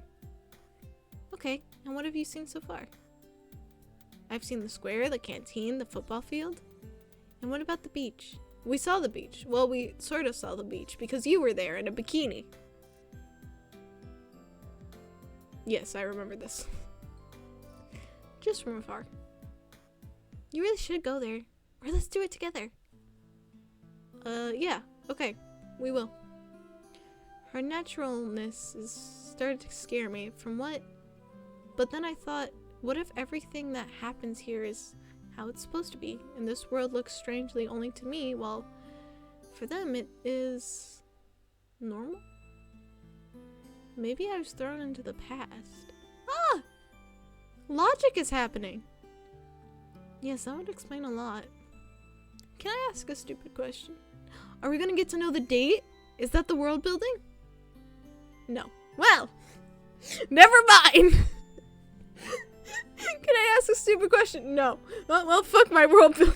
Okay, and what have you seen so far? I've seen the square, the canteen, the football field. And what about the beach? We saw the beach. Well, we sort of saw the beach because you were there in a bikini. Yes, I remember this. Just from afar. You really should go there. Or let's do it together. Yeah. Okay. We will. Her naturalness started to scare me. From what? But then I thought, what if everything that happens here is how it's supposed to be, and this world looks strangely only to me, while for them it is normal? Maybe I was thrown into the past. Ah! Logic is happening! Yes, that would explain a lot. Can I ask a stupid question? Are we gonna get to know the date? Is that the world building? No. Well, never mind! Can I ask a stupid question? No. Well, fuck my world building.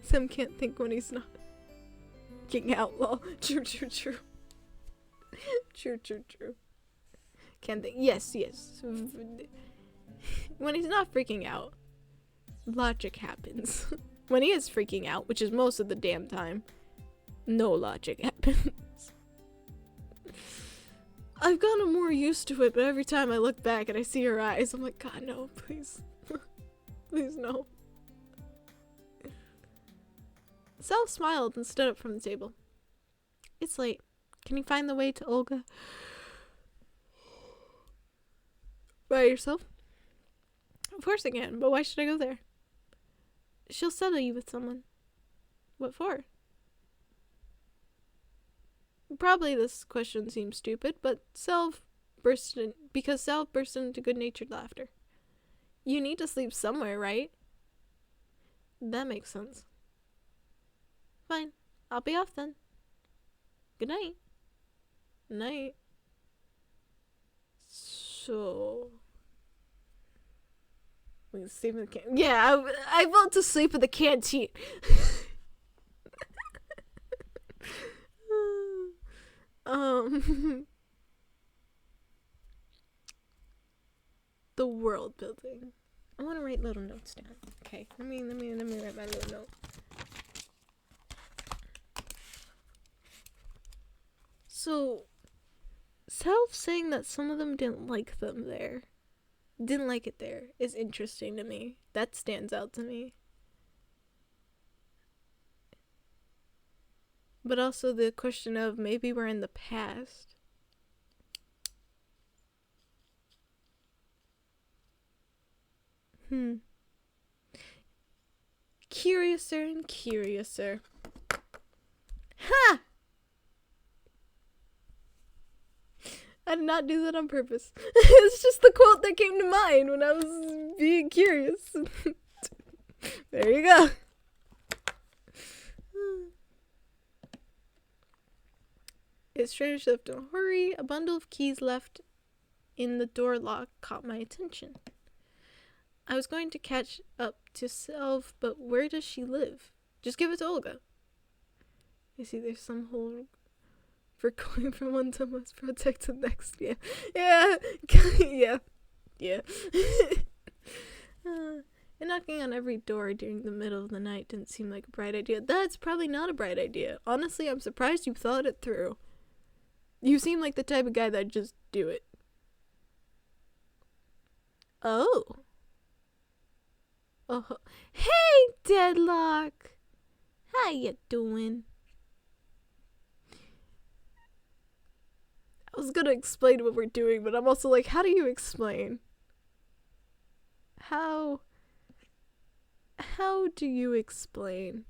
Sam can't think when he's not freaking out, lol. True. True. Can't think. Yes. When he's not freaking out, logic happens. When he is freaking out, which is most of the damn time, no logic happens. I've gotten more used to it, but every time I look back and I see her eyes, I'm like, God, no, please. Please, no. Self smiled and stood up from the table. It's late. Can you find the way to Olga? By yourself? Of course I can, but why should I go there? She'll settle you with someone. What for? Probably this question seems stupid, but Salve burst into good-natured laughter. You need to sleep somewhere, right? That makes sense. Fine. I'll be off then. Good night. Night. So... we can sleep in the canteen. Yeah, I want to sleep in the canteen. The world building. I want to write little notes down. Okay, let me write my little note. So, Self saying that some of them didn't like it there is interesting to me. That stands out to me. But also the question of maybe we're in the past. Curiouser and curiouser. Ha! I did not do that on purpose. It's just the quote that came to mind when I was being curious. There you go. It's strange to don't hurry. A bundle of keys left in the door lock caught my attention. I was going to catch up to Self, but where does she live? Just give it to Olga. You see, there's some whole... for going from one to must protect the next. Yeah. And knocking on every door during the middle of the night didn't seem like a bright idea. That's probably not a bright idea. Honestly, I'm surprised you thought it through. You seem like the type of guy that'd just do it. Oh. Hey, Deadlock. How you doing? I was gonna explain what we're doing, but I'm also like, how do you explain? How do you explain?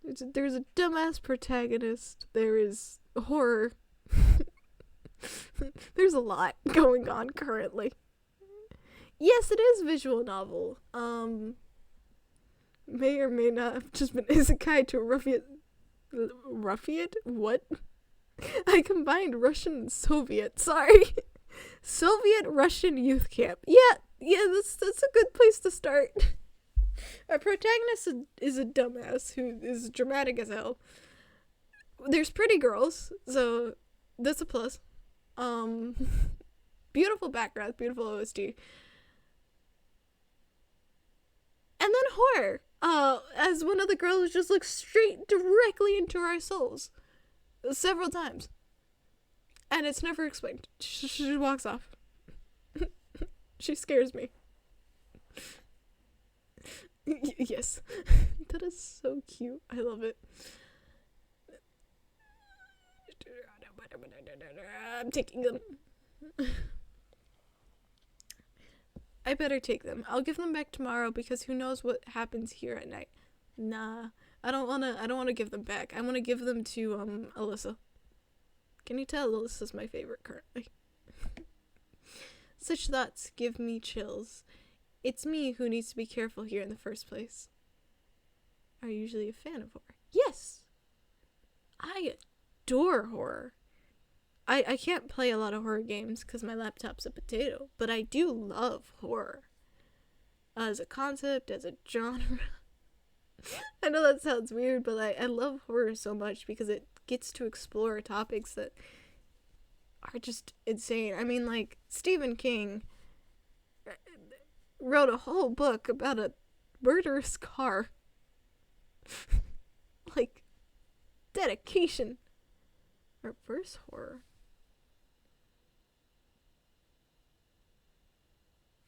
There's a dumbass protagonist. There is horror. There's a lot going on currently. Yes, it is a visual novel. May or may not have just been isekai to a ruffian? What? I combined Russian and Soviet. Sorry. Soviet Russian youth camp. Yeah, that's a good place to start. Our protagonist is a dumbass who is dramatic as hell. There's pretty girls, so that's a plus. Beautiful background, beautiful OST. And then horror. As one of the girls just looks straight directly into our souls. Several times. And it's never explained. She walks off. She scares me. Yes. That is so cute. I love it. I'm taking them. I better take them. I'll give them back tomorrow because who knows what happens here at night. Nah. I don't wanna give them back. I wanna give them to Alyssa. Can you tell Alyssa's my favorite currently? Such thoughts give me chills. It's me who needs to be careful here in the first place. Are you usually a fan of horror? Yes! I adore horror. I can't play a lot of horror games because my laptop's a potato, but I do love horror. As a concept, as a genre. I know that sounds weird, but I love horror so much because it gets to explore topics that are just insane. I mean, like, Stephen King wrote a whole book about a murderous car. Like, dedication. Reverse horror.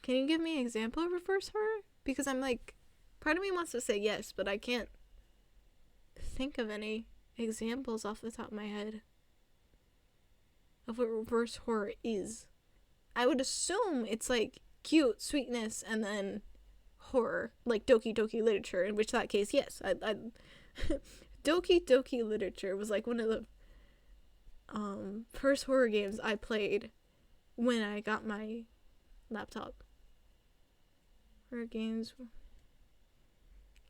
Can you give me an example of reverse horror? Because I'm like, part of me wants to say yes, but I can't think of any examples off the top of my head of what reverse horror is. I would assume it's like cute sweetness and then horror, like Doki Doki Literature, in which that case, yes, I Doki Doki Literature was like one of the first horror games I played when I got my laptop. Horror games.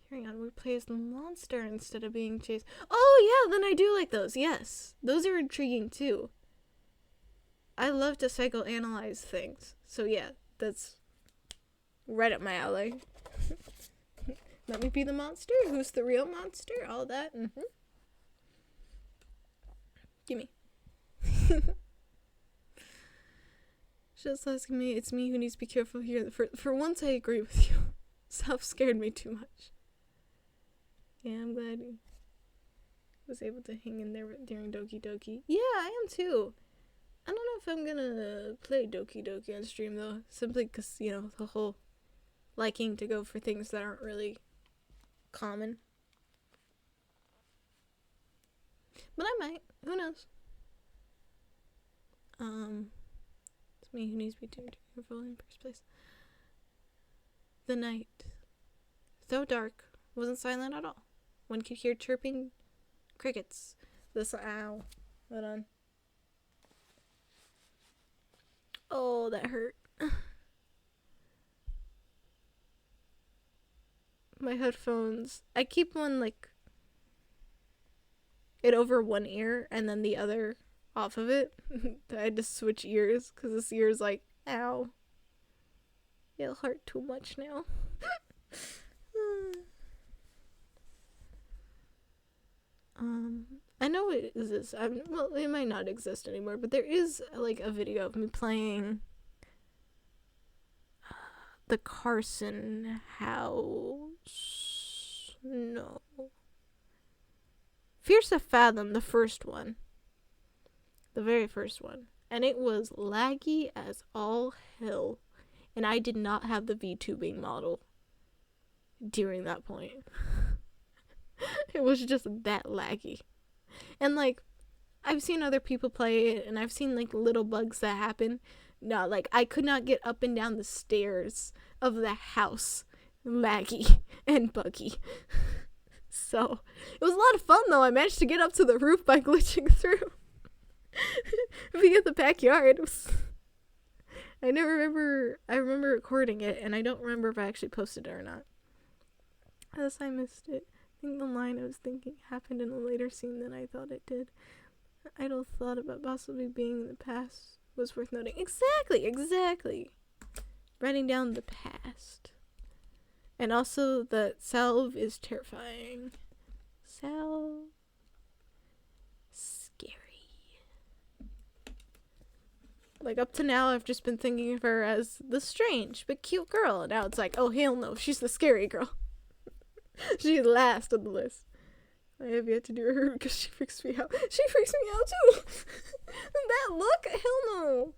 Carrying on, we play as the monster instead of being chased. Oh yeah, then I do like those. Yes, those are intriguing too. I love to psychoanalyze things, so yeah, that's right up my alley. Let me be the monster. Who's the real monster? All that. Gimme. Just asking me, it's me who needs to be careful here. For once, I agree with you. Self scared me too much. Yeah, I'm glad he was able to hang in there during Doki Doki. Yeah, I am too. I don't know if I'm gonna play Doki Doki on stream though, simply because, you know, the whole liking to go for things that aren't really common. But I might. Who knows? It's me who needs to be too careful in the first place. The night. So dark. Wasn't silent at all. One could hear chirping crickets. Ow. Hold on. Oh, that hurt. My headphones. I keep one, like, it over one ear and then the other off of it. I had to switch ears because this ear is like, ow. It'll hurt too much now. I know it exists. Well, it might not exist anymore, but there is like a video of me playing the Carson House. No. Fierce to Fathom, the first one. The very first one. And it was laggy as all hell. And I did not have the VTubing model during that point. It was just that laggy. And like, I've seen other people play it, and I've seen like little bugs that happen. No, like, I could not get up and down the stairs of the house laggy and buggy. So, it was a lot of fun though. I managed to get up to the roof by glitching through via the backyard. I remember recording it, and I don't remember if I actually posted it or not. Unless I missed it. I think the line I was thinking happened in a later scene than I thought it did. Idle thought about possibly being in the past was worth noting. Exactly. Writing down the past. And also that salve is terrifying. Salve. Scary. Like, up to now, I've just been thinking of her as the strange but cute girl. And now it's like, oh, hell no, she's the scary girl. She's last on the list. I have yet to do her because she freaks me out. She freaks me out too. That look? Hell no.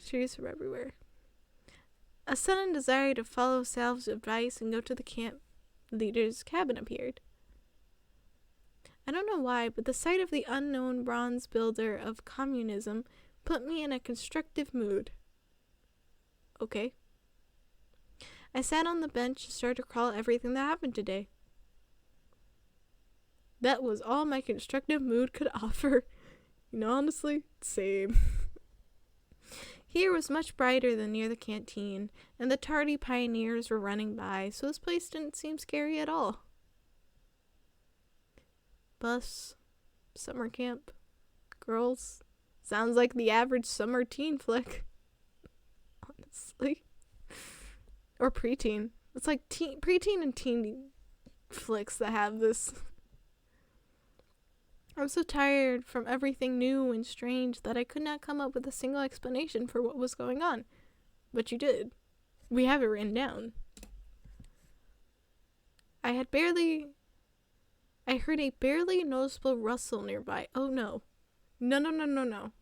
Trees from everywhere. A sudden desire to follow Salve's advice and go to the camp leader's cabin appeared. I don't know why, but the sight of the unknown bronze builder of communism put me in a constructive mood. Okay. I sat on the bench and started to recall everything that happened today. That was all my constructive mood could offer. You know, honestly, same. Here was much brighter than near the canteen, and the tardy pioneers were running by, so this place didn't seem scary at all. Bus, summer camp, girls. Sounds like the average summer teen flick. Honestly. Or preteen. It's like preteen and teen flicks that have this. I'm so tired from everything new and strange that I could not come up with a single explanation for what was going on. But you did. We have it written down. I heard a barely noticeable rustle nearby. Oh no. No.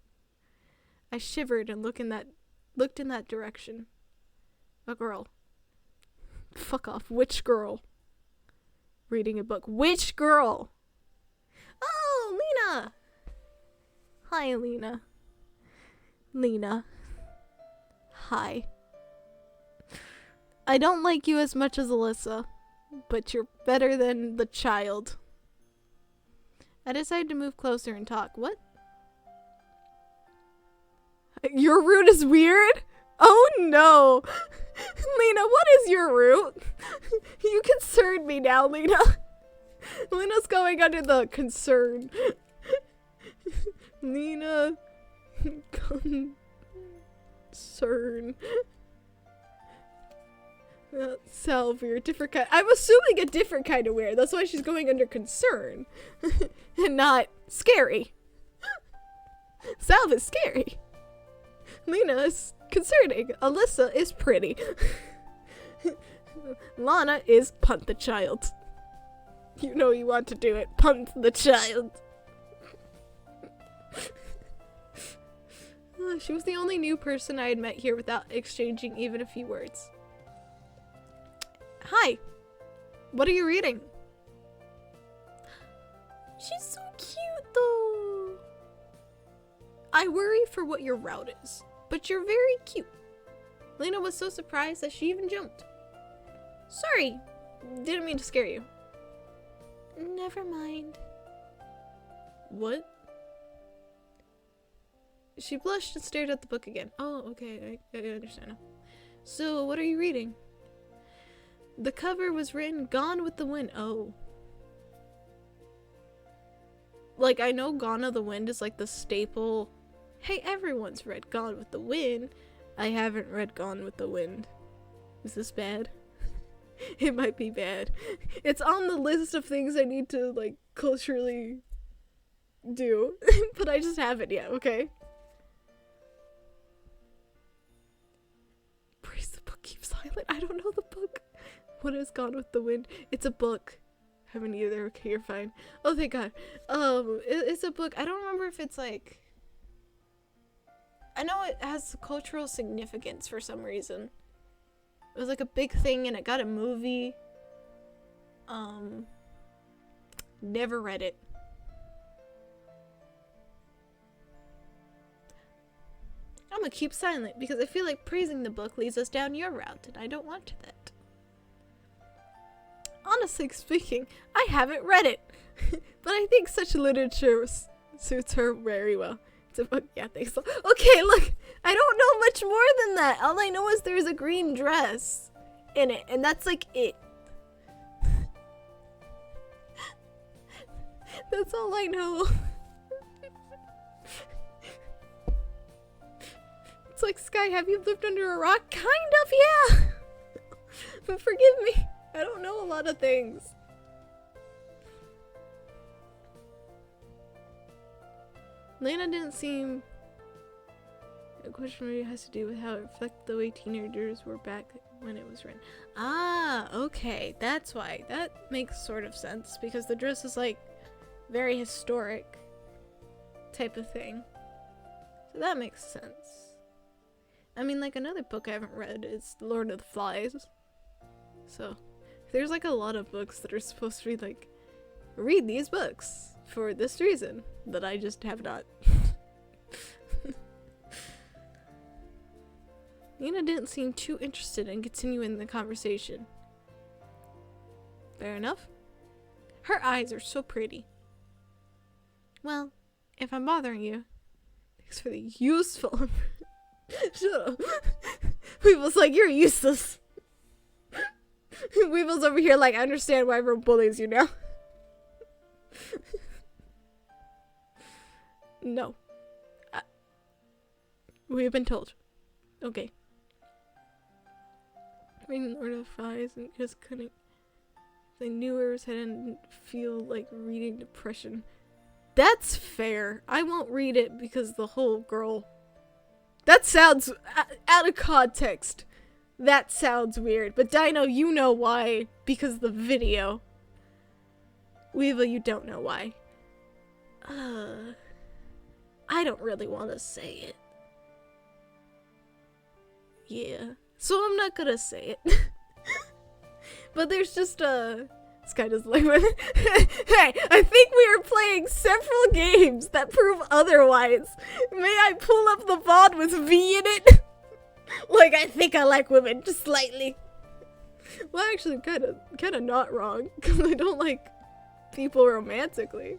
I shivered and looked in that direction. A girl. Fuck off. Which girl? Reading a book. Which girl? Oh, Lena! Hi, Lena. Lena. Hi. I don't like you as much as Alyssa, but you're better than the child. I decided to move closer and talk. What? Your root is weird? Oh no! Lena, what is your root? You concern me now, Lena. Lena's going under the concern. Lena. Concern. Salve, you're a different kind. I'm assuming a different kind of weird. That's why she's going under concern. And not scary. Salve is scary. Lena is concerning. Alyssa is pretty. Lana is punt the child. You know you want to do it. Punt the child. She was the only new person I had met here without exchanging even a few words. Hi. What are you reading? She's so cute though. I worry for what your route is, but you're very cute. Lena was so surprised that she even jumped. Sorry. Didn't mean to scare you. Never mind. What? She blushed and stared at the book again. Oh, okay. I understand now. So, what are you reading? The cover was written Gone with the Wind. Oh. Like, I know Gone with the Wind is like the staple. Hey, everyone's read Gone with the Wind. I haven't read Gone with the Wind. Is this bad? It might be bad. It's on the list of things I need to, like, culturally do. But I just haven't yet, okay? Praise the book, keep silent. I don't know the book. What is Gone with the Wind? It's a book. Haven't either. Okay, you're fine. Oh, thank God. It's a book. I don't remember if it's like... I know it has cultural significance for some reason. It was like a big thing and it got a movie. Never read it. I'm gonna keep silent because I feel like praising the book leads us down your route and I don't want that. Honestly speaking, I haven't read it, but I think such literature suits her very well. It's a book, yeah, thanks. Okay, look, I don't know much more than that. All I know is there's a green dress in it, and that's like it. That's all I know. It's like, Sky, have you lived under a rock? Kind of, yeah. But forgive me. I don't know a lot of things. Lena didn't seem... The question really has to do with how it reflected the way teenagers were back when it was written. Ah, okay. That's why. That makes sort of sense. Because the dress is like very historic type of thing. So that makes sense. I mean, like another book I haven't read is Lord of the Flies. So... There's like a lot of books that are supposed to be like, read these books for this reason that I just have not. Nina didn't seem too interested in continuing the conversation. Fair enough. Her eyes are so pretty. Well, if I'm bothering you, thanks for the useful. Shut up. People's like, you're useless. Weevil's over here like, I understand why everyone bullies you now. No. We've been told. Okay. Reading Lord of the Flies and just couldn't... They knew where his head and didn't feel like reading depression. That's fair. I won't read it because the whole girl... That sounds out of context. That sounds weird, but Dino, you know why, because the video. Weevil, you don't know why. I don't really want to say it. Yeah, so I'm not gonna say it. But there's just this guy doesn't like women. Hey, I think we are playing several games that prove otherwise. May I pull up the VOD with V in it? Like, I think I like women, just slightly. Well, actually, kind of not wrong, because I don't like people romantically.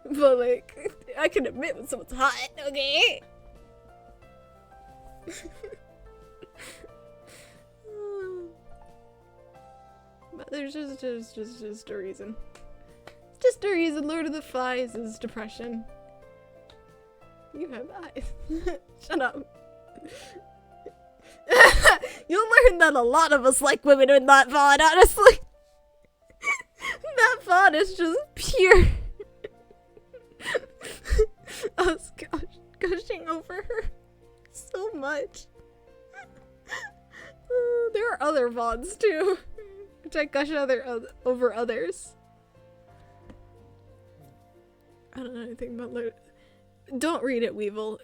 But, like, I can admit when someone's hot, okay? But there's just a reason. Just a reason Lord of the Flies is depression. You have eyes. Shut up. You'll learn that a lot of us like women in that VOD, honestly. That VOD is just pure. Us gushing over her so much. There are other VODs too, which I gush over others. I don't know anything about Don't read it, Weevil.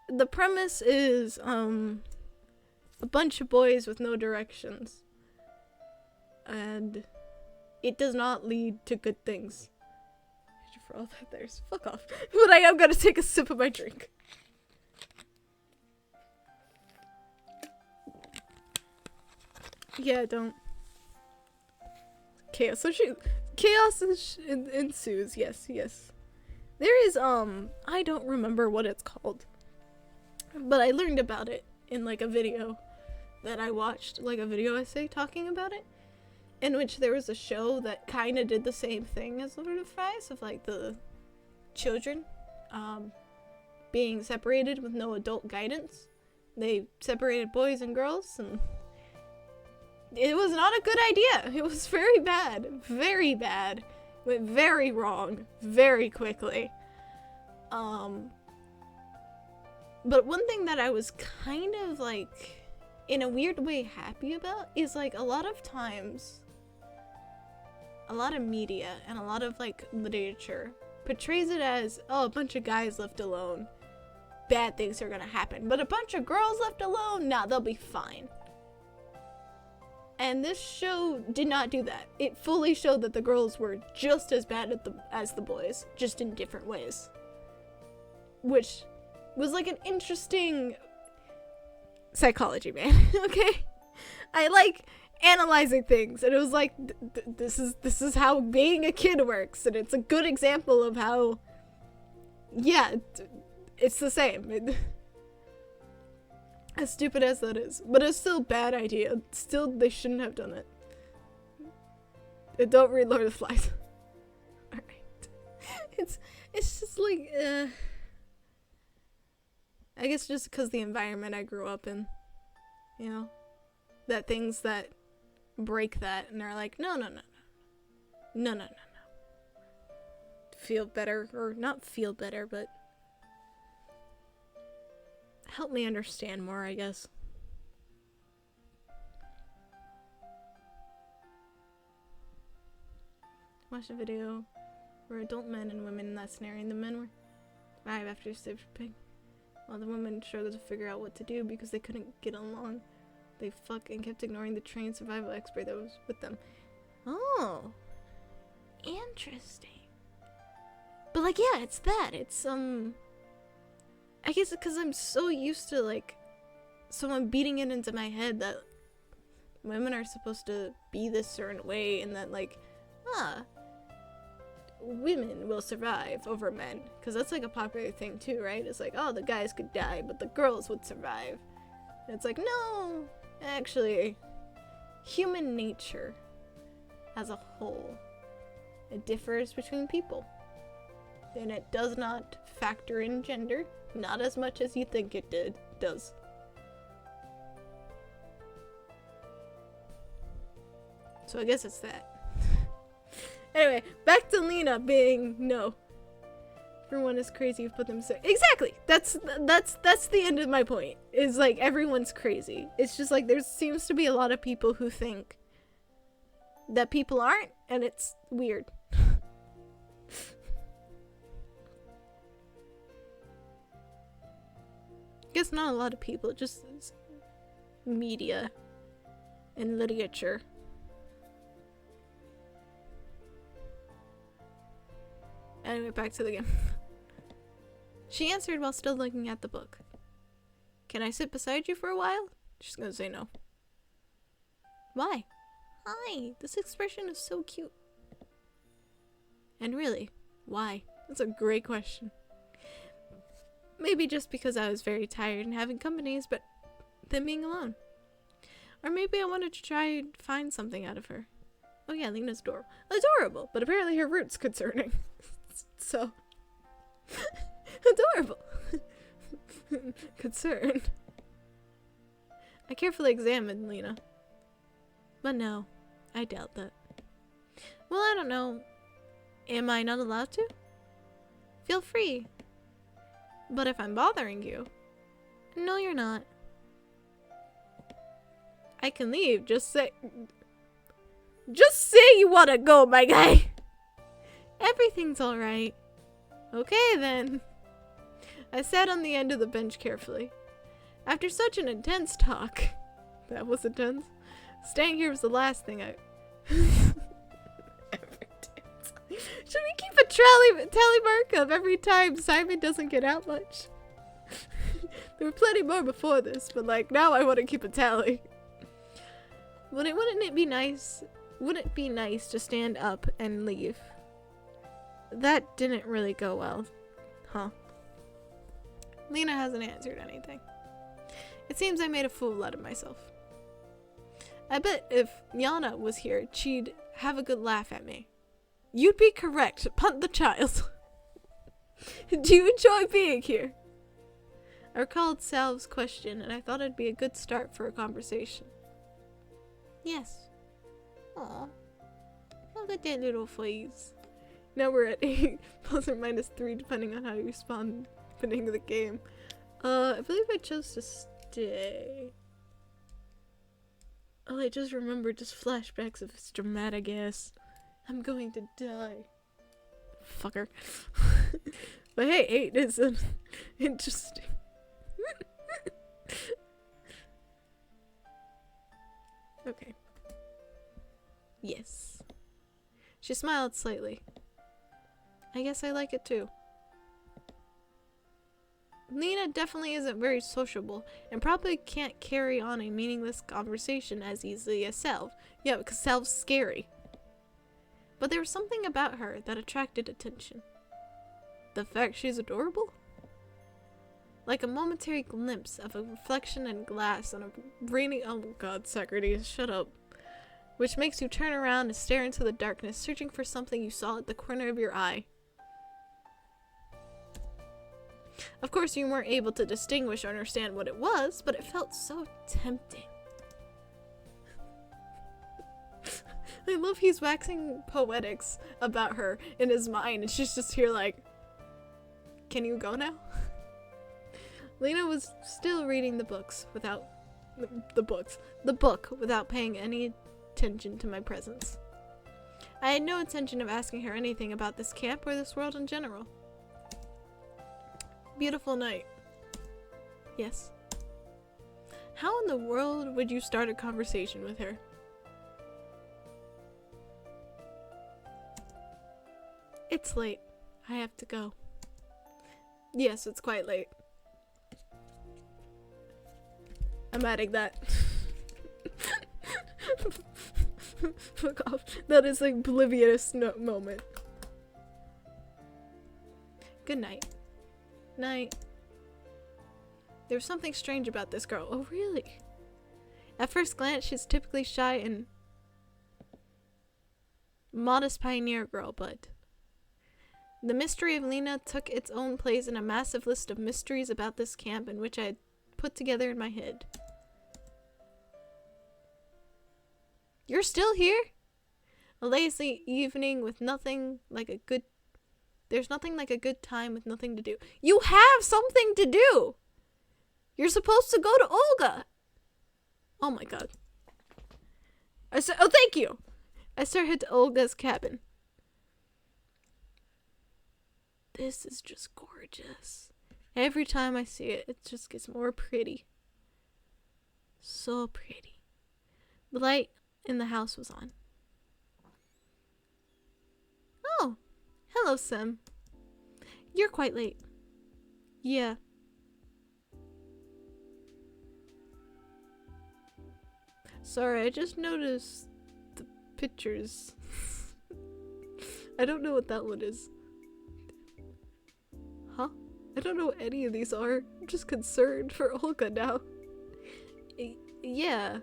The premise is a bunch of boys with no directions, and it does not lead to good things. For all that there's fuck off. But I am gonna take a sip of my drink. Yeah, don't. Chaos ensues. Yes. There is I don't remember what it's called, but I learned about it in like a video that I watched, like a video essay talking about it, in which there was a show that kind of did the same thing as Lord of the Flies, of like the children being separated with no adult guidance. They separated boys and girls, and it was not a good idea. It was very bad. Very bad. Went very wrong very quickly. But one thing that I was kind of like, in a weird way, happy about is like a lot of times, a lot of media and a lot of like literature portrays it as, oh, a bunch of guys left alone, bad things are gonna happen. But a bunch of girls left alone, nah, they'll be fine. And this show did not do that. It fully showed that the girls were just as bad as the boys, just in different ways. Which was like an interesting psychology, man. Okay? I like analyzing things, and it was like, this is how being a kid works, and it's a good example of how, yeah, it's the same. As stupid as that is, but it's still a bad idea. Still, they shouldn't have done it. Don't read Lord of the Flies. Alright. It's just like, I guess just because the environment I grew up in, you know, that things that break that and are like, no. Feel better, or not feel better, but help me understand more, I guess. Watched a video where adult men and women in that scenario, the men were 5 after sleeping, while the women struggled to figure out what to do because they couldn't get along. They fucking kept ignoring the trained survival expert that was with them. Oh, interesting. But like, yeah, it's that. It's I guess because I'm so used to, like, someone beating it into my head that women are supposed to be this certain way, and that, like, women will survive over men. Because that's, like, a popular thing, too, right? It's like, oh, the guys could die, but the girls would survive. And it's like, no, actually, human nature as a whole, it differs between people. And it does not factor in gender. Not as much as you think it does. So I guess it's that. Anyway, back to Lena being no. Everyone is crazy who put them so exactly. That's the end of my point. Is like everyone's crazy. It's just like there seems to be a lot of people who think that people aren't, and it's weird. Guess not a lot of people, just media and literature. Anyway, back to the game. She answered while still looking at the book. Can I sit beside you for a while? She's gonna say no. Why? Hi, this expression is so cute. And really, why? That's a great question. Maybe just because I was very tired and having companies, but then being alone. Or maybe I wanted to try and find something out of her. Oh yeah, Lena's adorable, but apparently her root's concerning. So, adorable. Concerned. I carefully examined Lena. But no, I doubt that. Well, I don't know. Am I not allowed to? Feel free. But if I'm bothering you... No, you're not. I can leave. Just say you want to go, my guy. Everything's alright. Okay, then. I sat on the end of the bench carefully. After such an intense talk... That was intense. Staying here was the last thing I... Should we keep a tally mark of every time Simon doesn't get out much? There were plenty more before this, but like now I want to keep a tally. Wouldn't it be nice to stand up and leave? That didn't really go well, huh? Lena hasn't answered anything. It seems I made a fool out of myself. I bet if Yana was here, she'd have a good laugh at me. You'd be correct. Punt the child. Do you enjoy being here? I recalled Salve's question, and I thought it'd be a good start for a conversation. Yes. Aw. Look at that little face. Now we're at 8 plus or minus 3, depending on how you respond, depending on the game. I believe I chose to stay. Oh, I just remembered just flashbacks of his dramatic ass. I'm going to die. Fucker. But hey, 8 is interesting. Okay. Yes. She smiled slightly. I guess I like it too. Lena definitely isn't very sociable, and probably can't carry on a meaningless conversation as easily as Salve. Yeah, because Salve's scary. But there was something about her that attracted attention. The fact she's adorable? Like a momentary glimpse of a reflection in glass on a rainy— oh god, Socrates, shut up. Which makes you turn around and stare into the darkness, searching for something you saw at the corner of your eye. Of course, you weren't able to distinguish or understand what it was, but it felt so tempting. I love he's waxing poetics about her in his mind, and she's just here like, can you go now? Lena was still reading the book without paying any attention to my presence. I had no intention of asking her anything about this camp or this world in general. Beautiful night. Yes. How in the world would you start a conversation with her? It's late. I have to go. Yes, it's quite late. I'm adding that. Fuck off. That is like oblivious moment. Good night. Night. There was something strange about this girl. Oh, really? At first glance, she's typically shy and modest pioneer girl, but the mystery of Lena took its own place in a massive list of mysteries about this camp in which I had put together in my head. You're still here? A lazy evening with nothing like a good... There's nothing like a good time with nothing to do. You have something to do! You're supposed to go to Olga! Oh my god. Oh, thank you! I started to Olga's cabin. This is just gorgeous. Every time I see it, it just gets more pretty. So pretty. The light in the house was on. Oh, hello, Sim. You're quite late. Yeah. Sorry, I just noticed the pictures. I don't know what that one is. Huh? I don't know what any of these are. I'm just concerned for Olga now. Yeah.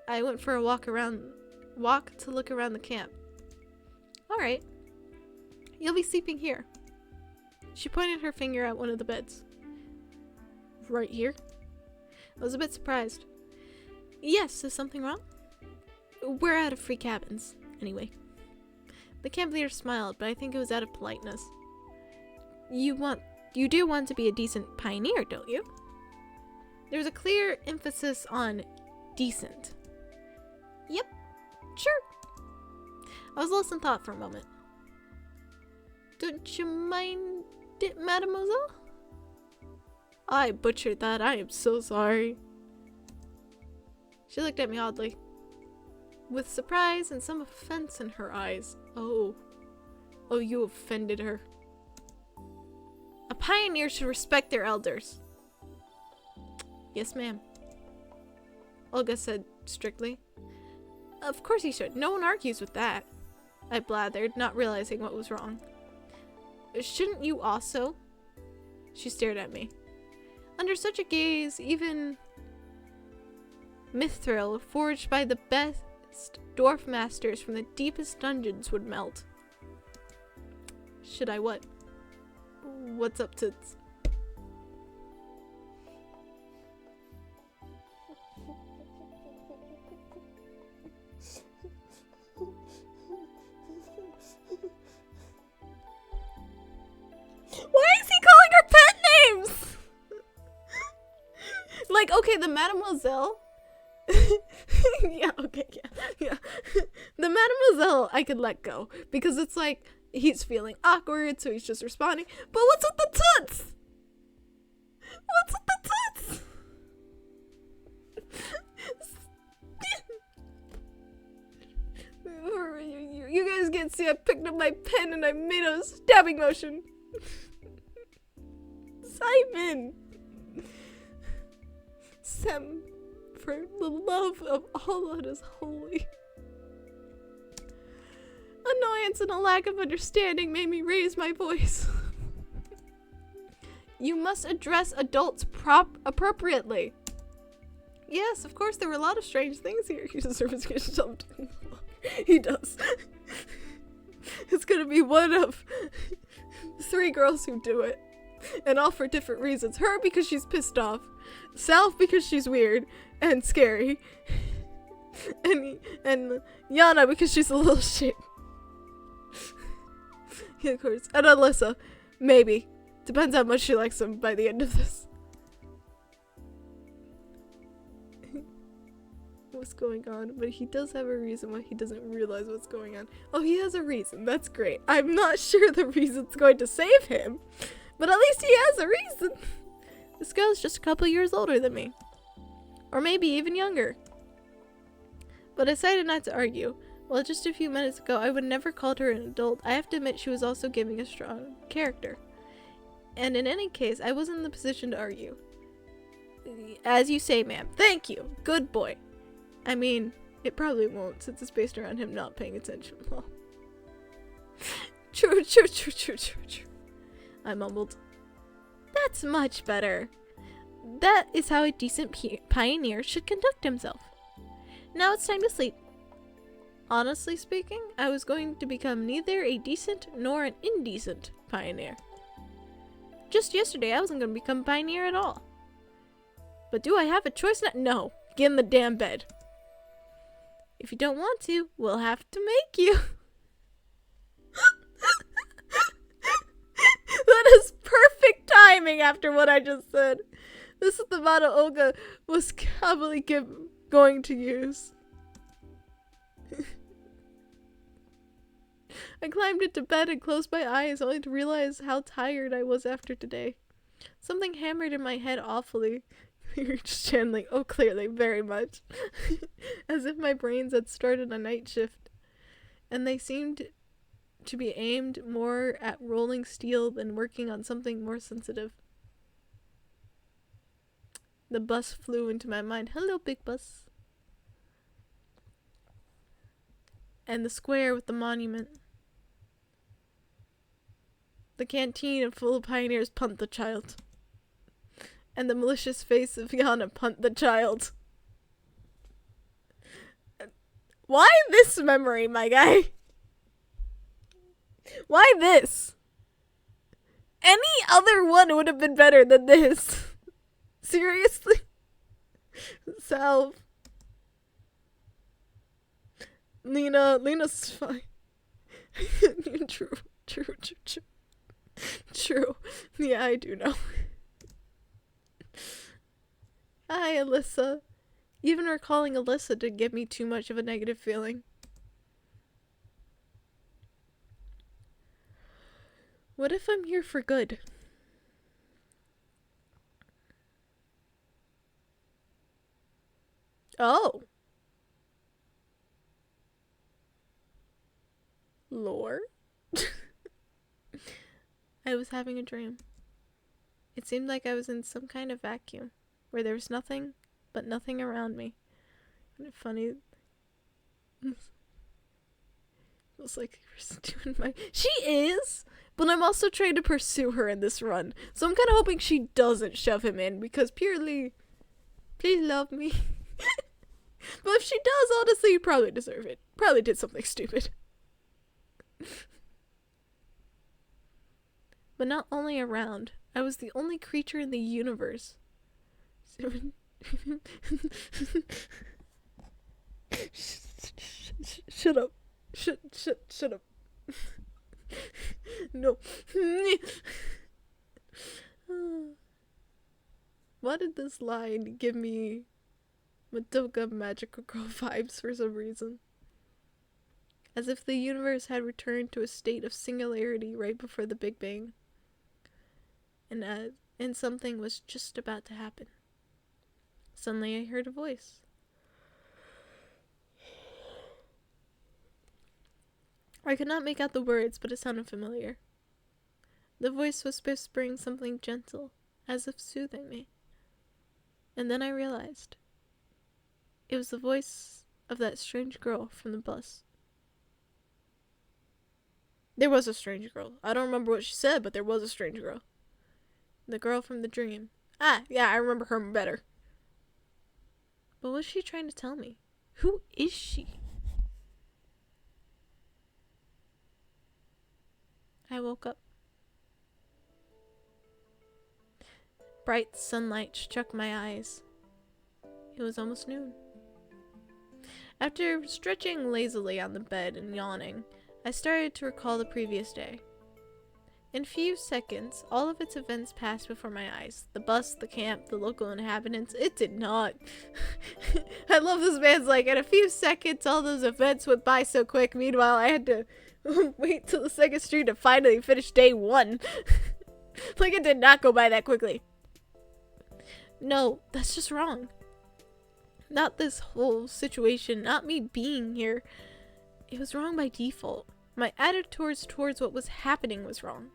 I went for a walk to look around the camp. Alright. You'll be sleeping here. She pointed her finger at one of the beds. Right here? I was a bit surprised. Yes, is something wrong? We're out of free cabins, anyway. The camp leader smiled, but I think it was out of politeness. You do want to be a decent pioneer, don't you? There was a clear emphasis on decent. Yep, sure. I was lost in thought for a moment. Don't you mind it, mademoiselle? I butchered that. I am so sorry. She looked at me oddly, with surprise and some offense in her eyes. Oh, you offended her. A pioneer should respect their elders. Yes, ma'am. Olga said strictly. Of course he should. No one argues with that. I blathered, not realizing what was wrong. Shouldn't you also? She stared at me. Under such a gaze, even mithril forged by the best dwarf masters from the deepest dungeons would melt. Should I what? What's up, tits? Why is he calling her pet names? Like, okay, the mademoiselle. Yeah, okay, yeah. The mademoiselle I could let go because it's like he's feeling awkward, so he's just responding. But what's with the toots? What's with the toots? You guys can't see I picked up my pen and I made a stabbing motion. Simon! Sem, for the love of all that is holy. Annoyance and a lack of understanding made me raise my voice. You must address adults appropriately. Yes, of course, there were a lot of strange things here. He deserves to get jumped. He does. It's gonna be one of 3 girls who do it. And all for different reasons. Her because she's pissed off. Salve because she's weird and scary. And Yana because she's a little shit. Yeah, of course. And Alyssa. Maybe. Depends how much she likes him by the end of this. What's going on? But he does have a reason why he doesn't realize what's going on. Oh, he has a reason. That's great. I'm not sure the reason's going to save him. But at least he has a reason. This girl's just a couple years older than me. Or maybe even younger. But I decided not to argue. Well, just a few minutes ago, I would never called her an adult. I have to admit she was also giving a strong character. And in any case, I wasn't in the position to argue. As you say, ma'am. Thank you. Good boy. I mean, it probably won't since it's based around him not paying attention. Well, true. I mumbled. That's much better. That is how a decent pioneer should conduct himself. Now it's time to sleep. Honestly speaking, I was going to become neither a decent nor an indecent pioneer. Just yesterday, I wasn't going to become a pioneer at all. But do I have a choice now? No. Get in the damn bed. If you don't want to, we'll have to make you. That is perfect timing after what I just said. This is the motto Olga was probably going to use. I climbed into bed and closed my eyes only to realize how tired I was after today. Something hammered in my head awfully. We were just channeling, oh clearly, very much. As if my brains had started a night shift. And they seemed to be aimed more at rolling steel than working on something more sensitive. The bus flew into my mind. Hello, big bus. And the square with the monument. The canteen full of pioneers punt the child. And the malicious face of Yana punt the child. Why this memory, my guy? Why this? Any other one would have been better than this. Seriously? Salve. Lena's fine. True. True. Yeah, I do know. Hi, Alyssa. Even recalling Alyssa did give me too much of a negative feeling. What if I'm here for good? Oh. Lore? I was having a dream. It seemed like I was in some kind of vacuum, where there was nothing but nothing around me. And it's funny. It was like doing my... She is! But I'm also trying to pursue her in this run. So I'm kind of hoping she doesn't shove him in, because purely... Please love me. But if she does, honestly, you probably deserve it. Probably did something stupid. But not only around. I was the only creature in the universe. Shut up. Shut up. No. Why did this line give me Madoka Magical Girl vibes for some reason? As if the universe had returned to a state of singularity right before the Big Bang. And something was just about to happen. Suddenly I heard a voice. I could not make out the words, but it sounded familiar. The voice was whispering something gentle, as if soothing me. And then I realized. It was the voice of that strange girl from the bus. There was a strange girl. I don't remember what she said, but there was a strange girl. The girl from the dream. Ah, yeah, I remember her better. But what's she trying to tell me? Who is she? I woke up. Bright sunlight struck my eyes. It was almost noon. After stretching lazily on the bed and yawning, I started to recall the previous day. In a few seconds, all of its events passed before my eyes. The bus, the camp, the local inhabitants. It did not. I love this man's like, in a few seconds, all those events went by so quick. Meanwhile, I had to wait till the second street to finally finish day one. Like, it did not go by that quickly. No, that's just wrong. Not this whole situation, not me being here. It was wrong by default. My attitude towards what was happening was wrong.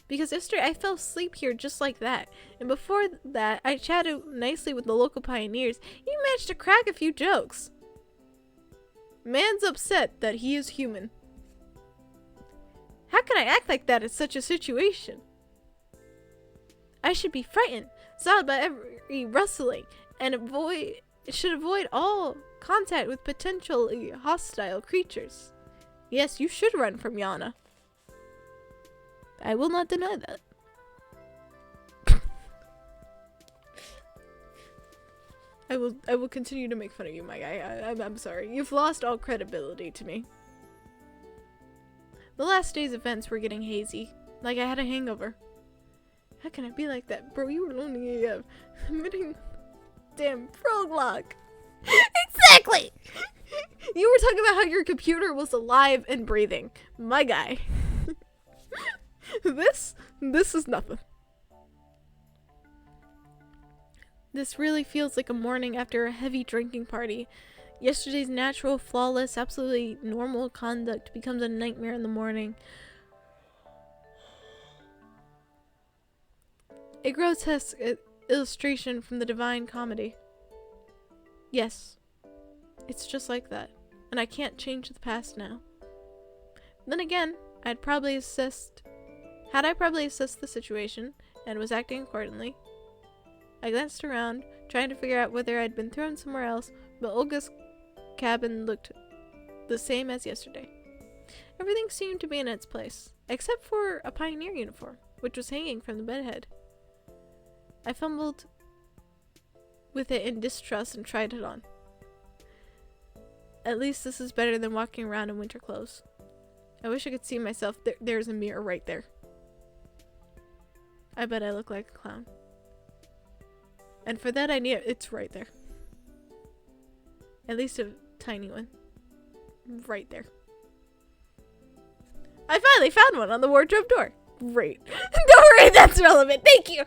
Because yesterday I fell asleep here just like that. And before that, I chatted nicely with the local pioneers. He managed to crack a few jokes. Man's upset that he is human. How can I act like that in such a situation? I should be frightened, startled by every rustling, and should avoid all contact with potentially hostile creatures. Yes, you should run from Yana. I will not deny that. I will continue to make fun of you, my guy. I'm sorry. You've lost all credibility to me. The last day's events were getting hazy, like I had a hangover. How can I be like that? Bro, you were only admitting damn prologue. Exactly! You were talking about how your computer was alive and breathing. My guy. This is nothing. This really feels like a morning after a heavy drinking party. Yesterday's natural, flawless, absolutely normal conduct becomes a nightmare in the morning. A grotesque illustration from the Divine Comedy. Yes, it's just like that, and I can't change the past now. Then again, had I probably assessed the situation and was acting accordingly, I glanced around, trying to figure out whether I'd been thrown somewhere else, but Olga's cabin looked the same as yesterday. Everything seemed to be in its place, except for a pioneer uniform, which was hanging from the bedhead. I fumbled with it in distrust and tried it on. At least this is better than walking around in winter clothes. I wish I could see myself. There's a mirror right there. I bet I look like a clown. And for that I need it's right there. At least a tiny one. Right there. I finally found one on the wardrobe door. Great. Don't worry, that's relevant. Thank you.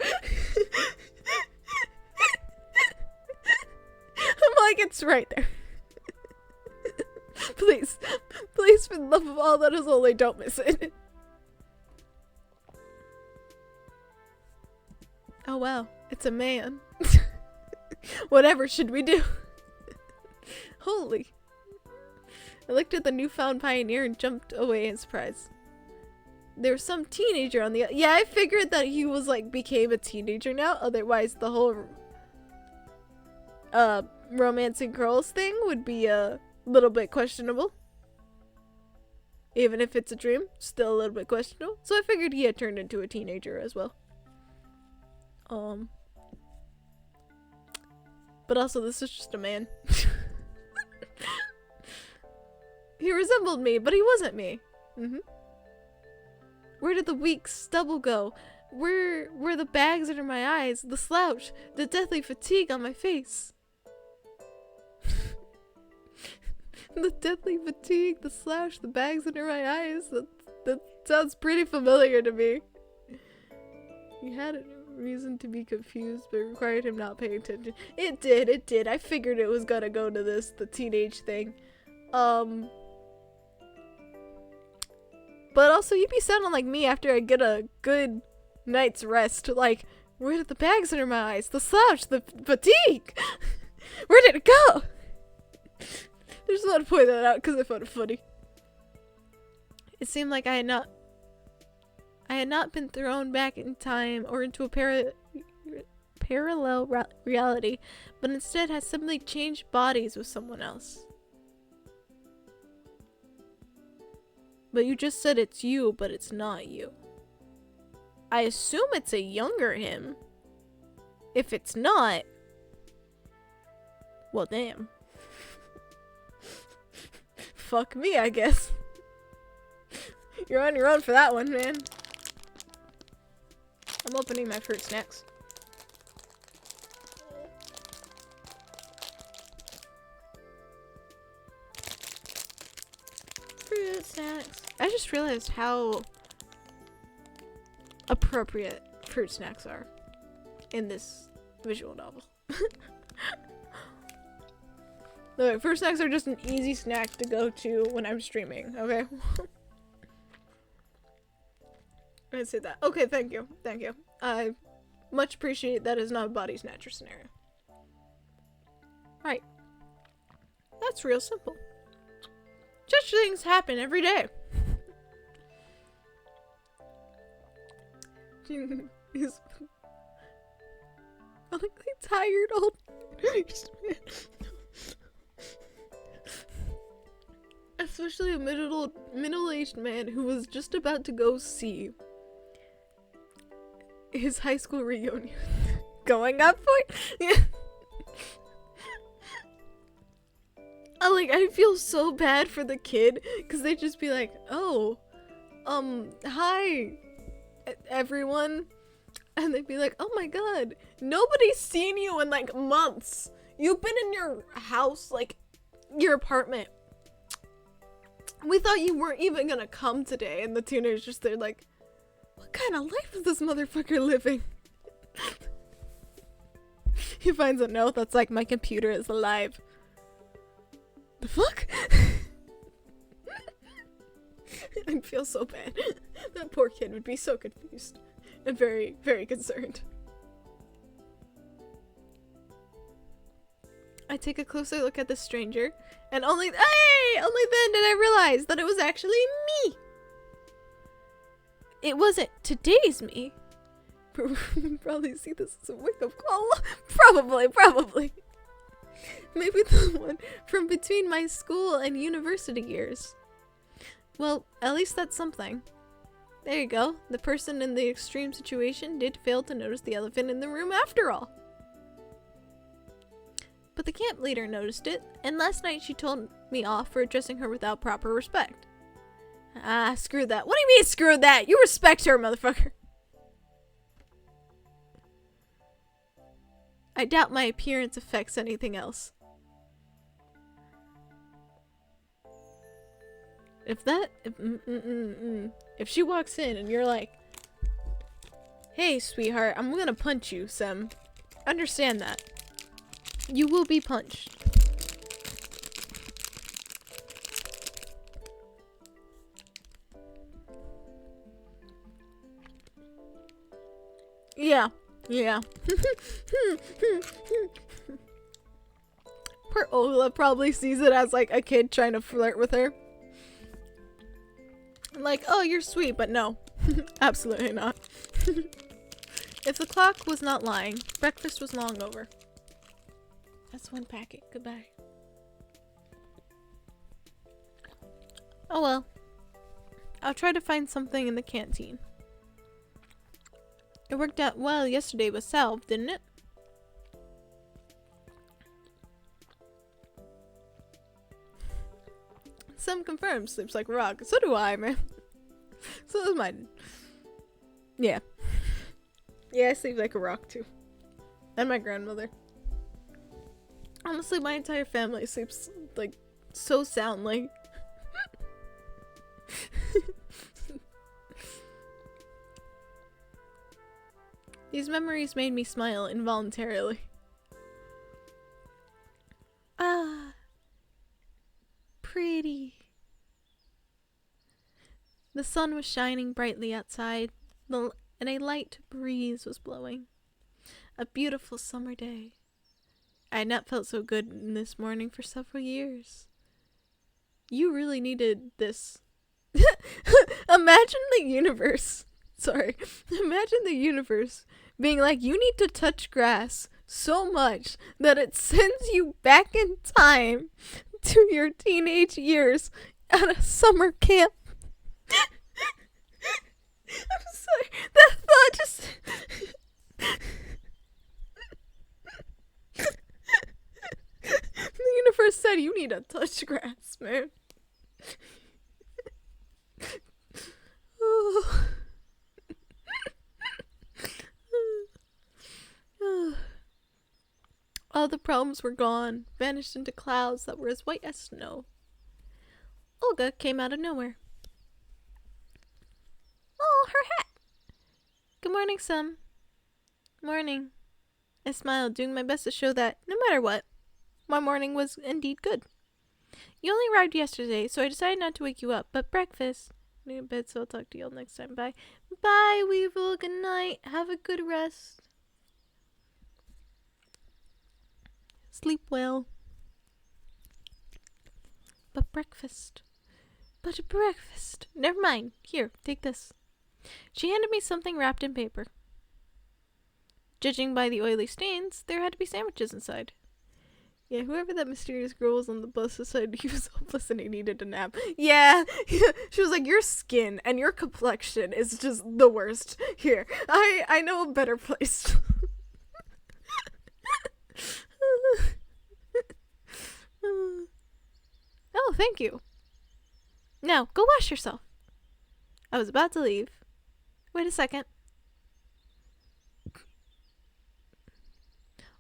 I'm like, it's right there. Please. Please, for the love of all that is holy, don't miss it. Oh wow, it's a man. Whatever should we do? Holy. I looked at the newfound pioneer and jumped away in surprise. There was some teenager on the... Yeah, I figured that he was like, became a teenager now. Otherwise, the whole romancing girls thing would be a little bit questionable. Even if it's a dream, still a little bit questionable. So I figured he had turned into a teenager as well. But also, this is just a man. He resembled me, but he wasn't me. Where did the weak stubble go? Where were the bags under my eyes, the slouch, the deathly fatigue on my face? The deathly fatigue, the slouch, the bags under my eyes. That sounds pretty familiar to me. He had a reason to be confused, but it required him not paying attention. It did. I figured it was gonna go to the teenage thing. But also, you'd be sounding like me after I get a good night's rest. Like, where did the bags under my eyes? The slouch, the fatigue! Where did it go? I just want to point that out because I found it funny. It seemed like I had not been thrown back in time or into a parallel reality, but instead had simply changed bodies with someone else. But you just said it's you, but it's not you. I assume it's a younger him. If it's not, well, damn. Fuck me, I guess. You're on your own for that one, man. I'm opening my fruit snacks. Fruit snacks. I just realized how appropriate fruit snacks are in this visual novel. Look, fruit snacks are just an easy snack to go to when I'm streaming, okay? I say that. Okay, thank you. Thank you. I much appreciate that is not a body snatcher scenario. Right. That's real simple. Such things happen every day. He's a tired old especially a middle-aged man who was just about to go see his high school reunion. Going up for it? Yeah. I feel so bad for the kid, because they'd just be like, oh, hi, everyone. And they'd be like, oh my god, nobody's seen you in, like, months. You've been in your house, like, your apartment. We thought you weren't even gonna come today. And the teenager's just there like, what kind of life is this motherfucker living? He finds a note that's like, my computer is alive. The fuck? I feel so bad. That poor kid would be so confused and very, very concerned. I take a closer look at the stranger, and only then did I realize that it was actually me. It wasn't today's me. Probably see this as a wake-up call. Probably. Maybe the one from between my school and university years. Well, at least that's something. There you go. The person in the extreme situation did fail to notice the elephant in the room after all. But the camp leader noticed it, and last night she told me off for addressing her without proper respect. Ah, screw that. What do you mean screw that? You respect her, motherfucker. I doubt my appearance affects anything else. If she walks in and you're like, hey, sweetheart, I'm gonna punch you, Sem. Understand that. You will be punched. Yeah. Poor Ola probably sees it as like a kid trying to flirt with her. Like, oh, you're sweet, but no. Absolutely not. If the clock was not lying, breakfast was long over. That's one packet. Goodbye. Oh well. I'll try to find something in the canteen. It worked out well yesterday with Salve, didn't it? Some confirms sleeps like a rock. So do I, man. So does mine. Yeah. Yeah, I sleep like a rock too. And my grandmother. Honestly, my entire family sleeps like so soundly. These memories made me smile involuntarily. Ah. Pretty. The sun was shining brightly outside, and a light breeze was blowing. A beautiful summer day. I had not felt so good in this morning for several years. You really needed this. Imagine the universe. Sorry. Imagine the universe being like, you need to touch grass so much that it sends you back in time to your teenage years at a summer camp. I'm sorry. That thought just... The universe said you need to touch grass, man. Oh. All the problems were gone, vanished into clouds that were as white as snow. Olga came out of nowhere. Oh, her hat! Good morning, Sam. Morning. I smiled, doing my best to show that, no matter what, my morning was indeed good. You only arrived yesterday, so I decided not to wake you up, but breakfast. I'm going to bed, so I'll talk to you all next time. Bye. Bye, Weevil. Good night. Have a good rest. Sleep well. But breakfast. Never mind. Here, take this. She handed me something wrapped in paper. Judging by the oily stains, there had to be sandwiches inside. Yeah, whoever that mysterious girl was on the bus decided he was hopeless and he needed a nap. Yeah. She was like, your skin and your complexion is just the worst. Here, I know a better place. Oh, thank you. Now, go wash yourself. I was about to leave. Wait a second.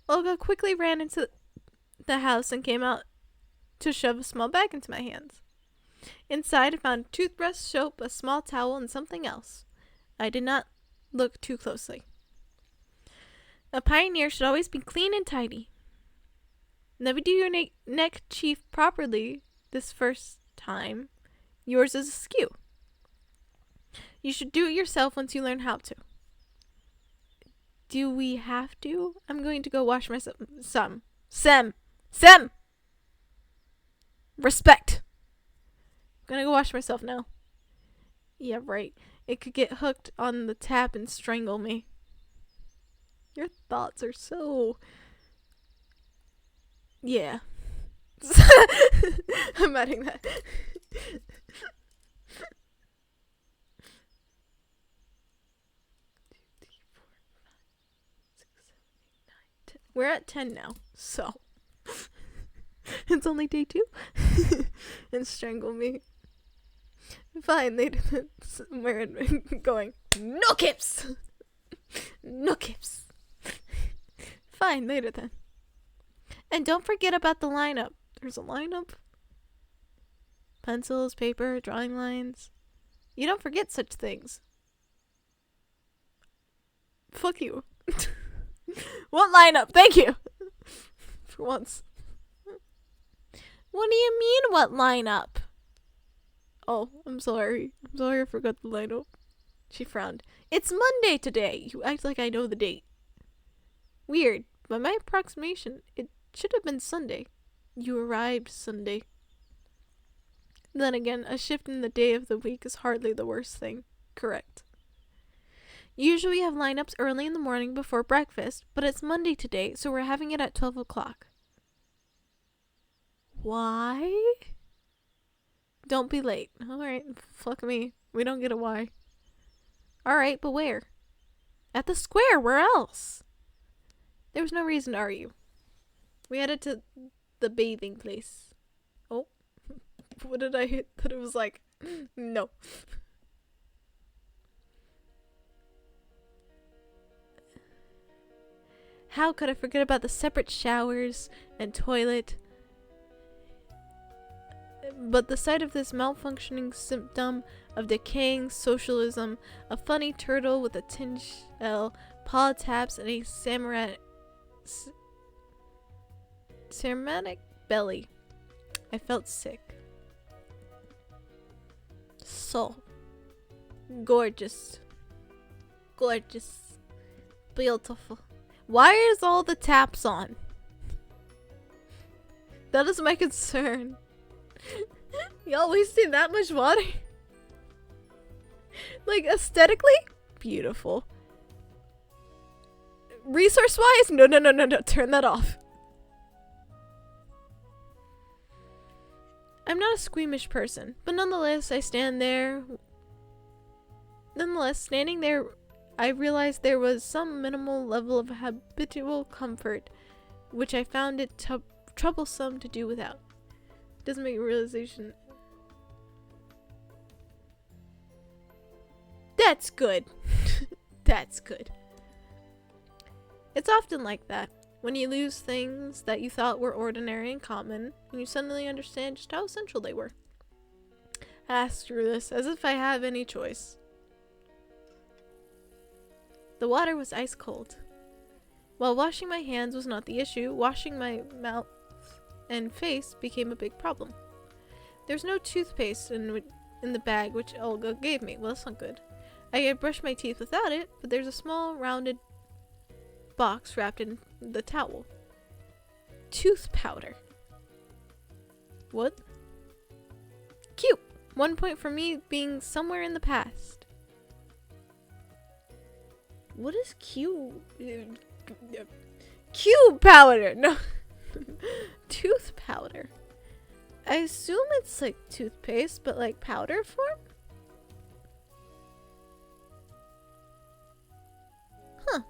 Olga quickly ran into the house and came out to shove a small bag into my hands. Inside, I found a toothbrush, soap, a small towel, and something else. I did not look too closely. A pioneer should always be clean and tidy. Never do your neck chief properly this first time. Yours is askew. You should do it yourself once you learn how to. Do we have to? I'm going to go wash myself. Sem! Respect! I'm gonna go wash myself now. Yeah, right. It could get hooked on the tap and strangle me. Your thoughts are so... Yeah. I'm adding that. We're at 10 now, so it's only day 2. And strangle me. Fine, we're going, no kips! No kips! Fine, later then. And don't forget about the lineup. There's a lineup. Pencils, paper, drawing lines. You don't forget such things. Fuck you. What lineup? Thank you. For once. What do you mean, what lineup? Oh, I'm sorry. I'm sorry I forgot the lineup. She frowned. It's Monday today. You act like I know the date. Weird. By my approximation, it should have been Sunday. You arrived Sunday. Then again, a shift in the day of the week is hardly the worst thing. Correct. Usually we have lineups early in the morning before breakfast, but it's Monday today, so we're having it at 12 o'clock. Why? Don't be late. Alright, fuck me. We don't get a why. Alright, but where? At the square, where else? There was no reason to argue. We headed to the bathing place. Oh. What did I hit? That it was like, no. How could I forget about the separate showers and toilet? But the sight of this malfunctioning symptom of decaying socialism, a funny turtle with a tin shell, paw taps, and a ceramic belly. I felt sick. So gorgeous. Gorgeous. Beautiful. Why is all the taps on? That is my concern. Y'all wasting that much water? Like, aesthetically? Beautiful. Resource-wise? No. Turn that off. I'm not a squeamish person, but nonetheless, standing there, I realized there was some minimal level of habitual comfort, which I found it troublesome to do without. Doesn't make a realization. That's good. That's good. It's often like that. When you lose things that you thought were ordinary and common, and you suddenly understand just how essential they were. Screw this, as if I have any choice. The water was ice cold. While washing my hands was not the issue, washing my mouth and face became a big problem. There's no toothpaste in the bag which Olga gave me. Well, that's not good. I could brush my teeth without it, but there's a small rounded box wrapped in the towel. Tooth powder. What? Cute. 1 point for me being somewhere in the past. What is Q? Q powder! No. Tooth powder. I assume it's like toothpaste, but like powder form? Huh.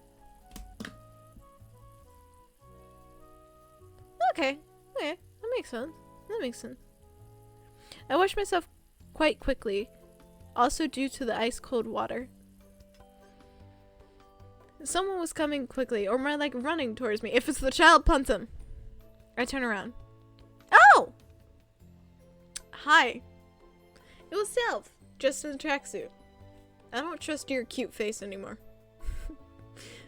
Okay. That makes sense. I washed myself quite quickly, also due to the ice cold water. Someone was coming quickly, or more like running towards me. If it's the child, punt him. I turn around. Oh! Hi. It was Self, just in a tracksuit. I don't trust your cute face anymore.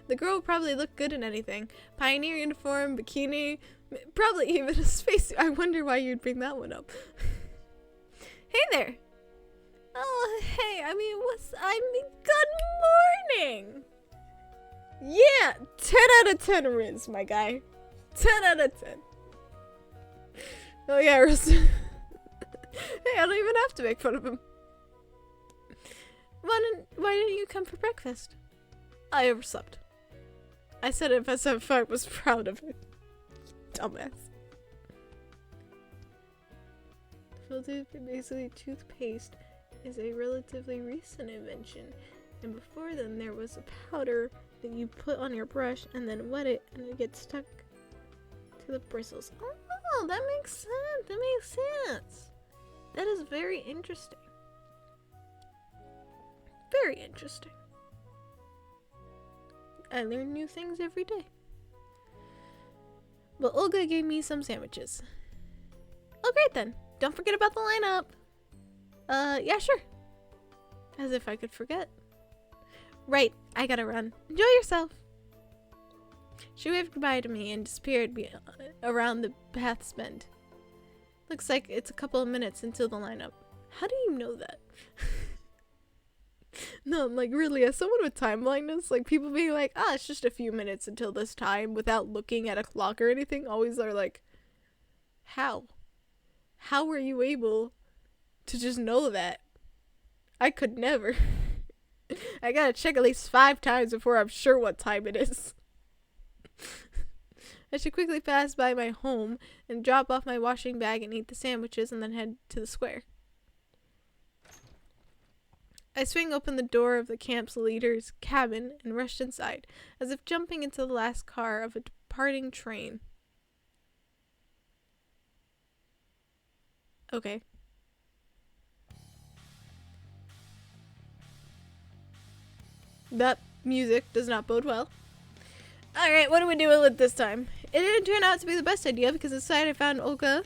The girl would probably look good in anything. Pioneer uniform, bikini, probably even a spacesuit. I wonder why you'd bring that one up. Hey there. Oh, hey, good morning. Yeah, 10 out of 10 Riz, my guy. 10 out of 10. Oh yeah, Riz. Hey, I don't even have to make fun of him. Why didn't you come for breakfast? I overslept. I said it as if I was proud of it. Dumbass. Filtered, basically toothpaste, is a relatively recent invention. And before then, there was a powder that you put on your brush and then wet it, and it gets stuck to the bristles. Oh, that makes sense. That makes sense. That is very interesting. Very interesting. I learn new things every day. But Olga gave me some sandwiches. Oh, great then. Don't forget about the lineup. Yeah, sure. As if I could forget. Right, I gotta run. Enjoy yourself. She waved goodbye to me and disappeared around the path's bend. Looks like it's a couple of minutes until the lineup. How do you know that? No, like really, as someone with time blindness, like people being like, it's just a few minutes until this time without looking at a clock or anything, always are like, how? How were you able to just know that? I could never. I gotta check at least 5 times before I'm sure what time it is. I should quickly pass by my home and drop off my washing bag and eat the sandwiches and then head to the square. I swing open the door of the camp's leader's cabin and rushed inside, as if jumping into the last car of a departing train. Okay. That music does not bode well. Alright, what are we doing with this time? It didn't turn out to be the best idea because inside I found Olga,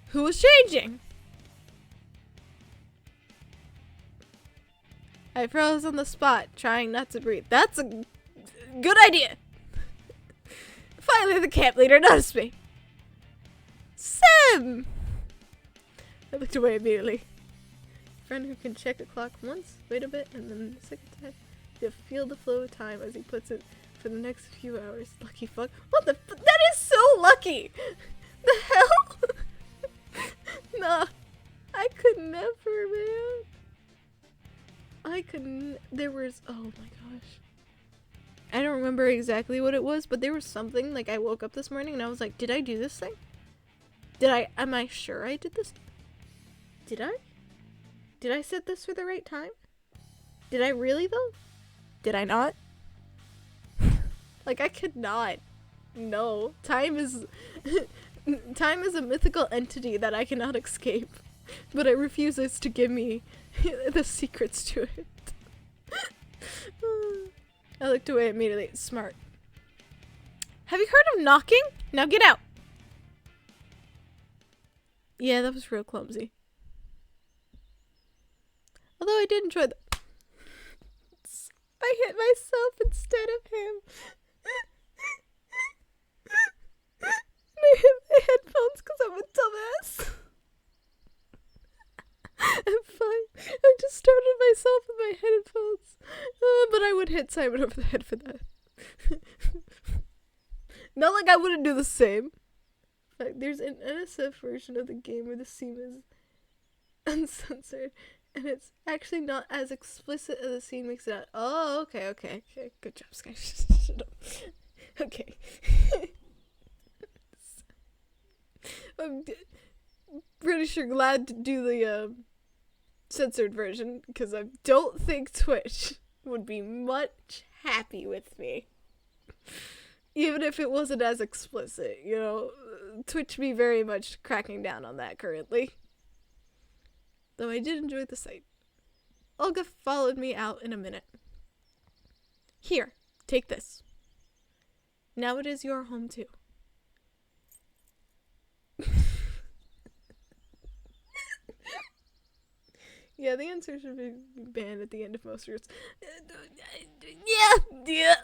who was changing. I froze on the spot, trying not to breathe. That's a good idea. Finally, the camp leader noticed me. Sam! I looked away immediately. Friend who can check the clock once, wait a bit, and then the second time, to feel the flow of time, as he puts it, for the next few hours. Lucky fuck. What the that is so lucky! The hell? Nah. I could never, man. I couldn't. There was. Oh my gosh. I don't remember exactly what it was, but there was something. Like, I woke up this morning and I was like, did I do this thing? Am I sure I did this? Did I? Did I set this for the right time? Did I really, though? Did I not? Like, I could not. No. Time is. Time is a mythical entity that I cannot escape. But it refuses to give me the secrets to it. I looked away immediately. Smart. Have you heard of knocking? Now get out. Yeah, that was real clumsy. Although I did enjoy the... I hit myself instead of him. I hit my headphones because I'm a dumbass. I'm fine. I just started myself with my headphones. But I would hit Simon over the head for that. Not like I wouldn't do the same. Like, there's an NSF version of the game where the scene is uncensored. And it's actually not as explicit as the scene makes it out. Oh, okay. Good job, Sky. Shut up. Okay. I'm pretty sure glad to do the censored version because I don't think Twitch would be much happy with me. Even if it wasn't as explicit, you know, Twitch be very much cracking down on that currently. Though I did enjoy the sight. Olga followed me out in a minute. Here, take this. Now it is your home too. Yeah, the answer should be banned at the end of most words. Yeah,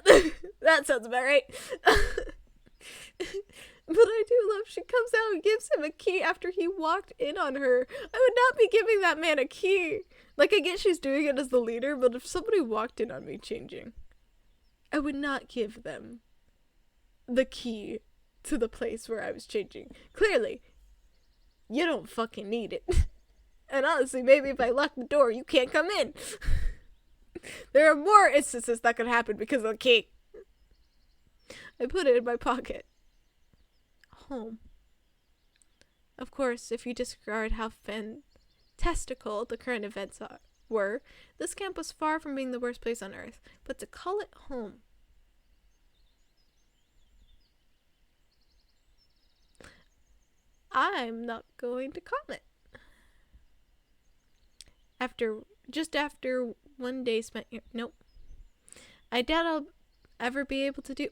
that sounds about right. But I do love she comes out and gives him a key after he walked in on her. I would not be giving that man a key. Like, I get she's doing it as the leader, but if somebody walked in on me changing, I would not give them the key to the place where I was changing. Clearly, you don't fucking need it. And honestly, maybe if I lock the door, you can't come in. There are more instances that could happen because of the key. I put it in my pocket. Home. Of course, if you disregard how fantastical the current events were, this camp was far from being the worst place on Earth. But to call it home... I'm not going to comment. Just after one day spent here. Nope. I doubt I'll ever be able to do...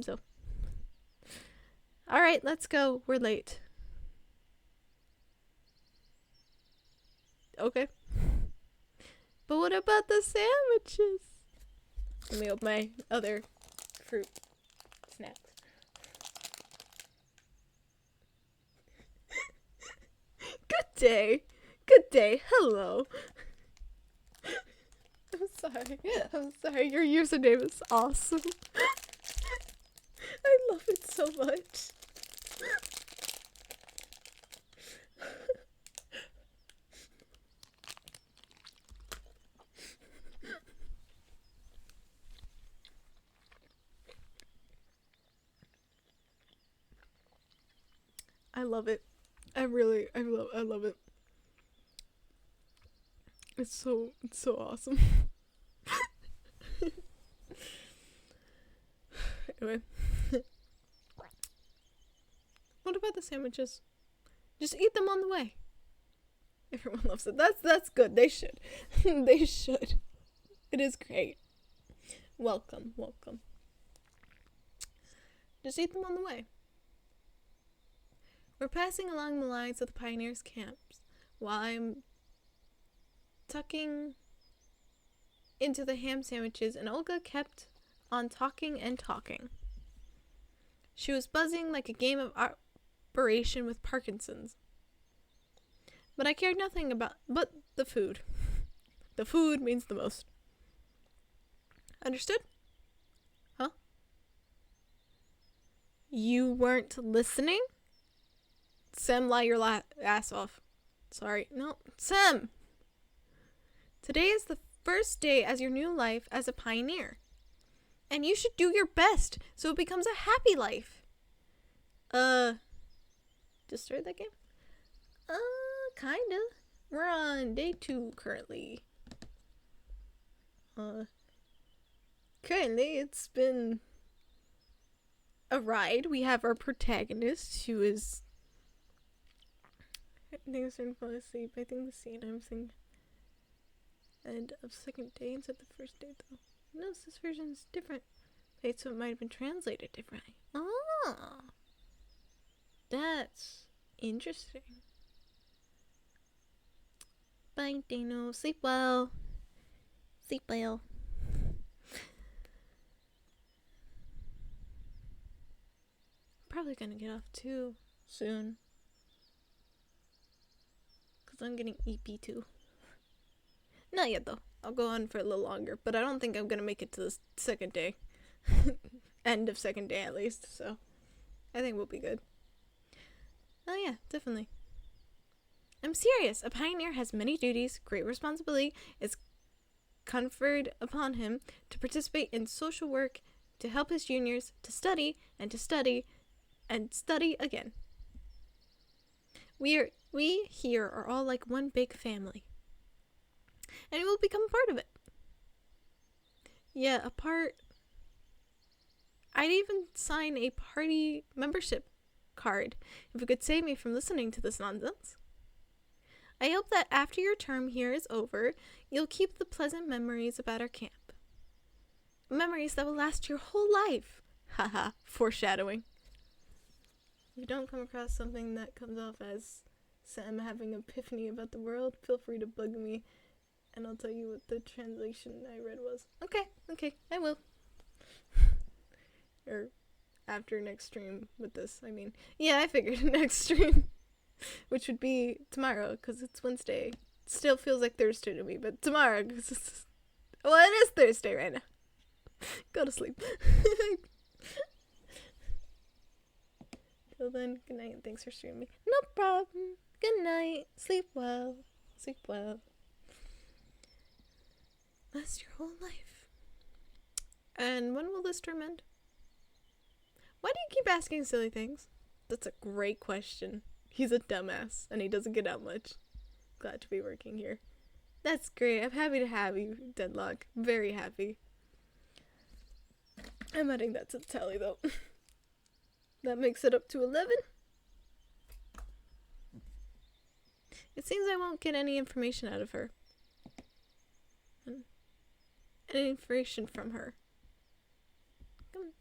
so. Alright, let's go. We're late. Okay. But what about the sandwiches? Let me open my other fruit snacks. Good day. Good day. Hello. I'm sorry. Your username is awesome. I love it so much. I love it. I love it. It's so awesome. Anyway. What about the sandwiches? Just eat them on the way. Everyone loves it. That's good. They should. They should. It is great. Welcome. Just eat them on the way. We're passing along the lines of the pioneers' camps while I'm tucking into the ham sandwiches, and Olga kept on talking and talking. She was buzzing like a game of operation with Parkinson's. But I cared nothing but the food. The food means the most. Understood? Huh? You weren't listening? Sem, lie your ass off. Sorry. No. Sem! Today is the first day as your new life as a pioneer. And you should do your best so it becomes a happy life. Destroyed that game? Kinda. We're on day 2 currently. Currently it's been a ride. We have our protagonist who is... I think I'm starting to fall asleep. I think the scene I'm seeing end of second day instead of the first day though. Notice this version is different. Okay, so it might have been translated differently. Oh, that's interesting. Bye, Dano. Sleep well. Sleep well. Probably gonna get off too soon. Because I'm getting EP too. Not yet though. I'll go on for a little longer, but I don't think I'm gonna make it to the second day. End of second day at least, so I think we'll be good. Oh yeah, definitely. I'm serious. A pioneer has many duties, great responsibility is conferred upon him to participate in social work, to help his juniors, to study, and to study, and study again. We here are all like one big family. And we'll become a part of it. Yeah, a part... I'd even sign a party membership card if it could save me from listening to this nonsense. I hope that after your term here is over, you'll keep the pleasant memories about our camp. Memories that will last your whole life. Haha, foreshadowing. If you don't come across something that comes off as Sam having an epiphany about the world, feel free to bug me and I'll tell you what the translation I read was. Okay, I will. Or after next stream with this, I mean. Yeah, I figured next stream, which would be tomorrow, because it's Wednesday. Still feels like Thursday to me, but tomorrow, because it's... Well, it is Thursday right now. Go to sleep. Till then, good night, and thanks for streaming. No problem. Good night. Sleep well. Sleep well. That's your whole life. And when will this term end? Why do you keep asking silly things? That's a great question. He's a dumbass, and he doesn't get out much. Glad to be working here. That's great. I'm happy to have you, Deadlock. Very happy. I'm adding that to the tally, though. That makes it up to 11. It seems I won't get any information out of her. Any information from her. Come on.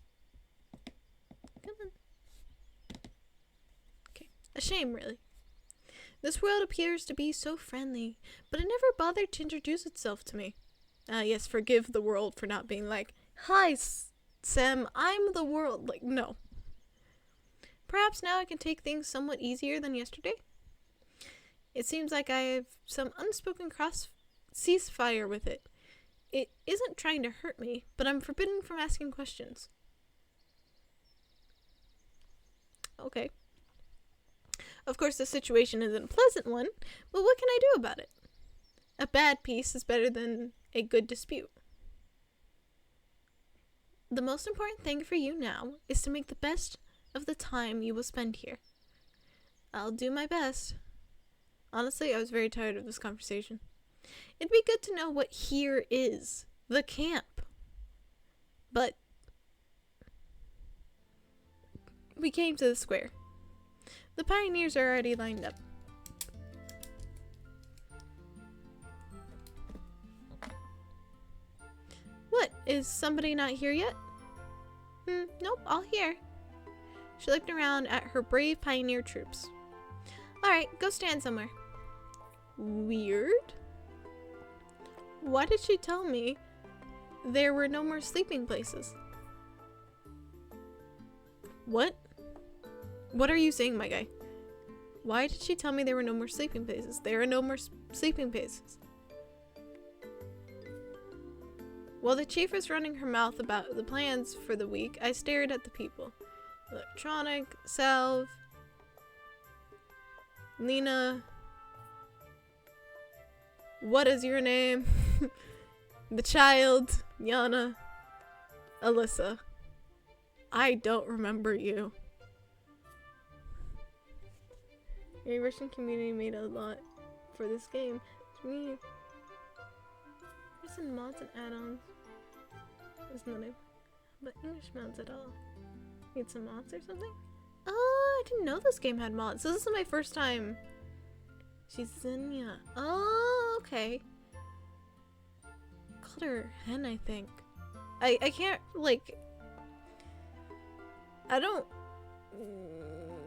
Come on. Okay. A shame, really. This world appears to be so friendly, but it never bothered to introduce itself to me. Yes, forgive the world for not being like, hi, Sam, I'm the world. Like, no. Perhaps now I can take things somewhat easier than yesterday. It seems like I have some unspoken ceasefire with it. It isn't trying to hurt me, but I'm forbidden from asking questions. Okay. Of course, the situation isn't a pleasant one, but what can I do about it? A bad peace is better than a good dispute. The most important thing for you now is to make the best of the time you will spend here. I'll do my best. Honestly, I was very tired of this conversation. It'd be good to know what here is. The camp. But we came to the square. The pioneers are already lined up. What? Is somebody not here yet? Nope, all here. She looked around at her brave pioneer troops. Alright, go stand somewhere. Weird? Why did she tell me there were no more sleeping places? What? What are you saying, my guy? Why did she tell me there were no more sleeping places? There are no more sleeping places. While the chief was running her mouth about the plans for the week, I stared at the people. Electronic, Salve, Nina. What is your name? The child, Yana, Alyssa. I don't remember you. Your Russian community made a lot for this game. To me, there's some mods and add-ons. There's no name, but English mods at all. Need some mods or something? Oh, I didn't know this game had mods. So this is my first time. She's Zinnia. Oh, okay. Called her Hen, I think. I can't, like... I don't...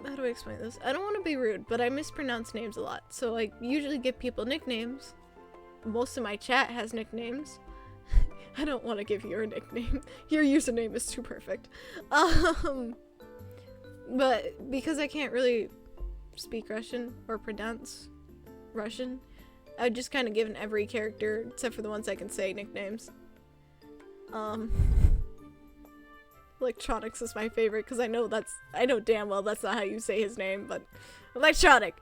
How do I explain this? I don't want to be rude, but I mispronounce names a lot. So I usually give people nicknames. Most of my chat has nicknames. I don't want to give you a nickname. Your username is too perfect. But because I can't really speak Russian or pronounce Russian, I've just kind of given every character, except for the ones I can say, nicknames. Electronics is my favorite because I know damn well that's not how you say his name, but Electronic.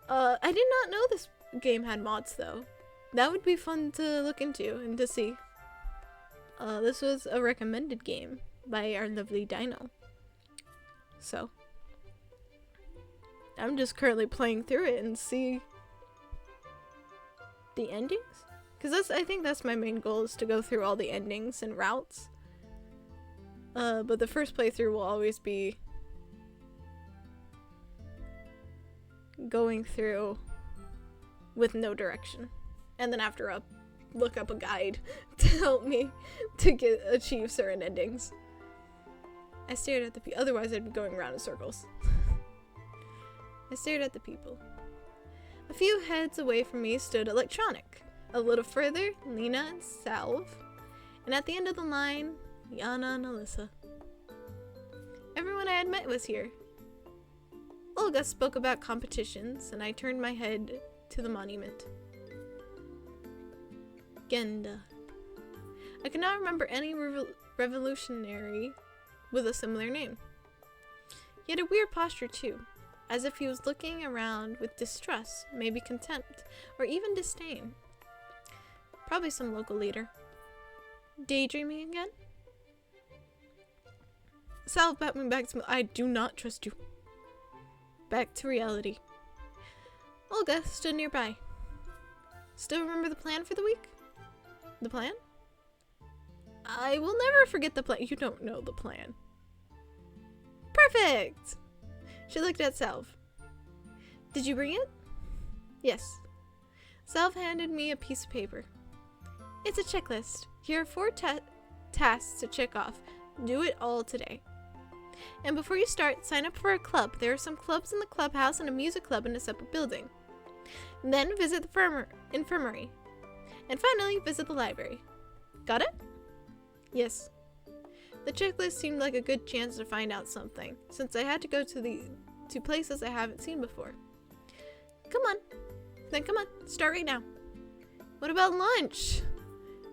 I did not know this game had mods though. That would be fun to look into and to see. This was a recommended game by our lovely Dino. So, I'm just currently playing through it and see the endings. Because I think that's my main goal, is to go through all the endings and routes. But the first playthrough will always be going through with no direction. And then after I'll look up a guide to help me to achieve certain endings. I stared at the people. Otherwise I'd be going around in circles. I stared at the people. A few heads away from me stood Electronic. A little further, Lena and Salve. And at the end of the line, Yana and Alyssa. Everyone I had met was here. Olga spoke about competitions, and I turned my head to the monument. Genda. I could not remember any revolutionary with a similar name. He had a weird posture too, as if he was looking around with distrust, maybe contempt, or even disdain. Probably some local leader. Daydreaming again? Sal bat me back to me. I do not trust you. Back to reality. Olga stood nearby. Still remember the plan for the week? The plan? I will never forget the plan. You don't know the plan. Perfect! She looked at Salve. Did you bring it? Yes. Salve handed me a piece of paper. It's a checklist. Here are 4 tasks to check off. Do it all today. And before you start, sign up for a club. There are some clubs in the clubhouse and a music club in a separate building. Then visit the infirmary. And finally, visit the library. Got it? Yes. The checklist seemed like a good chance to find out something, since I had to go to places I haven't seen before. Come on. Then come on, start right now. What about lunch?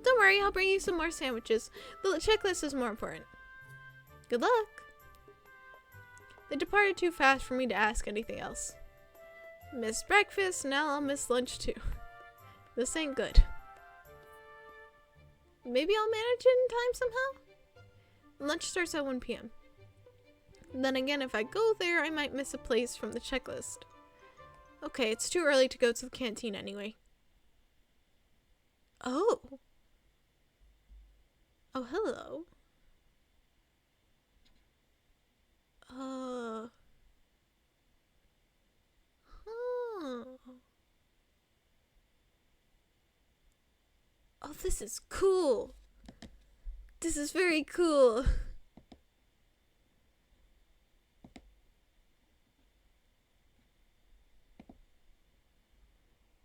Don't worry, I'll bring you some more sandwiches. The checklist is more important. Good luck. They departed too fast for me to ask anything else. Missed breakfast, now I'll miss lunch too. This ain't good. Maybe I'll manage it in time somehow? Lunch starts at 1 p.m. Then again, if I go there, I might miss a place from the checklist. Okay, it's too early to go to the canteen anyway. Oh. Oh, hello. Huh. Oh, this is cool. This is very cool.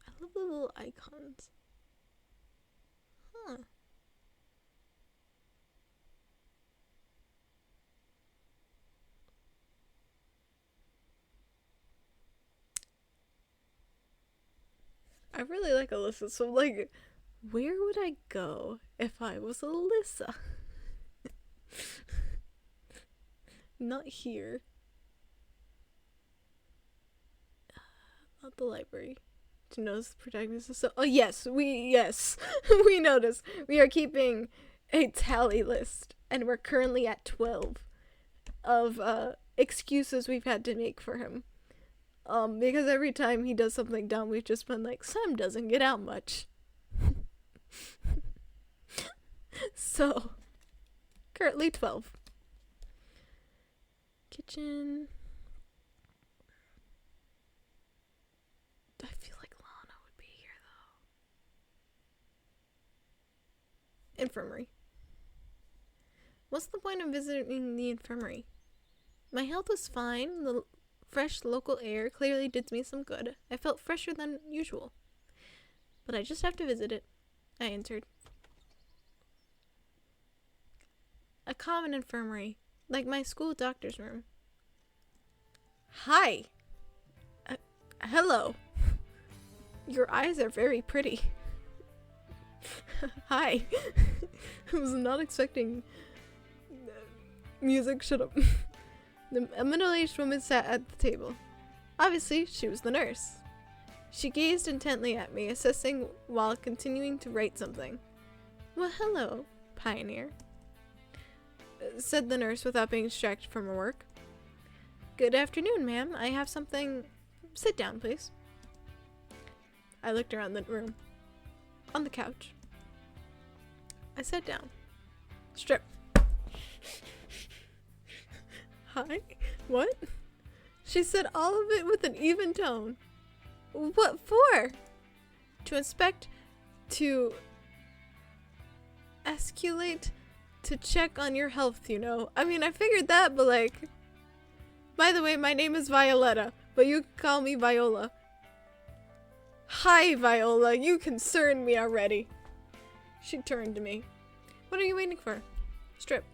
I love the little icons. Huh. I really like Alyssa, so like, where would I go if I was Alyssa? Not here. Not the library. To notice the protagonist is so. Oh yes, we notice. We are keeping a tally list, and we're currently at 12 of excuses we've had to make for him. Because every time he does something dumb, we've just been like, Sam doesn't get out much. So, currently 12. Kitchen. I feel like Lana would be here, though. Infirmary. What's the point of visiting the infirmary? My health was fine. The fresh local air clearly did me some good. I felt fresher than usual. But I just have to visit it. I entered. A common infirmary, like my school doctor's room. Hi. Hello. Your eyes are very pretty. Hi. I was not expecting music. Shut up. A middle-aged woman sat at the table. Obviously, she was the nurse. She gazed intently at me, assessing while continuing to write something. Well, hello, Pioneer, said the nurse without being distracted from her work. Good afternoon, ma'am. I have something. Sit down, please. I looked around the room. On the couch. I sat down. Strip. Hi? What? She said all of it with an even tone. What for? To inspect, to escalate, to check on your health, you know. I mean, I figured that, but like, by the way, my name is Violetta, but you can call me Viola. Hi, Viola, you concern me already. She turned to me. What are you waiting for? Strip.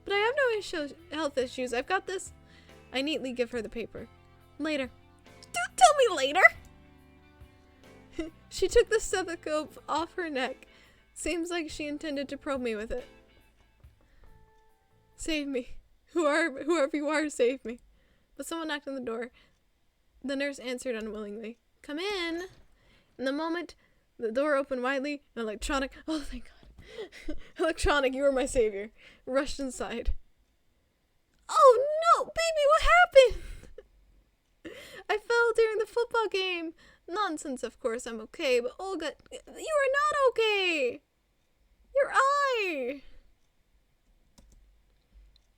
But I have no health issues. I've got this. I neatly give her the paper. Later. Don't tell me later! She took the stethoscope off her neck. Seems like she intended to probe me with it. Save me. Whoever you are, save me. But someone knocked on the door. The nurse answered unwillingly. Come in. In the moment, the door opened widely, and Electronic, oh thank God. Electronic, you are my savior. Rushed inside. Oh no, baby, what happened? I fell during the football game. Nonsense, of course, I'm okay, but Olga, you are not okay. Your eye.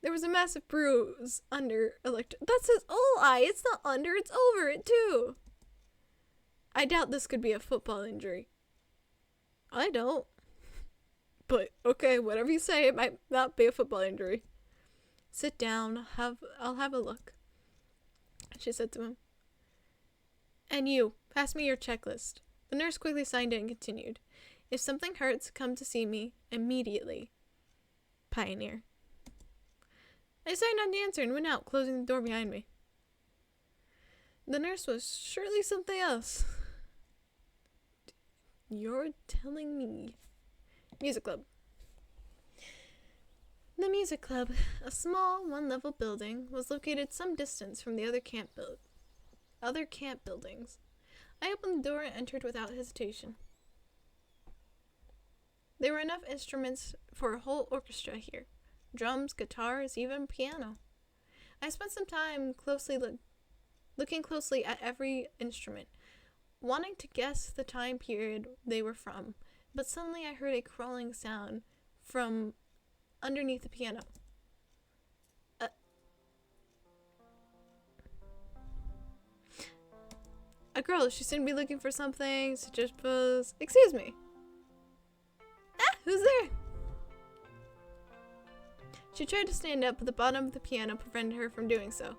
There was a massive bruise under That's his whole eye. It's not under, it's over it too. I doubt this could be a football injury. I don't. But okay, whatever you say, it might not be a football injury. Sit down, I'll have a look. She said to him. And you, pass me your checklist. The nurse quickly signed it and continued. If something hurts, come to see me immediately. Pioneer. I decided not to answer and went out, closing the door behind me. The nurse was surely something else. You're telling me. Music club. The music club, a small, one-level building, was located some distance from the other camp buildings. I opened the door and entered without hesitation. There were enough instruments for a whole orchestra here. Drums, guitars, even piano. I spent some time looking closely at every instrument, wanting to guess the time period they were from, but suddenly I heard a crawling sound from underneath the piano. A girl, she seemed to be looking for something, so just was, excuse me. Ah, who's there? She tried to stand up, but the bottom of the piano prevented her from doing so.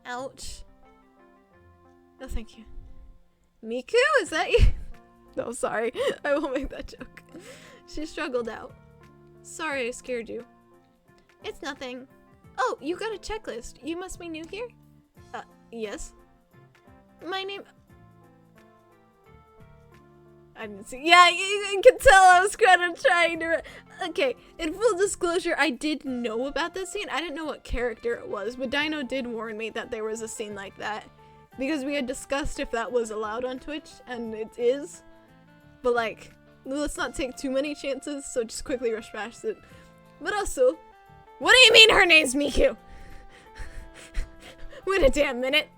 Ouch. No, thank you. Miku, is that you? No, sorry. I won't make that joke. She struggled out. Sorry I scared you. It's nothing. Oh, you got a checklist. You must be new here? Yes. My name... I didn't see... Yeah, you can tell I was kind of trying to... Okay, in full disclosure, I did know about this scene. I didn't know what character it was, but Dino did warn me that there was a scene like that. Because we had discussed if that was allowed on Twitch, and it is. But like, let's not take too many chances, so just quickly rush past it. But also, what do you mean her name's Miku? Wait a damn minute.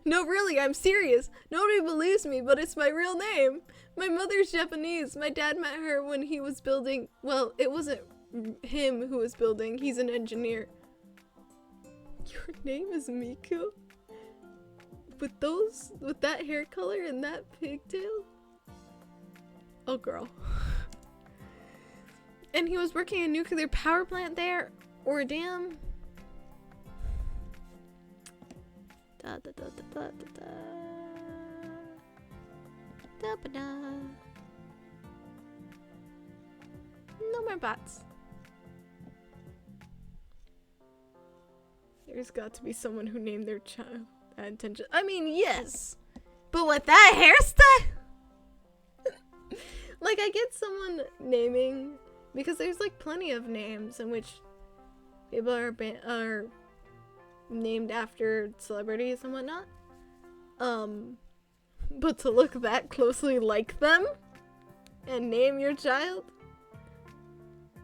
No, really, I'm serious. Nobody believes me, but it's my real name. My mother's Japanese. My dad met her when he was building... Well, it wasn't him who was building. He's an engineer. Your name is Miku? With that hair color and that pigtail? Oh, girl. And he was working a nuclear power plant there? Or a dam? Da da da da da da da da da. No more bots. There's got to be someone who named their child that intention. I mean, yes, but with that hairstyle. Like, I get someone naming, because there's like plenty of names in which people are named after celebrities and whatnot. But to look that closely like them and name your child,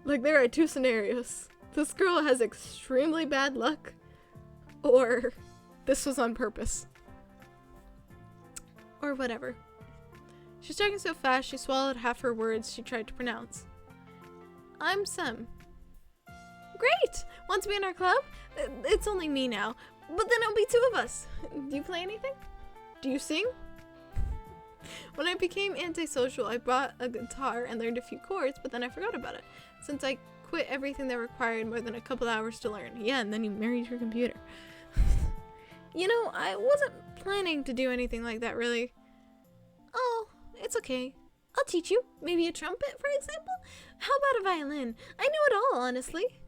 like, there are two scenarios. This girl has extremely bad luck, or this was on purpose. Or whatever. She's talking so fast she swallowed half her words she tried to pronounce. I'm Sem. Great! Want to be in our club? It's only me now, but then it'll be two of us. Do you play anything? Do you sing? When I became antisocial, I bought a guitar and learned a few chords, but then I forgot about it, since I quit everything that required more than a couple hours to learn. Yeah, and then you married your computer. You know, I wasn't planning to do anything like that, really. Oh, it's okay. I'll teach you. Maybe a trumpet, for example? How about a violin? I know it all, honestly.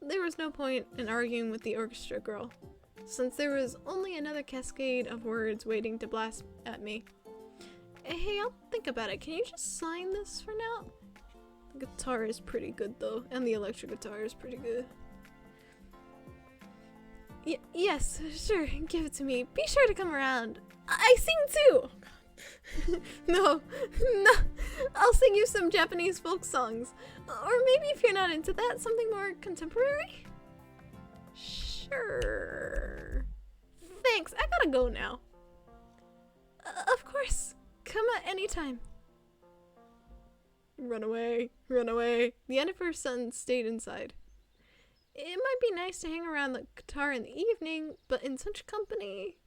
There was no point in arguing with the orchestra girl, since there was only another cascade of words waiting to blast at me. Hey, I'll think about it. Can you just sign this for now? The guitar is pretty good, though, and the electric guitar is pretty good. Yes, sure, give it to me. Be sure to come around. I sing too! No, I'll sing you some Japanese folk songs. Or maybe if you're not into that, something more contemporary? Sure. Thanks, I gotta go now. Of course, come at any time. Run away, run away. The Emperor's son stayed inside. It might be nice to hang around the guitar in the evening, but in such company...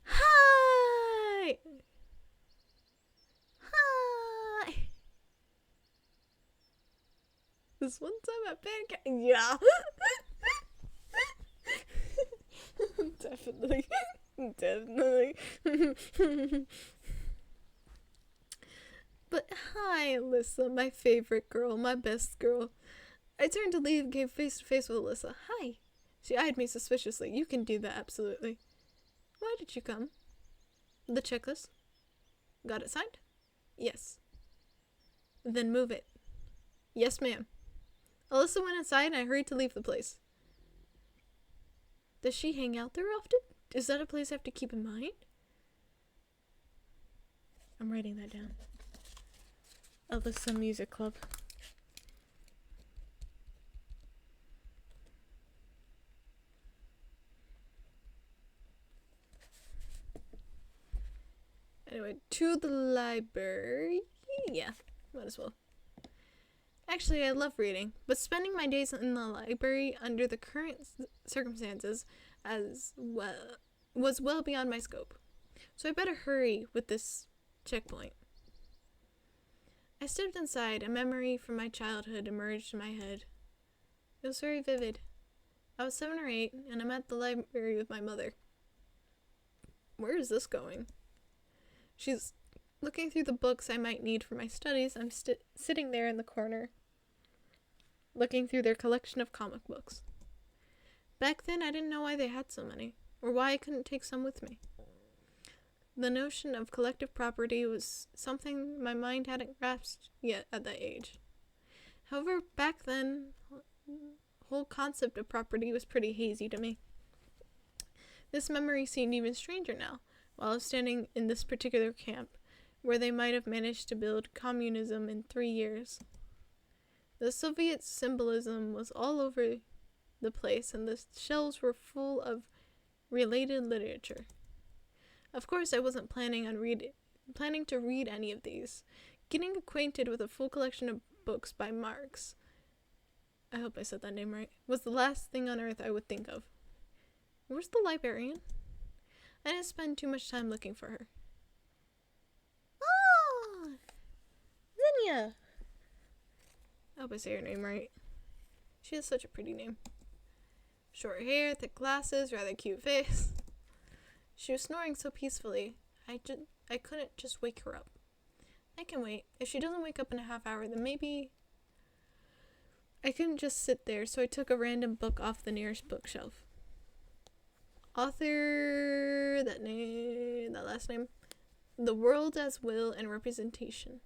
Hi! Hi! This one time at band yeah! Definitely. Definitely. But hi, Alyssa, my favorite girl, my best girl. I turned to leave, came face to face with Alyssa. Hi. She eyed me suspiciously. You can do that, absolutely. Why did you come? The checklist. Got it signed? Yes. Then move it. Yes, ma'am. Alyssa went inside and I hurried to leave the place. Does she hang out there often? Is that a place I have to keep in mind? I'm writing that down. Alyssa Music Club. Anyway, to the library. Yeah, might as well. Actually, I love reading, but spending my days in the library under the current circumstances as well was well beyond my scope. So I better hurry with this checkpoint. I stepped inside. A memory from my childhood emerged in my head. It was very vivid. I was 7 or 8, and I'm at the library with my mother. Where is this going? She's looking through the books I might need for my studies. I'm sitting there in the corner, looking through their collection of comic books. Back then, I didn't know why they had so many, or why I couldn't take some with me. The notion of collective property was something my mind hadn't grasped yet at that age. However, back then, the whole concept of property was pretty hazy to me. This memory seemed even stranger now, while I was standing in this particular camp, where they might have managed to build communism in 3 years. The Soviet symbolism was all over the place, and the shelves were full of related literature. Of course, I wasn't planning to read any of these. Getting acquainted with a full collection of books by Marx, I hope I said that name right, was the last thing on earth I would think of. Where's the librarian? I didn't spend too much time looking for her. Oh! Zinnia! I hope I say her name right. She has such a pretty name. Short hair, thick glasses, rather cute face. She was snoring so peacefully, I couldn't just wake her up. I can wait. If she doesn't wake up in a half hour, then maybe... I couldn't just sit there, so I took a random book off the nearest bookshelf. Author... that last name? The World as Will and Representation.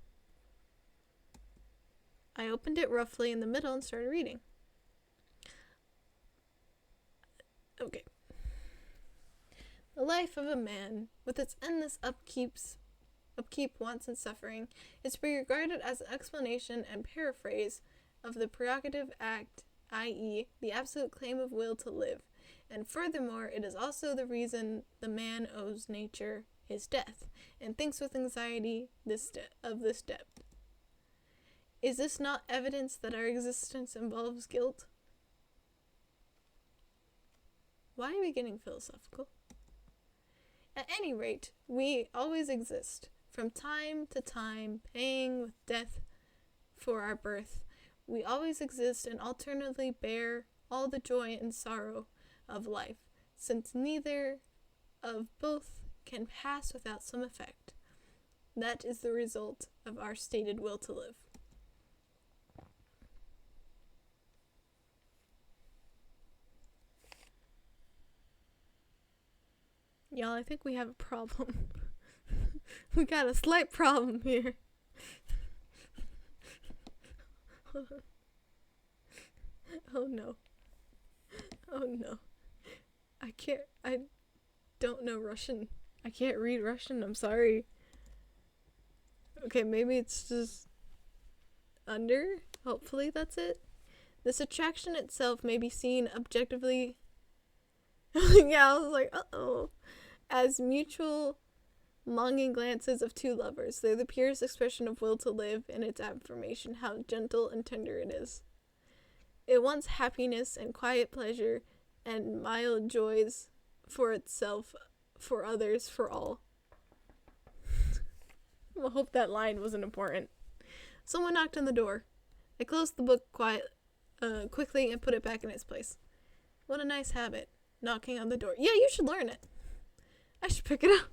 I opened it roughly in the middle and started reading. Okay. The life of a man, with its endless upkeep, wants, and suffering, is to be regarded as an explanation and paraphrase of the prerogative act, i.e., the absolute claim of will to live, and furthermore, it is also the reason the man owes nature his death, and thinks with anxiety of this debt. Is this not evidence that our existence involves guilt? Why are we getting philosophical? At any rate, we always exist, from time to time, paying with death for our birth. We always exist and alternately bear all the joy and sorrow of life, since neither of both can pass without some effect. That is the result of our stated will to live. Y'all, I think we have a problem. We got a slight problem here. Oh no. Oh no. I don't know Russian. I can't read Russian, I'm sorry. Okay, maybe it's just under. Hopefully that's it. This attraction itself may be seen objectively. Yeah, I was like, uh-oh. As mutual longing glances of two lovers. They're the purest expression of will to live, and its affirmation how gentle and tender it is. It wants happiness and quiet pleasure and mild joys for itself, for others, for all. I hope that line wasn't important. Someone knocked on the door. I closed the book quickly and put it back in its place. What a nice habit, knocking on the door. Yeah, you should learn it. I should pick it up.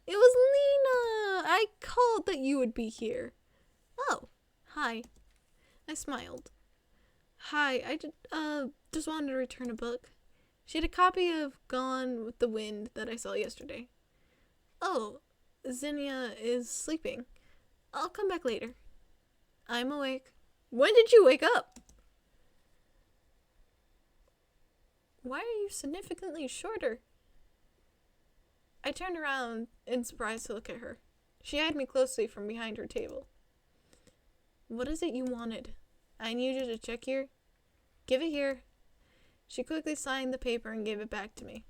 It was Lena! I called that you would be here. Oh, hi. I smiled. Hi, I just wanted to return a book. She had a copy of Gone with the Wind that I saw yesterday. Oh, Zinnia is sleeping. I'll come back later. I'm awake. When did you wake up? Why are you significantly shorter? I turned around in surprise to look at her. She eyed me closely from behind her table. What is it you wanted? I need you to check here. Give it here. She quickly signed the paper and gave it back to me.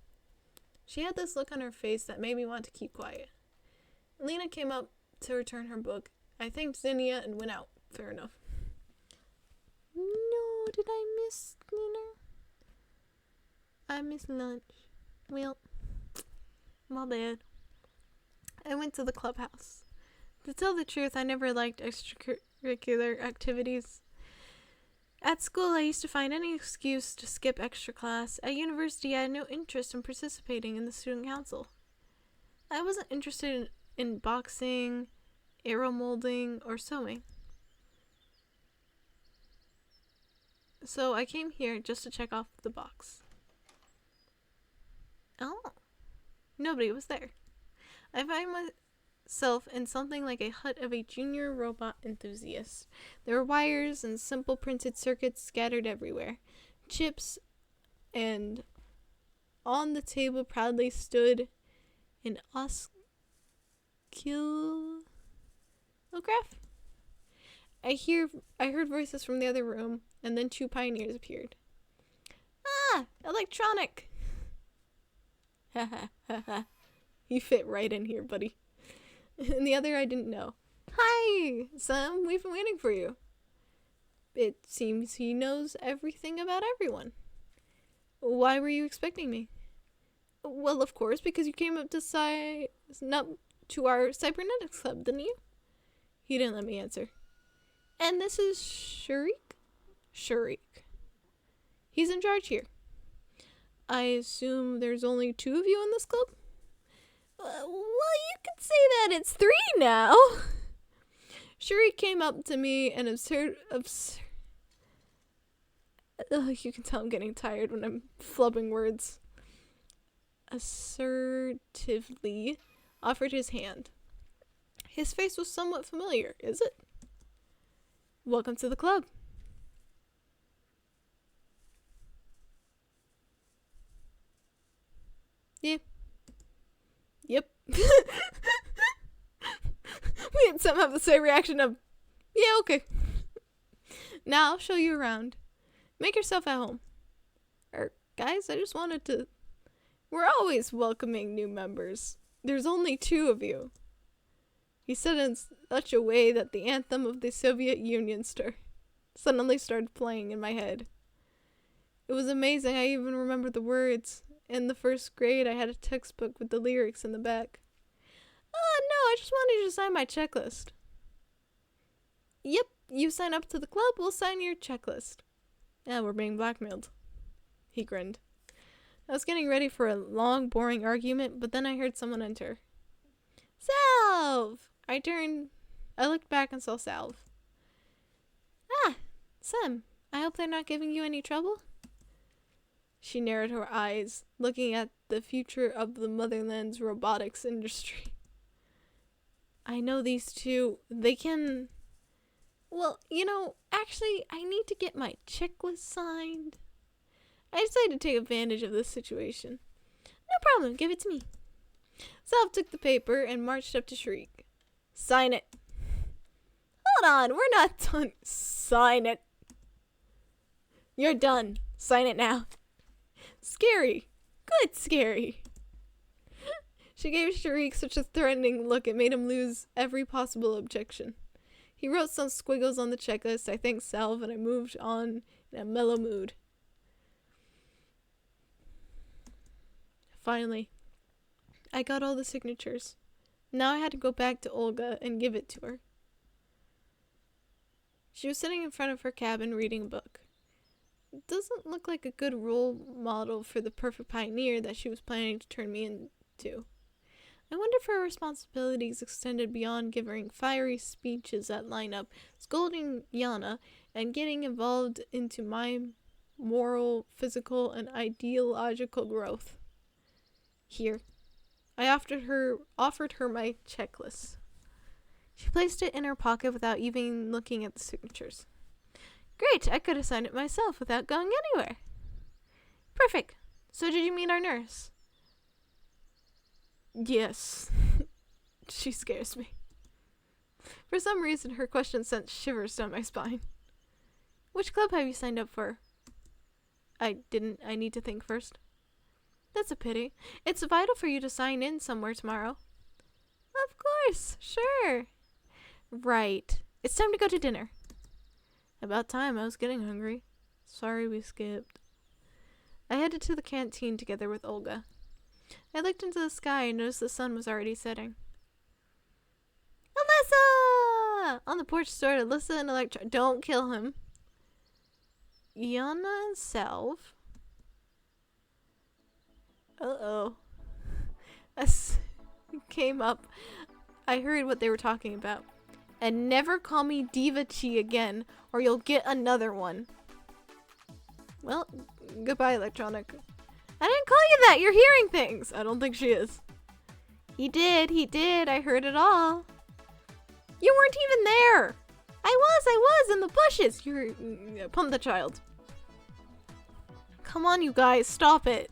She had this look on her face that made me want to keep quiet. Lena came up to return her book. I thanked Zinnia and went out. Fair enough. No, did I miss dinner? I missed lunch. Well, my bad. I went to the clubhouse. To tell the truth, I never liked extracurricular activities. At school, I used to find any excuse to skip extra class. At university, I had no interest in participating in the student council. I wasn't interested in boxing, arrow molding, or sewing. So I came here just to check off the box. Oh. Nobody was there. I find myself in something like a hut of a junior robot enthusiast. There were wires and simple printed circuits scattered everywhere. Chips, and on the table proudly stood an oscillograph. I heard voices from the other room, and then two pioneers appeared. Ah, electronic! Ha ha ha ha. You fit right in here, buddy. And the other I didn't know. Hi, Sam, we've been waiting for you. It seems he knows everything about everyone. Why were you expecting me? Well, of course, because you came up to our cybernetics club, didn't you? He didn't let me answer. And this is Sharik? Sharik. He's in charge here. I assume there's only 2 of you in this club? Well, you could say that it's 3 now. Sharik came up to me and you can tell I'm getting tired when I'm flubbing words. Assertively offered his hand. His face was somewhat familiar, is it? Welcome to the club. Yeah. Yep. We had somehow the same reaction of, yeah, okay. Now I'll show you around. Make yourself at home. Guys, I just wanted to... We're always welcoming new members. There's only 2 of you. He said in such a way that the anthem of the Soviet Union suddenly started playing in my head. It was amazing. I even remembered the words. in the first grade, I had a textbook with the lyrics in the back. Oh, no, I just wanted you to sign my checklist. Yep, you sign up to the club, we'll sign your checklist. Yeah, we're being blackmailed. He grinned. I was getting ready for a long, boring argument, but then I heard someone enter. Salve! I looked back and saw Salve. Ah, Sam, I hope they're not giving you any trouble? She narrowed her eyes, looking at the future of the motherland's robotics industry. I know these two, they can... Well, actually, I need to get my checklist signed. I decided to take advantage of this situation. No problem, give it to me. Salve took the paper and marched up to Shriek. Sign it. Hold on, we're not done. Sign it. You're done. Sign it now. Scary. Good scary. She gave Shriek such a threatening look it made him lose every possible objection. He wrote some squiggles on the checklist, I thanked Salve, and I moved on in a mellow mood. Finally, I got all the signatures. Now I had to go back to Olga and give it to her. She was sitting in front of her cabin reading a book. It doesn't look like a good role model for the perfect pioneer that she was planning to turn me into. I wonder if her responsibilities extended beyond giving fiery speeches that line up, scolding Yana, and getting involved into my moral, physical, and ideological growth. Here, I offered her my checklist. She placed it in her pocket without even looking at the signatures. Great, I could have signed it myself without going anywhere. Perfect. So did you meet our nurse? Yes. She scares me. For some reason, her question sent shivers down my spine. Which club have you signed up for? I need to think first. That's a pity. It's vital for you to sign in somewhere tomorrow. Of course, sure. Right. It's time to go to dinner. About time, I was getting hungry. Sorry we skipped. I headed to the canteen together with Olga. I looked into the sky and noticed the sun was already setting. Alyssa! On the porch stood Alyssa and Electra. Don't kill him. Yana and Salve. Uh-oh. As came up, I heard what they were talking about. And never call me Diva Chi again, or you'll get another one. Well, goodbye, Electronic. I didn't call you that! You're hearing things! I don't think she is. He did. I heard it all. You weren't even there! I was in the bushes! You're... Pump the child. Come on, you guys, stop it.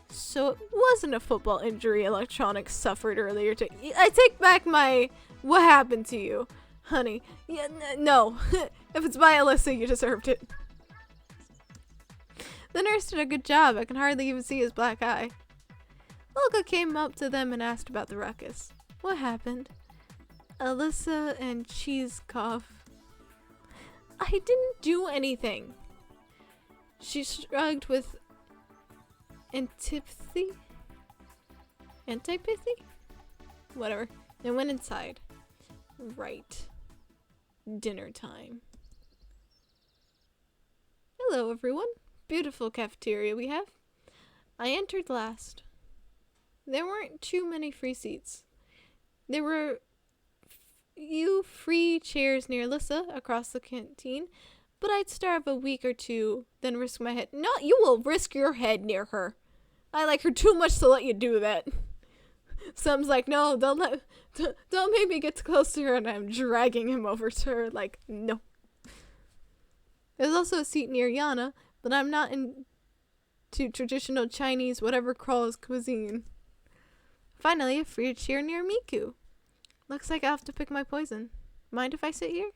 So it wasn't a football injury Electronic suffered earlier I take back my... What happened to you? Honey. Yeah, no. If it's by Alyssa, you deserved it. The nurse did a good job. I can hardly even see his black eye. Olga came up to them and asked about the ruckus. What happened? Alyssa and Cheesecough. I didn't do anything. She shrugged with antipathy? Whatever. And went inside. Right. Dinner time. Hello, everyone. Beautiful cafeteria we have. I entered last. There weren't too many free seats. There were few free chairs near Alyssa across the canteen, but I'd starve a week or two, then risk my head. No, you will risk your head near her. I like her too much to let you do that. Sam's like, no, don't make me get close to her, and I'm dragging him over to her, like, no. There's also a seat near Yana, but I'm not into traditional Chinese whatever crawls cuisine. Finally, a free chair near Miku. Looks like I'll have to pick my poison. Mind if I sit here?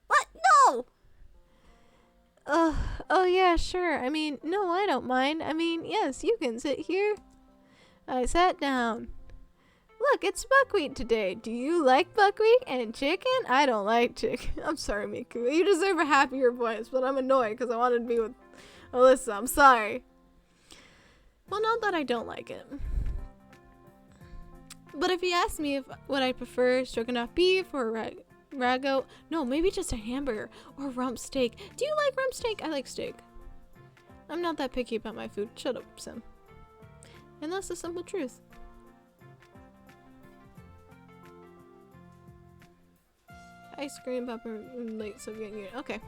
What? No! Oh yeah, sure. I mean, no, I don't mind. I mean, yes, you can sit here. I sat down. Look, it's buckwheat today. Do you like buckwheat and chicken? I don't like chicken. I'm sorry, Miku. You deserve a happier voice, but I'm annoyed because I wanted to be with Alyssa. I'm sorry. Well, not that I don't like it. But if you ask me if would I prefer stroganoff beef or ragu, no, maybe just a hamburger or rump steak. Do you like rump steak? I like steak. I'm not that picky about my food. Shut up, Sim. And that's the simple truth. Ice cream, pepper, late Soviet Union. Okay.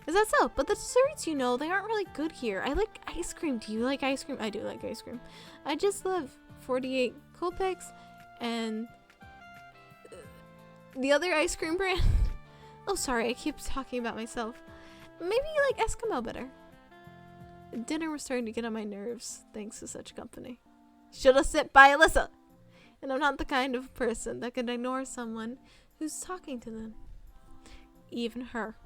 Is that so? But the desserts, you know, they aren't really good here. I like ice cream. Do you like ice cream? I do like ice cream. I just love 48 Copex and the other ice cream brand. Oh, sorry. I keep talking about myself. Maybe you like Eskimo better. Dinner was starting to get on my nerves thanks to such company. Shoulda sit by Alyssa. And I'm not the kind of person that can ignore someone who's talking to them. Even her.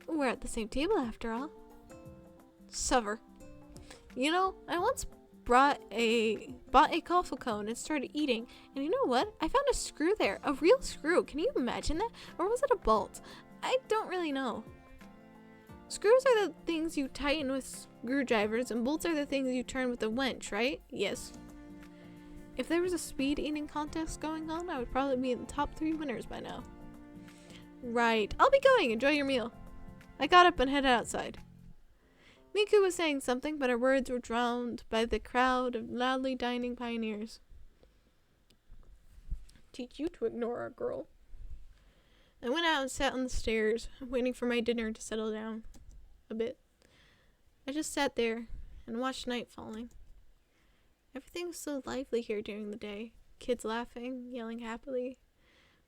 We're at the same table after all. Sever. You know, I once bought a coffee cone and started eating, and you know what? I found a screw there. A real screw. Can you imagine that? Or was it a bolt? I don't really know. Screws are the things you tighten with screwdrivers, and bolts are the things you turn with a winch, right? Yes. If there was a speed eating contest going on, I would probably be in the top 3 winners by now. Right. I'll be going. Enjoy your meal. I got up and headed outside. Miku was saying something, but her words were drowned by the crowd of loudly dining pioneers. Teach you to ignore our girl. I went out and sat on the stairs, waiting for my dinner to settle down a bit. I just sat there and watched night falling. Everything was so lively here during the day. Kids laughing, yelling happily,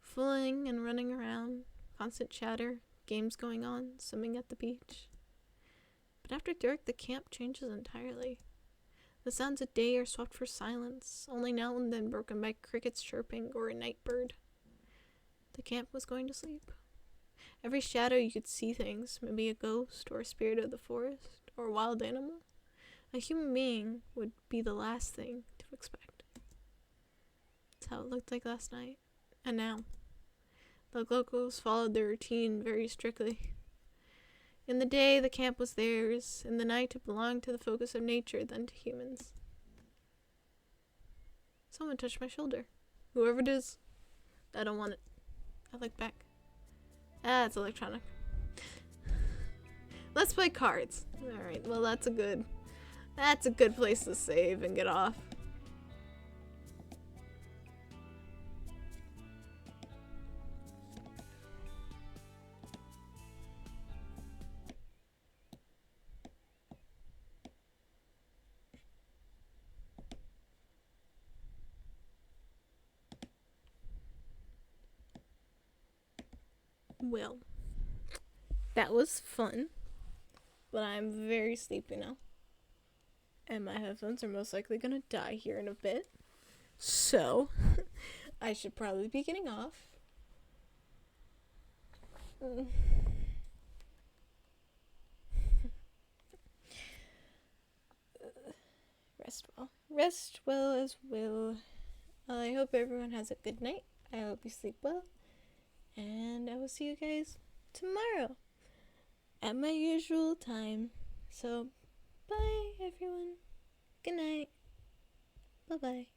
fooling and running around, constant chatter, games going on, swimming at the beach. But after dark, the camp changes entirely. The sounds of day are swapped for silence, only now and then broken by crickets chirping or a night bird. The camp was going to sleep. Every shadow you could see things, maybe a ghost or a spirit of the forest or a wild animal. A human being would be the last thing to expect. That's how it looked like last night. And now, the locals followed their routine very strictly. In the day, the camp was theirs. In the night, it belonged to the focus of nature, then to humans. Someone touched my shoulder. Whoever it is, I don't want it. I look back. Ah, it's electronic. Let's play cards. Alright, well that's a good place to save and get off. Well, that was fun, but I'm very sleepy now. And my headphones are most likely gonna die here in a bit. So, I should probably be getting off. Rest well. Rest well as well. I hope everyone has a good night. I hope you sleep well. And I will see you guys tomorrow at my usual time. So, bye everyone. Good night. Bye-bye.